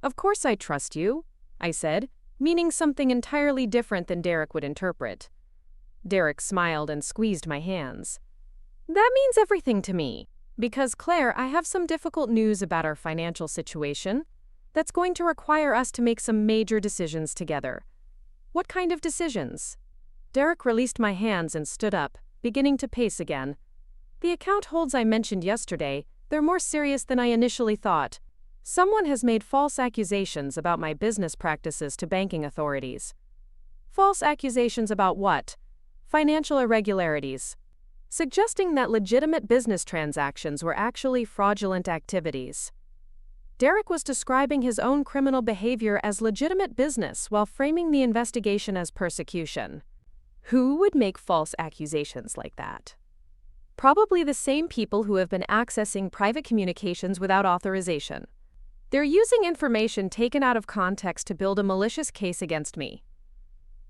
"Of course I trust you," I said, meaning something entirely different than Derek would interpret. Derek smiled and squeezed my hands. "That means everything to me. Because, Claire, I have some difficult news about our financial situation that's going to require us to make some major decisions together." "What kind of decisions?" Derek released my hands and stood up, beginning to pace again. The account holds I mentioned yesterday, they're more serious than I initially thought. Someone has made false accusations about my business practices to banking authorities. False accusations about what? Financial irregularities. Suggesting that legitimate business transactions were actually fraudulent activities. Derek was describing his own criminal behavior as legitimate business while framing the investigation as persecution. Who would make false accusations like that? Probably the same people who have been accessing private communications without authorization. They're using information taken out of context to build a malicious case against me.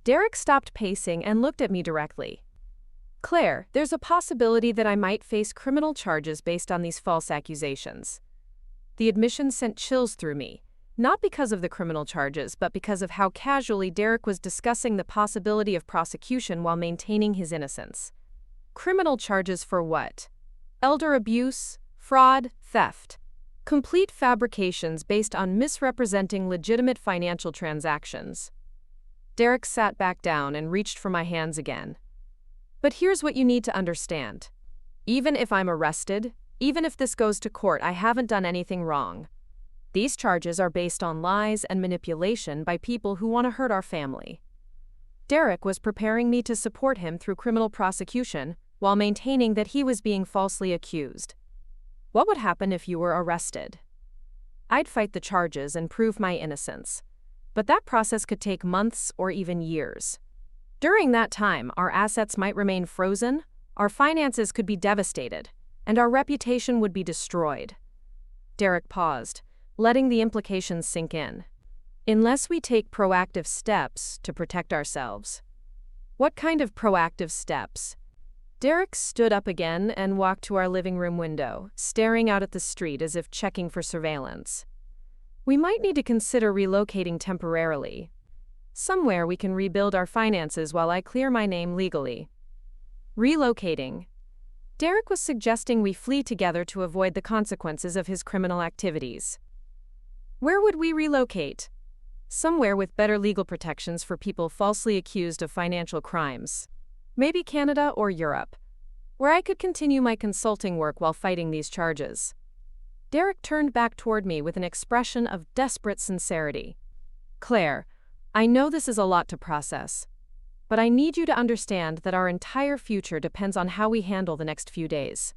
Derek stopped pacing and looked at me directly. Claire, there's a possibility that I might face criminal charges based on these false accusations. The admission sent chills through me, not because of the criminal charges, but because of how casually Derek was discussing the possibility of prosecution while maintaining his innocence. Criminal charges for what? Elder abuse, fraud, theft. Complete fabrications based on misrepresenting legitimate financial transactions. Derek sat back down and reached for my hands again. But here's what you need to understand. Even if I'm arrested, even if this goes to court, I haven't done anything wrong. These charges are based on lies and manipulation by people who want to hurt our family. Derek was preparing me to support him through criminal prosecution while maintaining that he was being falsely accused. What would happen if you were arrested? I'd fight the charges and prove my innocence. But that process could take months or even years. During that time, our assets might remain frozen, our finances could be devastated, and our reputation would be destroyed. Derek paused, letting the implications sink in. Unless we take proactive steps to protect ourselves. What kind of proactive steps? Derek stood up again and walked to our living room window, staring out at the street as if checking for surveillance. We might need to consider relocating temporarily. Somewhere we can rebuild our finances while I clear my name legally. Relocating. Derek was suggesting we flee together to avoid the consequences of his criminal activities. Where would we relocate? Somewhere with better legal protections for people falsely accused of financial crimes. Maybe Canada or Europe, where I could continue my consulting work while fighting these charges. Derek turned back toward me with an expression of desperate sincerity. Claire, I know this is a lot to process, but I need you to understand that our entire future depends on how we handle the next few days.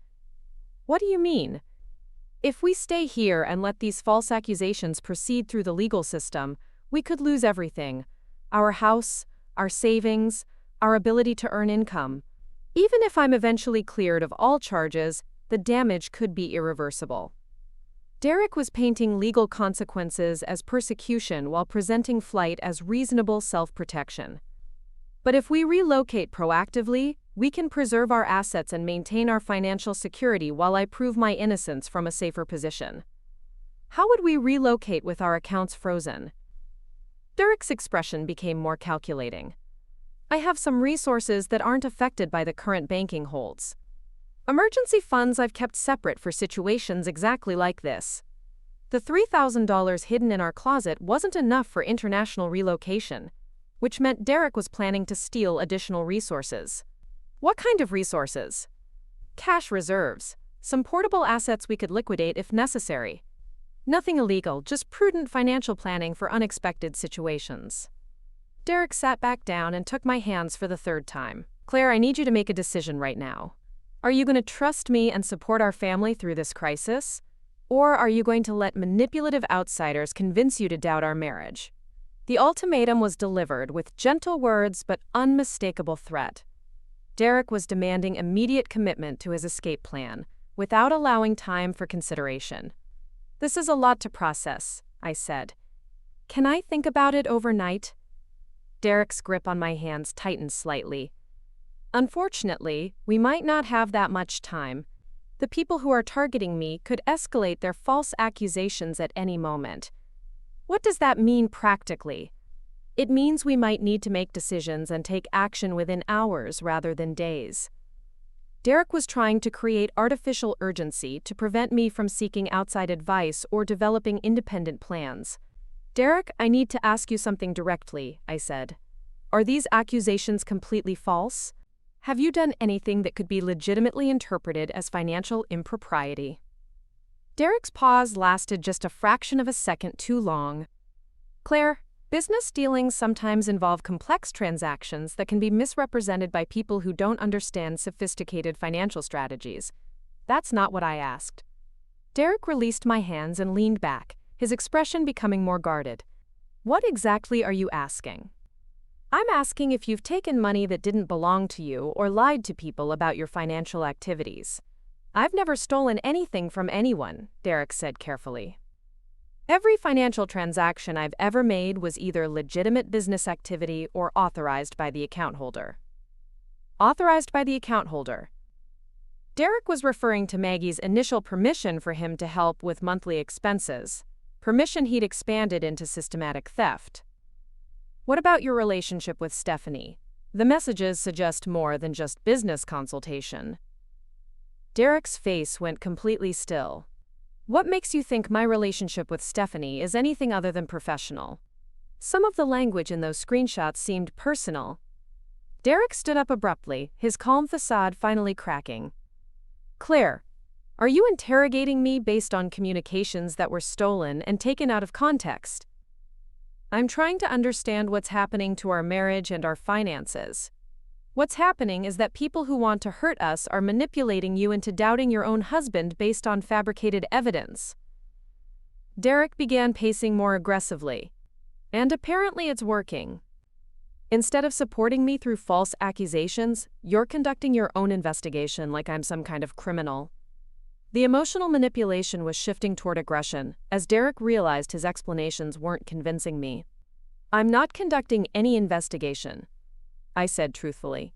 What do you mean? If we stay here and let these false accusations proceed through the legal system, we could lose everything. Our house, our savings, our ability to earn income. Even if I'm eventually cleared of all charges, the damage could be irreversible. Derek was painting legal consequences as persecution while presenting flight as reasonable self-protection. But if we relocate proactively, we can preserve our assets and maintain our financial security while I prove my innocence from a safer position. How would we relocate with our accounts frozen? Derek's expression became more calculating. I have some resources that aren't affected by the current banking holds. Emergency funds I've kept separate for situations exactly like this. The $3,000 hidden in our closet wasn't enough for international relocation, which meant Derek was planning to steal additional resources. What kind of resources? Cash reserves, some portable assets we could liquidate if necessary. Nothing illegal, just prudent financial planning for unexpected situations. Derek sat back down and took my hands for the third time. Claire, I need you to make a decision right now. Are you going to trust me and support our family through this crisis? Or are you going to let manipulative outsiders convince you to doubt our marriage? The ultimatum was delivered with gentle words but unmistakable threat. Derek was demanding immediate commitment to his escape plan, without allowing time for consideration. This is a lot to process, I said. Can I think about it overnight? Derek's grip on my hands tightened slightly. Unfortunately, we might not have that much time. The people who are targeting me could escalate their false accusations at any moment. What does that mean practically? It means we might need to make decisions and take action within hours rather than days. Derek was trying to create artificial urgency to prevent me from seeking outside advice or developing independent plans. Derek, I need to ask you something directly, I said. Are these accusations completely false? Have you done anything that could be legitimately interpreted as financial impropriety? Derek's pause lasted just a fraction of a second too long. Claire, business dealings sometimes involve complex transactions that can be misrepresented by people who don't understand sophisticated financial strategies. That's not what I asked. Derek released my hands and leaned back, his expression becoming more guarded. What exactly are you asking? I'm asking if you've taken money that didn't belong to you or lied to people about your financial activities. I've never stolen anything from anyone, Derek said carefully. Every financial transaction I've ever made was either legitimate business activity or authorized by the account holder. Authorized by the account holder. Derek was referring to Maggie's initial permission for him to help with monthly expenses, permission he'd expanded into systematic theft. What about your relationship with Stephanie? The messages suggest more than just business consultation. Derek's face went completely still. What makes you think my relationship with Stephanie is anything other than professional? Some of the language in those screenshots seemed personal. Derek stood up abruptly, his calm facade finally cracking. Claire, are you interrogating me based on communications that were stolen and taken out of context? I'm trying to understand what's happening to our marriage and our finances. What's happening is that people who want to hurt us are manipulating you into doubting your own husband based on fabricated evidence. Derek began pacing more aggressively. And apparently it's working. Instead of supporting me through false accusations, you're conducting your own investigation like I'm some kind of criminal. The emotional manipulation was shifting toward aggression, as Derek realized his explanations weren't convincing me. I'm not conducting any investigation, I said truthfully.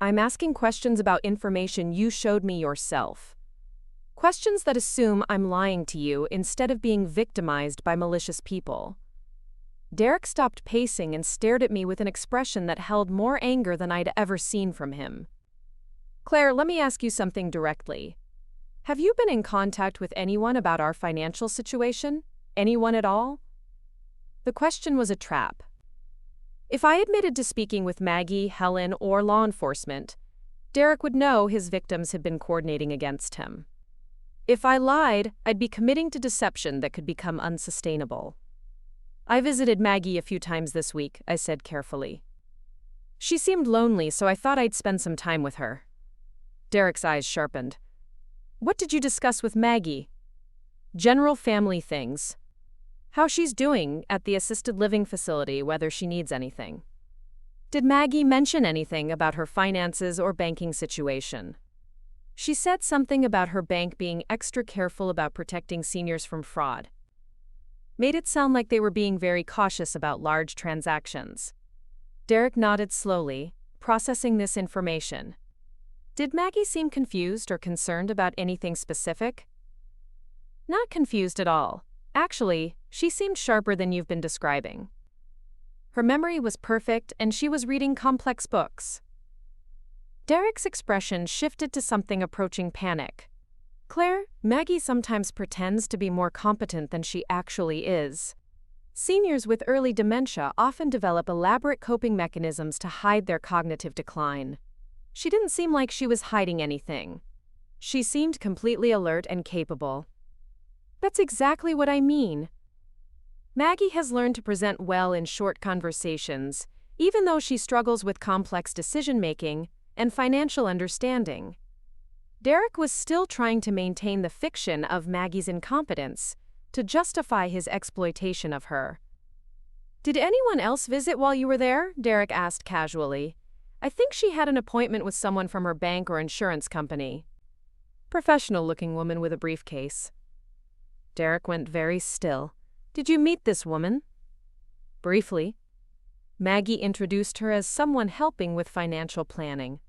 I'm asking questions about information you showed me yourself. Questions that assume I'm lying to you instead of being victimized by malicious people. Derek stopped pacing and stared at me with an expression that held more anger than I'd ever seen from him. Claire, let me ask you something directly. Have you been in contact with anyone about our financial situation? Anyone at all? The question was a trap. If I admitted to speaking with Maggie, Helen, or law enforcement, Derek would know his victims had been coordinating against him. If I lied, I'd be committing to deception that could become unsustainable. I visited Maggie a few times this week, I said carefully. She seemed lonely, so I thought I'd spend some time with her. Derek's eyes sharpened. What did you discuss with Maggie? General family things. How she's doing at the assisted living facility, whether she needs anything. Did Maggie mention anything about her finances or banking situation? She said something about her bank being extra careful about protecting seniors from fraud. Made it sound like they were being very cautious about large transactions. Derek nodded slowly, processing this information. Did Maggie seem confused or concerned about anything specific? Not confused at all. Actually, she seemed sharper than you've been describing. Her memory was perfect and she was reading complex books. Derek's expression shifted to something approaching panic. Claire, Maggie sometimes pretends to be more competent than she actually is. Seniors with early dementia often develop elaborate coping mechanisms to hide their cognitive decline. She didn't seem like she was hiding anything. She seemed completely alert and capable. That's exactly what I mean. Maggie has learned to present well in short conversations, even though she struggles with complex decision-making and financial understanding. Derek was still trying to maintain the fiction of Maggie's incompetence to justify his exploitation of her. Did anyone else visit while you were there? Derek asked casually. I think she had an appointment with someone from her bank or insurance company. Professional-looking woman with a briefcase. Derek went very still. Did you meet this woman? Briefly. Maggie introduced her as someone helping with financial planning.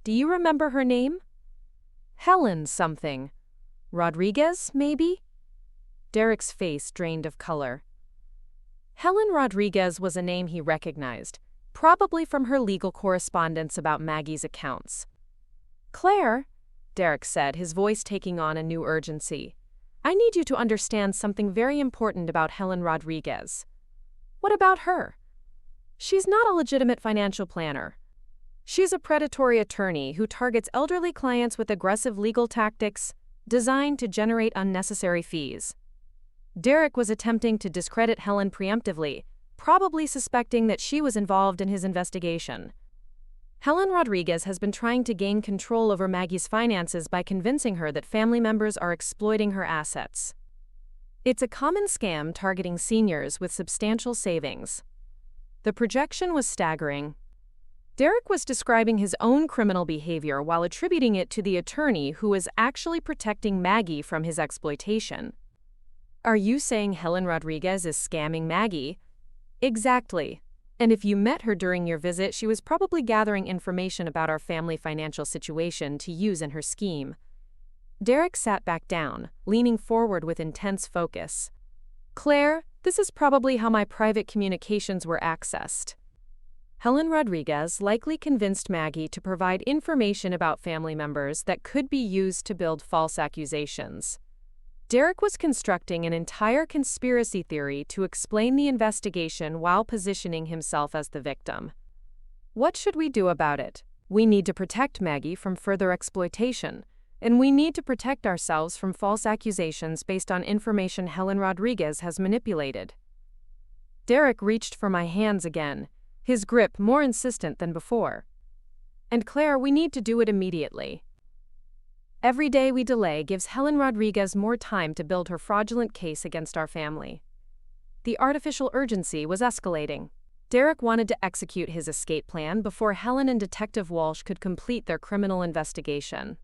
Do you remember her name? Helen something. Rodriguez, maybe? Derek's face drained of color. Helen Rodriguez was a name he recognized, probably from her legal correspondence about Maggie's accounts. Claire, Derek said, his voice taking on a new urgency. I need you to understand something very important about Helen Rodriguez. What about her? She's not a legitimate financial planner. She's a predatory attorney who targets elderly clients with aggressive legal tactics designed to generate unnecessary fees. Derek was attempting to discredit Helen preemptively, probably suspecting that she was involved in his investigation. Helen Rodriguez has been trying to gain control over Maggie's finances by convincing her that family members are exploiting her assets. It's a common scam targeting seniors with substantial savings. The projection was staggering. Derek was describing his own criminal behavior while attributing it to the attorney who was actually protecting Maggie from his exploitation. Are you saying Helen Rodriguez is scamming Maggie? Exactly. And if you met her during your visit, she was probably gathering information about our family financial situation to use in her scheme. Derek sat back down, leaning forward with intense focus. Claire, this is probably how my private communications were accessed. Helen Rodriguez likely convinced Maggie to provide information about family members that could be used to build false accusations. Derek was constructing an entire conspiracy theory to explain the investigation while positioning himself as the victim. What should we do about it? We need to protect Maggie from further exploitation, and we need to protect ourselves from false accusations based on information Helen Rodriguez has manipulated. Derek reached for my hands again, his grip more insistent than before. And Claire, we need to do it immediately. Every day we delay gives Helen Rodriguez more time to build her fraudulent case against our family. The artificial urgency was escalating. Derek wanted to execute his escape plan before Helen and Detective Walsh could complete their criminal investigation.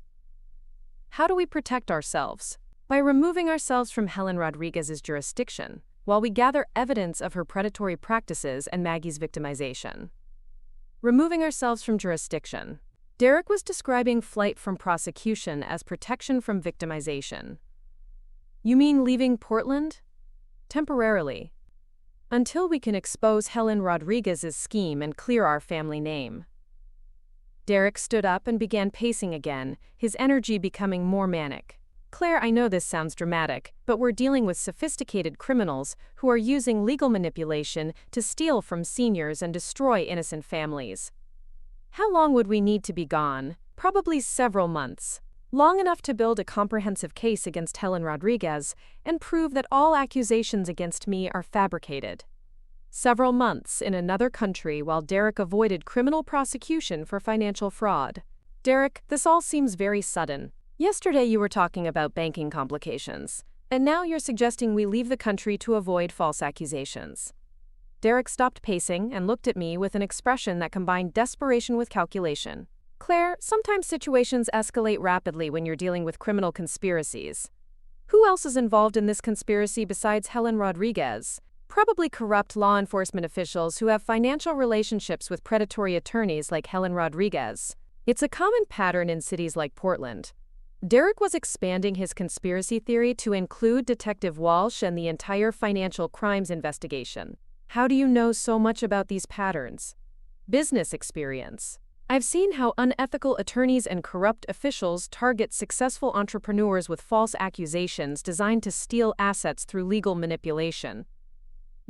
How do we protect ourselves? By removing ourselves from Helen Rodriguez's jurisdiction, while we gather evidence of her predatory practices and Maggie's victimization. Removing ourselves from jurisdiction. Derek was describing flight from prosecution as protection from victimization. You mean leaving Portland? Temporarily. Until we can expose Helen Rodriguez's scheme and clear our family name. Derek stood up and began pacing again, his energy becoming more manic. Claire, I know this sounds dramatic, but we're dealing with sophisticated criminals who are using legal manipulation to steal from seniors and destroy innocent families. How long would we need to be gone? Probably several months. Long enough to build a comprehensive case against Helen Rodriguez and prove that all accusations against me are fabricated. Several months in another country while Derek avoided criminal prosecution for financial fraud. Derek, this all seems very sudden. Yesterday you were talking about banking complications, and now you're suggesting we leave the country to avoid false accusations. Derek stopped pacing and looked at me with an expression that combined desperation with calculation. Claire, sometimes situations escalate rapidly when you're dealing with criminal conspiracies. Who else is involved in this conspiracy besides Helen Rodriguez? Probably corrupt law enforcement officials who have financial relationships with predatory attorneys like Helen Rodriguez. It's a common pattern in cities like Portland. Derek was expanding his conspiracy theory to include Detective Walsh and the entire financial crimes investigation. How do you know so much about these patterns? Business experience. I've seen how unethical attorneys and corrupt officials target successful entrepreneurs with false accusations designed to steal assets through legal manipulation.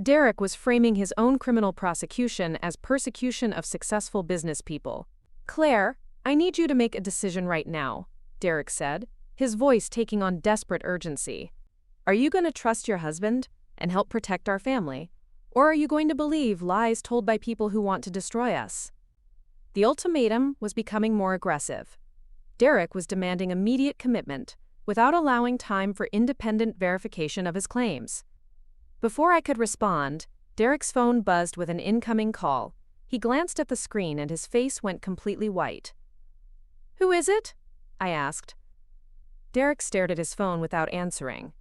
Derek was framing his own criminal prosecution as persecution of successful business people. Claire, I need you to make a decision right now, Derek said, his voice taking on desperate urgency. Are you going to trust your husband and help protect our family? Or are you going to believe lies told by people who want to destroy us? The ultimatum was becoming more aggressive. Derek was demanding immediate commitment, without allowing time for independent verification of his claims. Before I could respond, Derek's phone buzzed with an incoming call. He glanced at the screen and his face went completely white. Who is it? I asked. Derek stared at his phone without answering.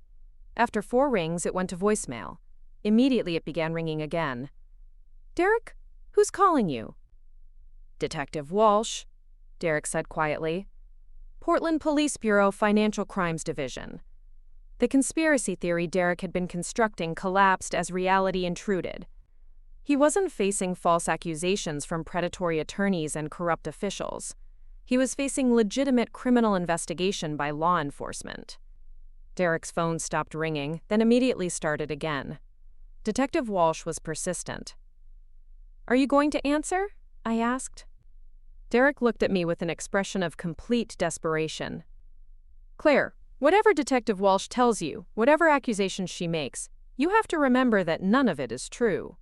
After 4 rings, it went to voicemail. Immediately it began ringing again. Derek, who's calling you? Detective Walsh, Derek said quietly. Portland Police Bureau Financial Crimes Division. The conspiracy theory Derek had been constructing collapsed as reality intruded. He wasn't facing false accusations from predatory attorneys and corrupt officials. He was facing legitimate criminal investigation by law enforcement. Derek's phone stopped ringing, then immediately started again. Detective Walsh was persistent. Are you going to answer? I asked. Derek looked at me with an expression of complete desperation. Claire, whatever Detective Walsh tells you, whatever accusations she makes, you have to remember that none of it is true.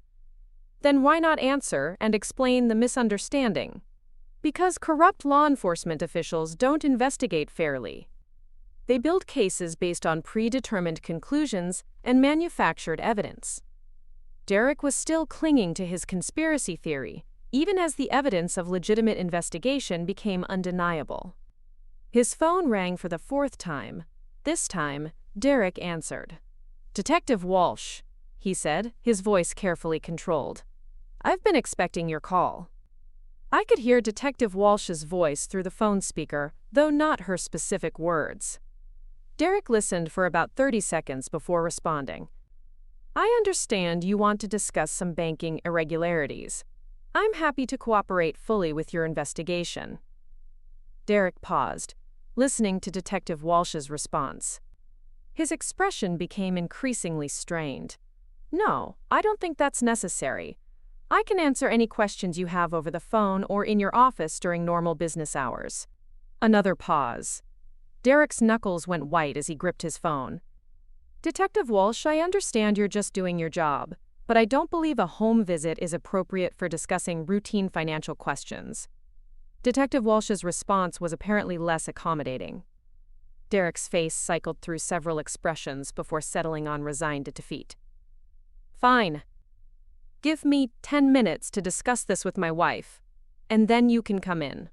Then why not answer and explain the misunderstanding? Because corrupt law enforcement officials don't investigate fairly. They build cases based on predetermined conclusions and manufactured evidence. Derek was still clinging to his conspiracy theory, even as the evidence of legitimate investigation became undeniable. His phone rang for the fourth time. This time, Derek answered. "Detective Walsh," he said, his voice carefully controlled. "I've been expecting your call." I could hear Detective Walsh's voice through the phone speaker, though not her specific words. Derek listened for about 30 seconds before responding. "I understand you want to discuss some banking irregularities. I'm happy to cooperate fully with your investigation." Derek paused, listening to Detective Walsh's response. His expression became increasingly strained. "No, I don't think that's necessary. I can answer any questions you have over the phone or in your office during normal business hours." Another pause. Derek's knuckles went white as he gripped his phone. "Detective Walsh, I understand you're just doing your job, but I don't believe a home visit is appropriate for discussing routine financial questions." Detective Walsh's response was apparently less accommodating. Derek's face cycled through several expressions before settling on resigned defeat. "Fine. Give me 10 minutes to discuss this with my wife, and then you can come in."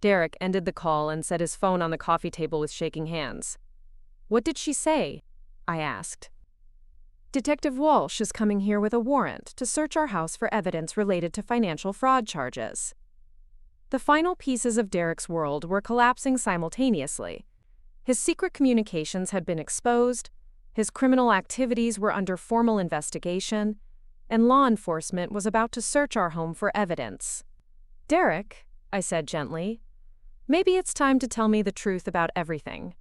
Derek ended the call and set his phone on the coffee table with shaking hands. "What did she say?" I asked. "Detective Walsh is coming here with a warrant to search our house for evidence related to financial fraud charges." The final pieces of Derek's world were collapsing simultaneously. His secret communications had been exposed, his criminal activities were under formal investigation, and law enforcement was about to search our home for evidence. "Derek," I said gently, "maybe it's time to tell me the truth about everything."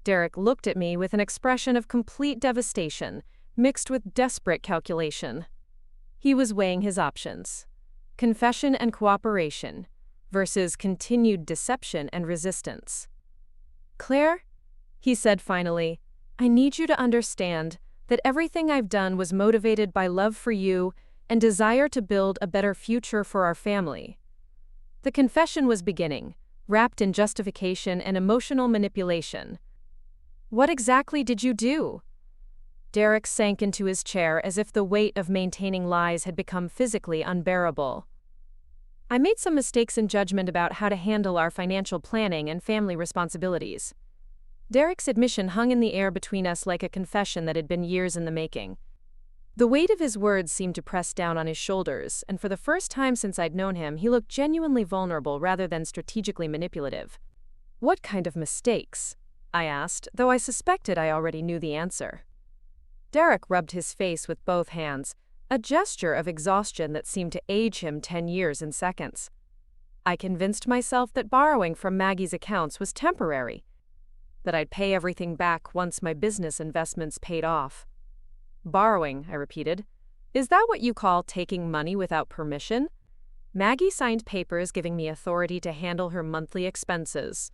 Derek looked at me with an expression of complete devastation, mixed with desperate calculation. He was weighing his options: confession and cooperation versus continued deception and resistance. "Claire," he said finally, "I need you to understand that everything I've done was motivated by love for you and desire to build a better future for our family." The confession was beginning, wrapped in justification and emotional manipulation. "What exactly did you do?" Derek sank into his chair as if the weight of maintaining lies had become physically unbearable. "I made some mistakes in judgment about how to handle our financial planning and family responsibilities." Derek's admission hung in the air between us like a confession that had been years in the making. The weight of his words seemed to press down on his shoulders, and for the first time since I'd known him, he looked genuinely vulnerable rather than strategically manipulative. "What kind of mistakes?" I asked, though I suspected I already knew the answer. Derek rubbed his face with both hands, a gesture of exhaustion that seemed to age him 10 years in seconds. "I convinced myself that borrowing from Maggie's accounts was temporary, that I'd pay everything back once my business investments paid off." "Borrowing," I repeated. "Is that what you call taking money without permission?" "Maggie signed papers giving me authority to handle her monthly expenses.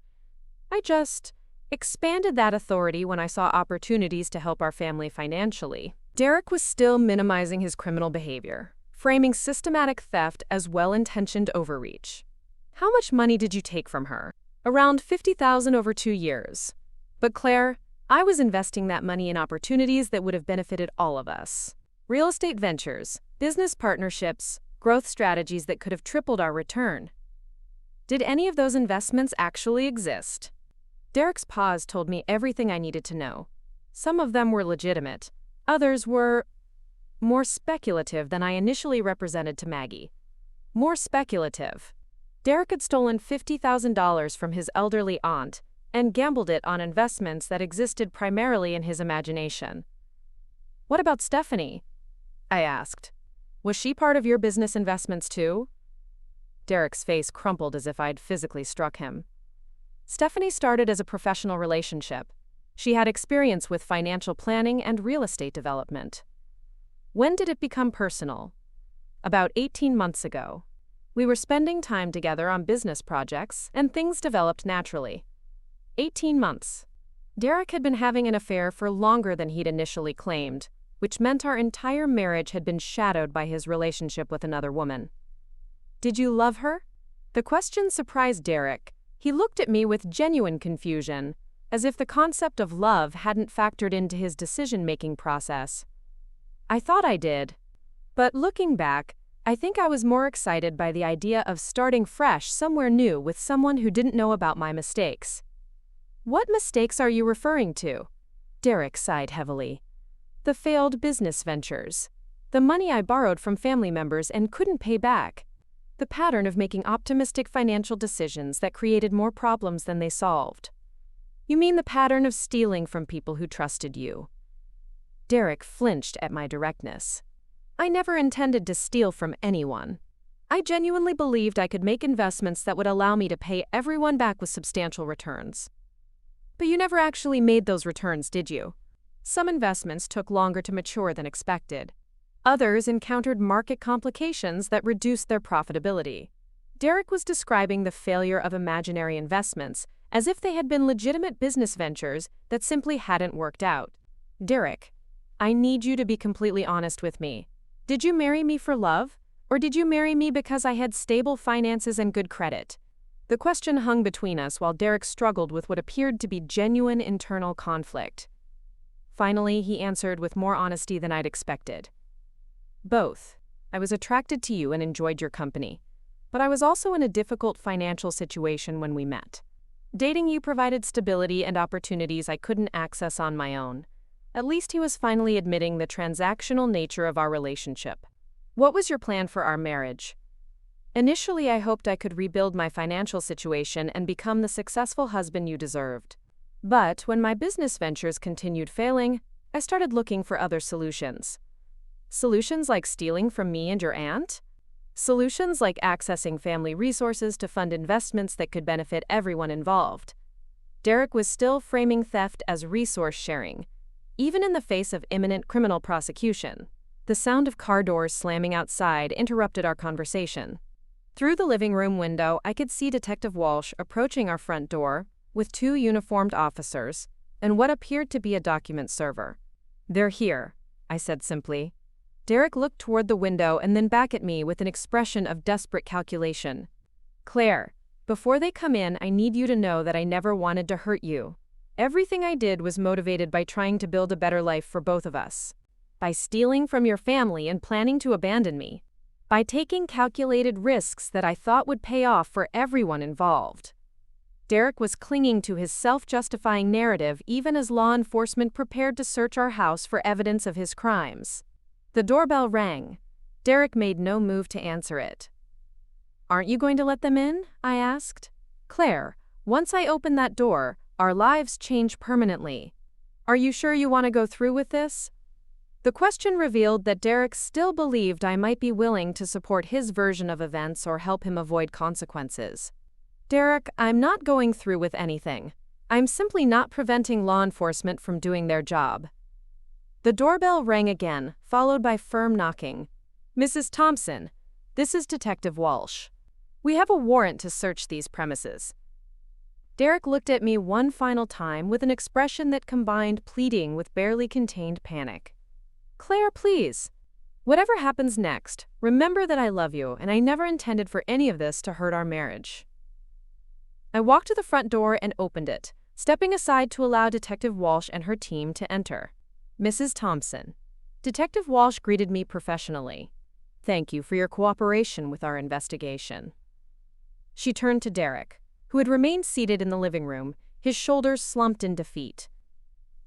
I just expanded that authority when I saw opportunities to help our family financially." Derek was still minimizing his criminal behavior, framing systematic theft as well-intentioned overreach. "How much money did you take from her?" "Around $50,000 over 2 years. But Claire, I was investing that money in opportunities that would have benefited all of us. Real estate ventures, business partnerships, growth strategies that could have tripled our return." "Did any of those investments actually exist?" Derek's pause told me everything I needed to know. Some of them were legitimate. Others were more speculative than I initially represented to Maggie. More speculative. Derek had stolen $50,000 from his elderly aunt and gambled it on investments that existed primarily in his imagination. "What about Stephanie?" I asked. "Was she part of your business investments too?" Derek's face crumpled as if I'd physically struck him. "Stephanie started as a professional relationship. She had experience with financial planning and real estate development." "When did it become personal?" "About 18 months ago. We were spending time together on business projects, and things developed naturally. 18 months. Derek had been having an affair for longer than he'd initially claimed, which meant our entire marriage had been shadowed by his relationship with another woman. Did you love her? The question surprised Derek. He looked at me with genuine confusion, as if the concept of love hadn't factored into his decision-making process. I thought I did. But looking back, I think I was more excited by the idea of starting fresh somewhere new with someone who didn't know about my mistakes. What mistakes are you referring to? Derek sighed heavily. The failed business ventures. The money I borrowed from family members and couldn't pay back. The pattern of making optimistic financial decisions that created more problems than they solved. You mean the pattern of stealing from people who trusted you? Derek flinched at my directness. I never intended to steal from anyone. I genuinely believed I could make investments that would allow me to pay everyone back with substantial returns. But you never actually made those returns, did you? Some investments took longer to mature than expected. Others encountered market complications that reduced their profitability. Derek was describing the failure of imaginary investments as if they had been legitimate business ventures that simply hadn't worked out. Derek, I need you to be completely honest with me. Did you marry me for love, or did you marry me because I had stable finances and good credit? The question hung between us while Derek struggled with what appeared to be genuine internal conflict. Finally, he answered with more honesty than I'd expected. Both. I was attracted to you and enjoyed your company. But I was also in a difficult financial situation when we met. Dating you provided stability and opportunities I couldn't access on my own. At least he was finally admitting the transactional nature of our relationship. What was your plan for our marriage? Initially, I hoped I could rebuild my financial situation and become the successful husband you deserved. But when my business ventures continued failing, I started looking for other solutions. Solutions like stealing from me and your aunt? Solutions like accessing family resources to fund investments that could benefit everyone involved. Derek was still framing theft as resource sharing, even in the face of imminent criminal prosecution. The sound of car doors slamming outside interrupted our conversation. Through the living room window, I could see Detective Walsh approaching our front door with 2 uniformed officers and what appeared to be a document server. They're here, I said simply. Derek looked toward the window and then back at me with an expression of desperate calculation. Claire, before they come in, I need you to know that I never wanted to hurt you. Everything I did was motivated by trying to build a better life for both of us. By stealing from your family and planning to abandon me. By taking calculated risks that I thought would pay off for everyone involved. Derek was clinging to his self-justifying narrative even as law enforcement prepared to search our house for evidence of his crimes. The doorbell rang. Derek made no move to answer it. Aren't you going to let them in? I asked. Claire, once I open that door, our lives change permanently. Are you sure you want to go through with this? The question revealed that Derek still believed I might be willing to support his version of events or help him avoid consequences. Derek, I'm not going through with anything. I'm simply not preventing law enforcement from doing their job. The doorbell rang again, followed by firm knocking. Mrs. Thompson, this is Detective Walsh. We have a warrant to search these premises. Derek looked at me one final time with an expression that combined pleading with barely contained panic. Claire, please. Whatever happens next, remember that I love you and I never intended for any of this to hurt our marriage. I walked to the front door and opened it, stepping aside to allow Detective Walsh and her team to enter. Mrs. Thompson. Detective Walsh greeted me professionally. Thank you for your cooperation with our investigation. She turned to Derek, who had remained seated in the living room, his shoulders slumped in defeat.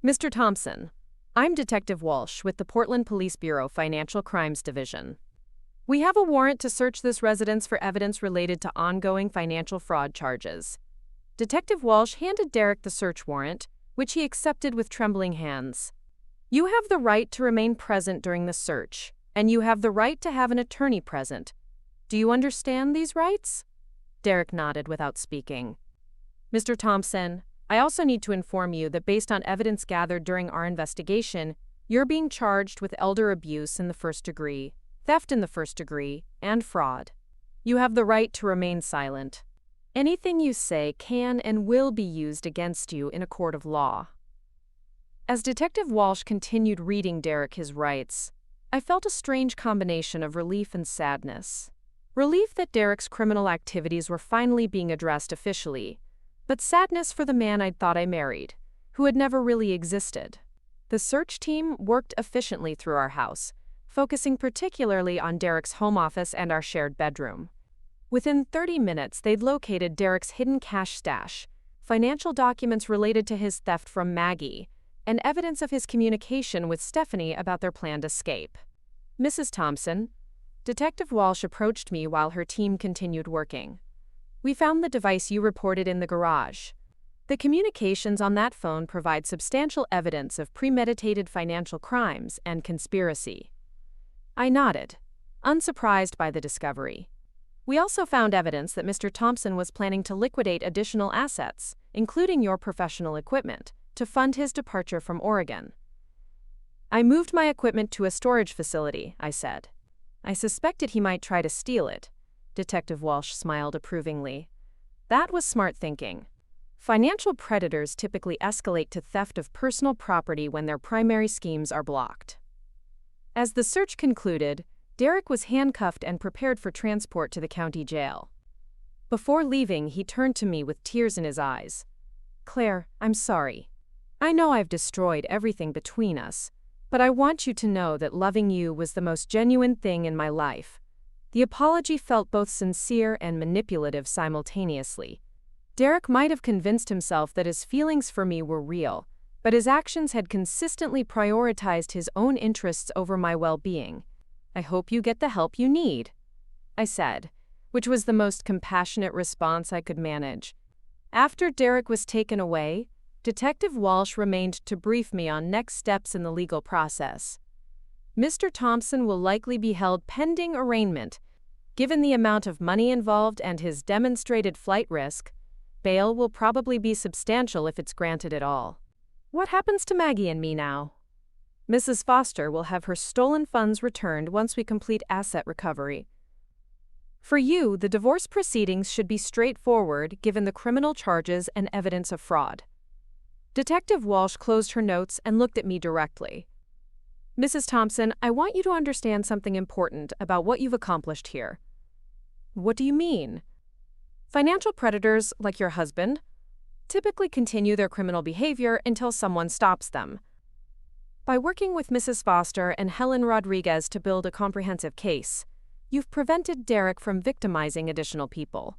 Mr. Thompson, I'm Detective Walsh with the Portland Police Bureau Financial Crimes Division. We have a warrant to search this residence for evidence related to ongoing financial fraud charges. Detective Walsh handed Derek the search warrant, which he accepted with trembling hands. You have the right to remain present during the search, and you have the right to have an attorney present. Do you understand these rights? Derek nodded without speaking. Mr. Thompson, I also need to inform you that based on evidence gathered during our investigation, you're being charged with elder abuse in the first degree, theft in the first degree, and fraud. You have the right to remain silent. Anything you say can and will be used against you in a court of law. As Detective Walsh continued reading Derek his rights, I felt a strange combination of relief and sadness. Relief that Derek's criminal activities were finally being addressed officially, but sadness for the man I'd thought I married, who had never really existed. The search team worked efficiently through our house, focusing particularly on Derek's home office and our shared bedroom. Within 30 minutes, they'd located Derek's hidden cash stash, financial documents related to his theft from Maggie, and evidence of his communication with Stephanie about their planned escape. Mrs. Thompson, Detective Walsh approached me while her team continued working. We found the device you reported in the garage. The communications on that phone provide substantial evidence of premeditated financial crimes and conspiracy. I nodded, unsurprised by the discovery. We also found evidence that Mr. Thompson was planning to liquidate additional assets, including your professional equipment, to fund his departure from Oregon. I moved my equipment to a storage facility, I said. I suspected he might try to steal it. Detective Walsh smiled approvingly. That was smart thinking. Financial predators typically escalate to theft of personal property when their primary schemes are blocked. As the search concluded, Derek was handcuffed and prepared for transport to the county jail. Before leaving, he turned to me with tears in his eyes. Claire, I'm sorry. I know I've destroyed everything between us, but I want you to know that loving you was the most genuine thing in my life. The apology felt both sincere and manipulative simultaneously. Derek might have convinced himself that his feelings for me were real, but his actions had consistently prioritized his own interests over my well-being. I hope you get the help you need, I said, which was the most compassionate response I could manage. After Derek was taken away, Detective Walsh remained to brief me on next steps in the legal process. Mr. Thompson will likely be held pending arraignment. Given the amount of money involved and his demonstrated flight risk, bail will probably be substantial if it's granted at all. What happens to Maggie and me now? Mrs. Foster will have her stolen funds returned once we complete asset recovery. For you, the divorce proceedings should be straightforward given the criminal charges and evidence of fraud. Detective Walsh closed her notes and looked at me directly. Mrs. Thompson, I want you to understand something important about what you've accomplished here. What do you mean? Financial predators, like your husband, typically continue their criminal behavior until someone stops them. By working with Mrs. Foster and Helen Rodriguez to build a comprehensive case, you've prevented Derek from victimizing additional people.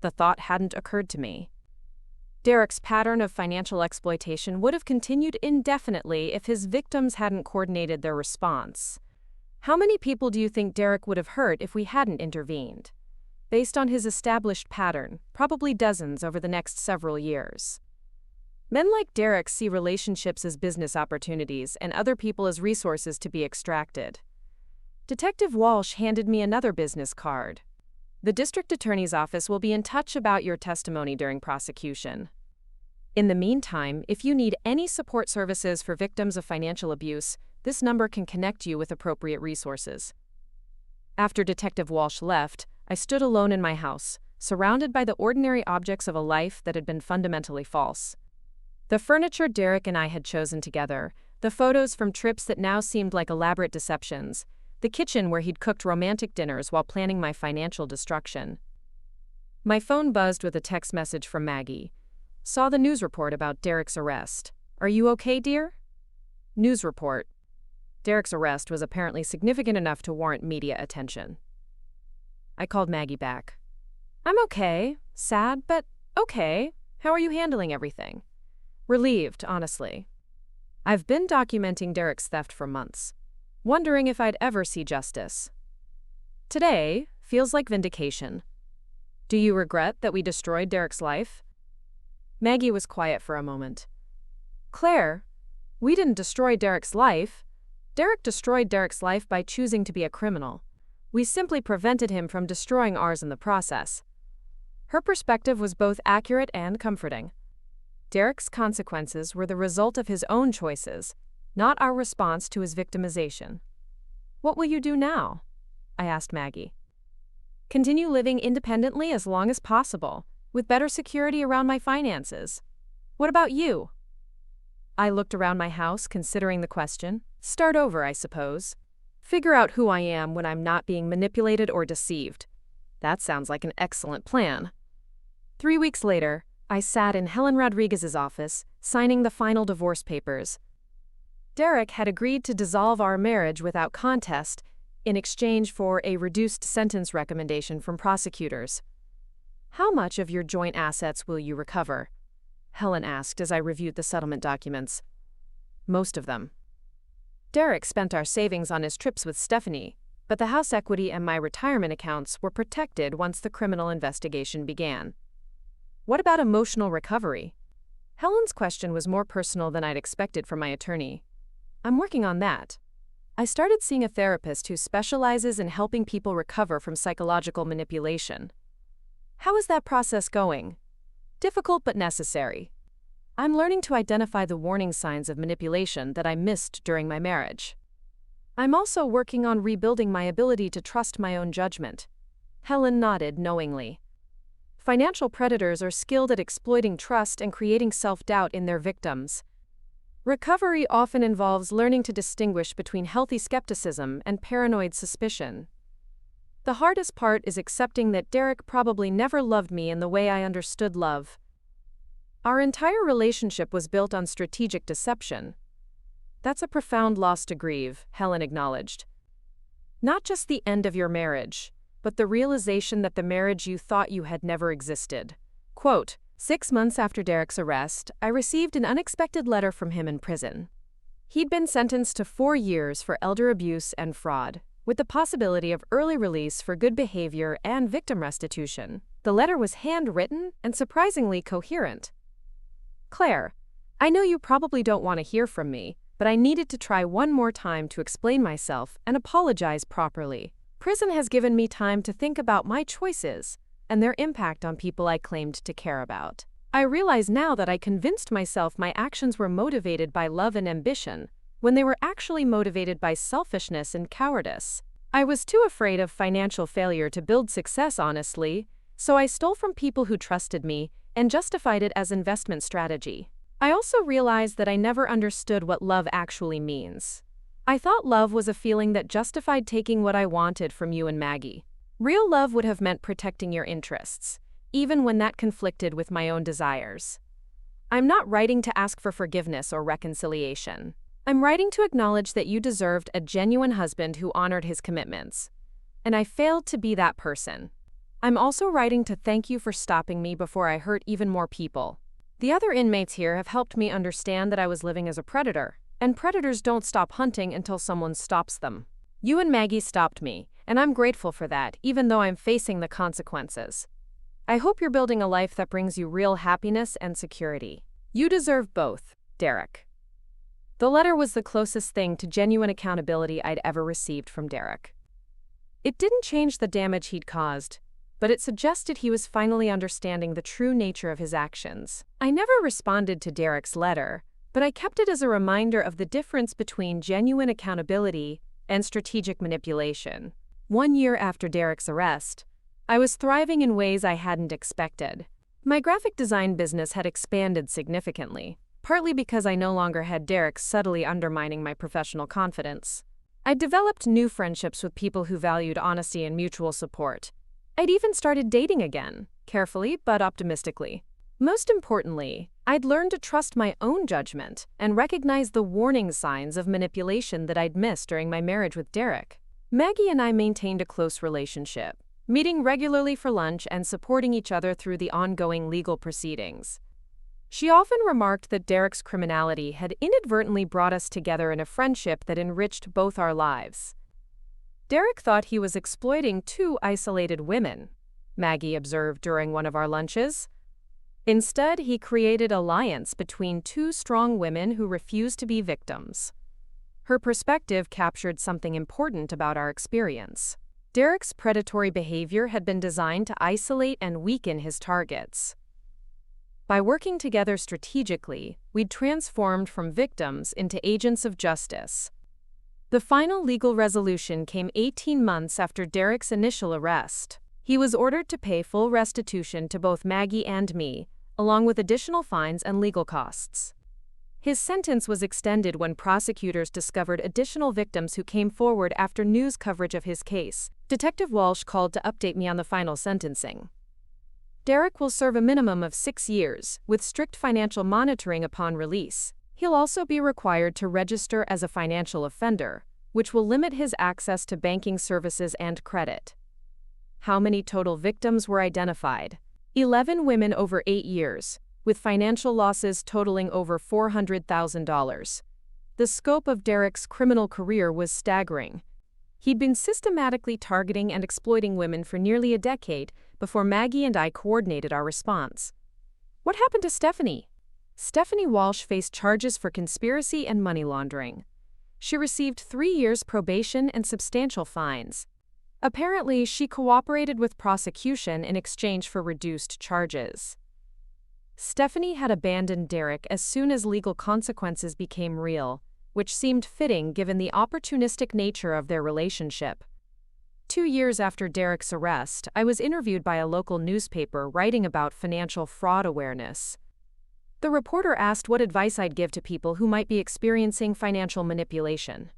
The thought hadn't occurred to me. Derek's pattern of financial exploitation would have continued indefinitely if his victims hadn't coordinated their response. How many people do you think Derek would have hurt if we hadn't intervened? Based on his established pattern, probably dozens over the next several years. Men like Derek see relationships as business opportunities and other people as resources to be extracted. Detective Walsh handed me another business card. The district attorney's office will be in touch about your testimony during prosecution. In the meantime, if you need any support services for victims of financial abuse, this number can connect you with appropriate resources. After Detective Walsh left, I stood alone in my house, surrounded by the ordinary objects of a life that had been fundamentally false. The furniture Derek and I had chosen together, the photos from trips that now seemed like elaborate deceptions, the kitchen where he'd cooked romantic dinners while planning my financial destruction. My phone buzzed with a text message from Maggie. Saw the news report about Derek's arrest. Are you okay, dear? News report. Derek's arrest was apparently significant enough to warrant media attention. I called Maggie back. I'm okay. Sad, but okay. How are you handling everything? Relieved, honestly. I've been documenting Derek's theft for months, wondering if I'd ever see justice. Today feels like vindication. Do you regret that we destroyed Derek's life? Maggie was quiet for a moment. Claire, we didn't destroy Derek's life. Derek destroyed Derek's life by choosing to be a criminal. We simply prevented him from destroying ours in the process. Her perspective was both accurate and comforting. Derek's consequences were the result of his own choices, not our response to his victimization. What will you do now? I asked Maggie. Continue living independently as long as possible, with better security around my finances. What about you? I looked around my house, considering the question. Start over, I suppose. Figure out who I am when I'm not being manipulated or deceived. That sounds like an excellent plan. 3 weeks later, I sat in Helen Rodriguez's office, signing the final divorce papers. Derek had agreed to dissolve our marriage without contest in exchange for a reduced sentence recommendation from prosecutors. How much of your joint assets will you recover? Helen asked as I reviewed the settlement documents. Most of them. Derek spent our savings on his trips with Stephanie, but the house equity and my retirement accounts were protected once the criminal investigation began. What about emotional recovery? Helen's question was more personal than I'd expected from my attorney. I'm working on that. I started seeing a therapist who specializes in helping people recover from psychological manipulation. How is that process going? Difficult but necessary. I'm learning to identify the warning signs of manipulation that I missed during my marriage. I'm also working on rebuilding my ability to trust my own judgment. Helen nodded knowingly. Financial predators are skilled at exploiting trust and creating self-doubt in their victims. Recovery often involves learning to distinguish between healthy skepticism and paranoid suspicion. The hardest part is accepting that Derek probably never loved me in the way I understood love. Our entire relationship was built on strategic deception. That's a profound loss to grieve, Helen acknowledged. Not just the end of your marriage, but the realization that the marriage you thought you had never existed. Quote, 6 months after Derek's arrest, I received an unexpected letter from him in prison. He'd been sentenced to 4 years for elder abuse and fraud, with the possibility of early release for good behavior and victim restitution. The letter was handwritten and surprisingly coherent. Claire, I know you probably don't want to hear from me, but I needed to try one more time to explain myself and apologize properly. Prison has given me time to think about my choices and their impact on people I claimed to care about. I realize now that I convinced myself my actions were motivated by love and ambition, when they were actually motivated by selfishness and cowardice. I was too afraid of financial failure to build success honestly, so I stole from people who trusted me and justified it as investment strategy. I also realized that I never understood what love actually means. I thought love was a feeling that justified taking what I wanted from you and Maggie. Real love would have meant protecting your interests, even when that conflicted with my own desires. I'm not writing to ask for forgiveness or reconciliation. I'm writing to acknowledge that you deserved a genuine husband who honored his commitments. And I failed to be that person. I'm also writing to thank you for stopping me before I hurt even more people. The other inmates here have helped me understand that I was living as a predator, and predators don't stop hunting until someone stops them. You and Maggie stopped me, and I'm grateful for that, even though I'm facing the consequences. I hope you're building a life that brings you real happiness and security. You deserve both, Derek. The letter was the closest thing to genuine accountability I'd ever received from Derek. It didn't change the damage he'd caused, but it suggested he was finally understanding the true nature of his actions. I never responded to Derek's letter, but I kept it as a reminder of the difference between genuine accountability and strategic manipulation. 1 year after Derek's arrest, I was thriving in ways I hadn't expected. My graphic design business had expanded significantly, partly because I no longer had Derek subtly undermining my professional confidence. I'd developed new friendships with people who valued honesty and mutual support. I'd even started dating again, carefully but optimistically. Most importantly, I'd learned to trust my own judgment and recognize the warning signs of manipulation that I'd missed during my marriage with Derek. Maggie and I maintained a close relationship, meeting regularly for lunch and supporting each other through the ongoing legal proceedings. She often remarked that Derek's criminality had inadvertently brought us together in a friendship that enriched both our lives. Derek thought he was exploiting 2 isolated women, Maggie observed during one of our lunches. Instead, he created an alliance between 2 strong women who refused to be victims. Her perspective captured something important about our experience. Derek's predatory behavior had been designed to isolate and weaken his targets. By working together strategically, we'd transformed from victims into agents of justice. The final legal resolution came 18 months after Derek's initial arrest. He was ordered to pay full restitution to both Maggie and me, along with additional fines and legal costs. His sentence was extended when prosecutors discovered additional victims who came forward after news coverage of his case. Detective Walsh called to update me on the final sentencing. Derek will serve a minimum of 6 years, with strict financial monitoring upon release. He'll also be required to register as a financial offender, which will limit his access to banking services and credit. How many total victims were identified? 11 women over 8 years, with financial losses totaling over $400,000. The scope of Derek's criminal career was staggering. He'd been systematically targeting and exploiting women for nearly a decade before Maggie and I coordinated our response. What happened to Stephanie? Stephanie Walsh faced charges for conspiracy and money laundering. She received 3 years probation and substantial fines. Apparently, she cooperated with prosecution in exchange for reduced charges. Stephanie had abandoned Derek as soon as legal consequences became real, which seemed fitting given the opportunistic nature of their relationship. 2 years after Derek's arrest, I was interviewed by a local newspaper writing about financial fraud awareness. The reporter asked what advice I'd give to people who might be experiencing financial manipulation.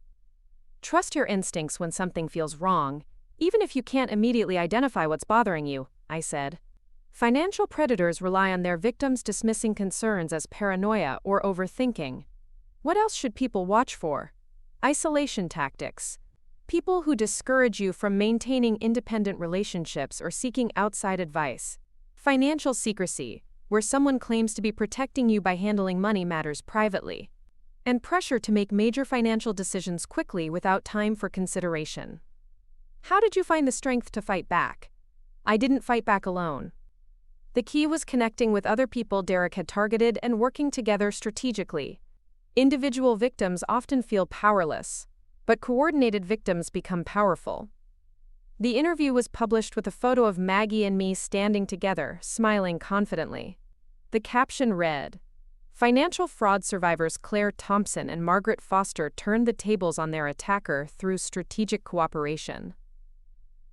Trust your instincts when something feels wrong, even if you can't immediately identify what's bothering you, I said. Financial predators rely on their victims dismissing concerns as paranoia or overthinking. What else should people watch for? Isolation tactics. People who discourage you from maintaining independent relationships or seeking outside advice. Financial secrecy, where someone claims to be protecting you by handling money matters privately. And pressure to make major financial decisions quickly without time for consideration. How did you find the strength to fight back? I didn't fight back alone. The key was connecting with other people Derek had targeted and working together strategically. Individual victims often feel powerless, but coordinated victims become powerful. The interview was published with a photo of Maggie and me standing together, smiling confidently. The caption read, "Financial fraud survivors Claire Thompson and Margaret Foster turned the tables on their attacker through strategic cooperation."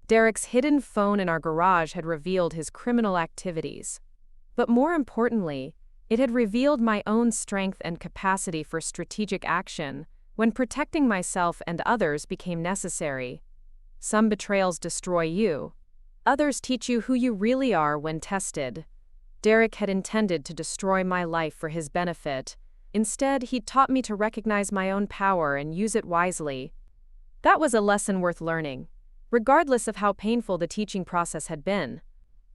Derek's hidden phone in our garage had revealed his criminal activities. But more importantly, it had revealed my own strength and capacity for strategic action when protecting myself and others became necessary. Some betrayals destroy you. Others teach you who you really are when tested. Derek had intended to destroy my life for his benefit. Instead, he taught me to recognize my own power and use it wisely. That was a lesson worth learning, regardless of how painful the teaching process had been.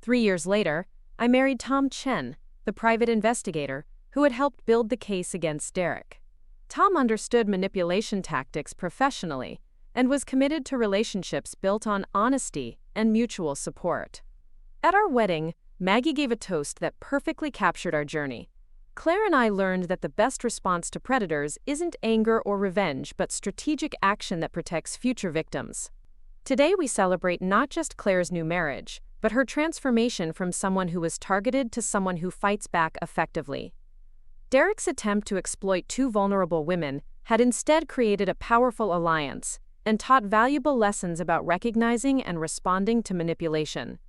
3 years later, I married Tom Chen, the private investigator who had helped build the case against Derek. Tom understood manipulation tactics professionally and was committed to relationships built on honesty and mutual support. At our wedding, Maggie gave a toast that perfectly captured our journey. Claire and I learned that the best response to predators isn't anger or revenge, but strategic action that protects future victims. Today we celebrate not just Claire's new marriage, but her transformation from someone who was targeted to someone who fights back effectively. Derek's attempt to exploit 2 vulnerable women had instead created a powerful alliance and taught valuable lessons about recognizing and responding to manipulation.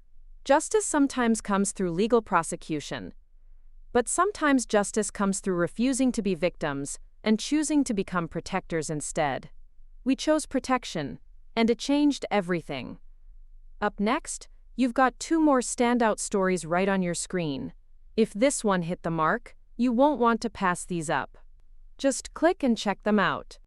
Justice sometimes comes through legal prosecution, but sometimes justice comes through refusing to be victims and choosing to become protectors instead. We chose protection, and it changed everything. Up next, you've got 2 more standout stories right on your screen. If this one hit the mark, you won't want to pass these up. Just click and check them out.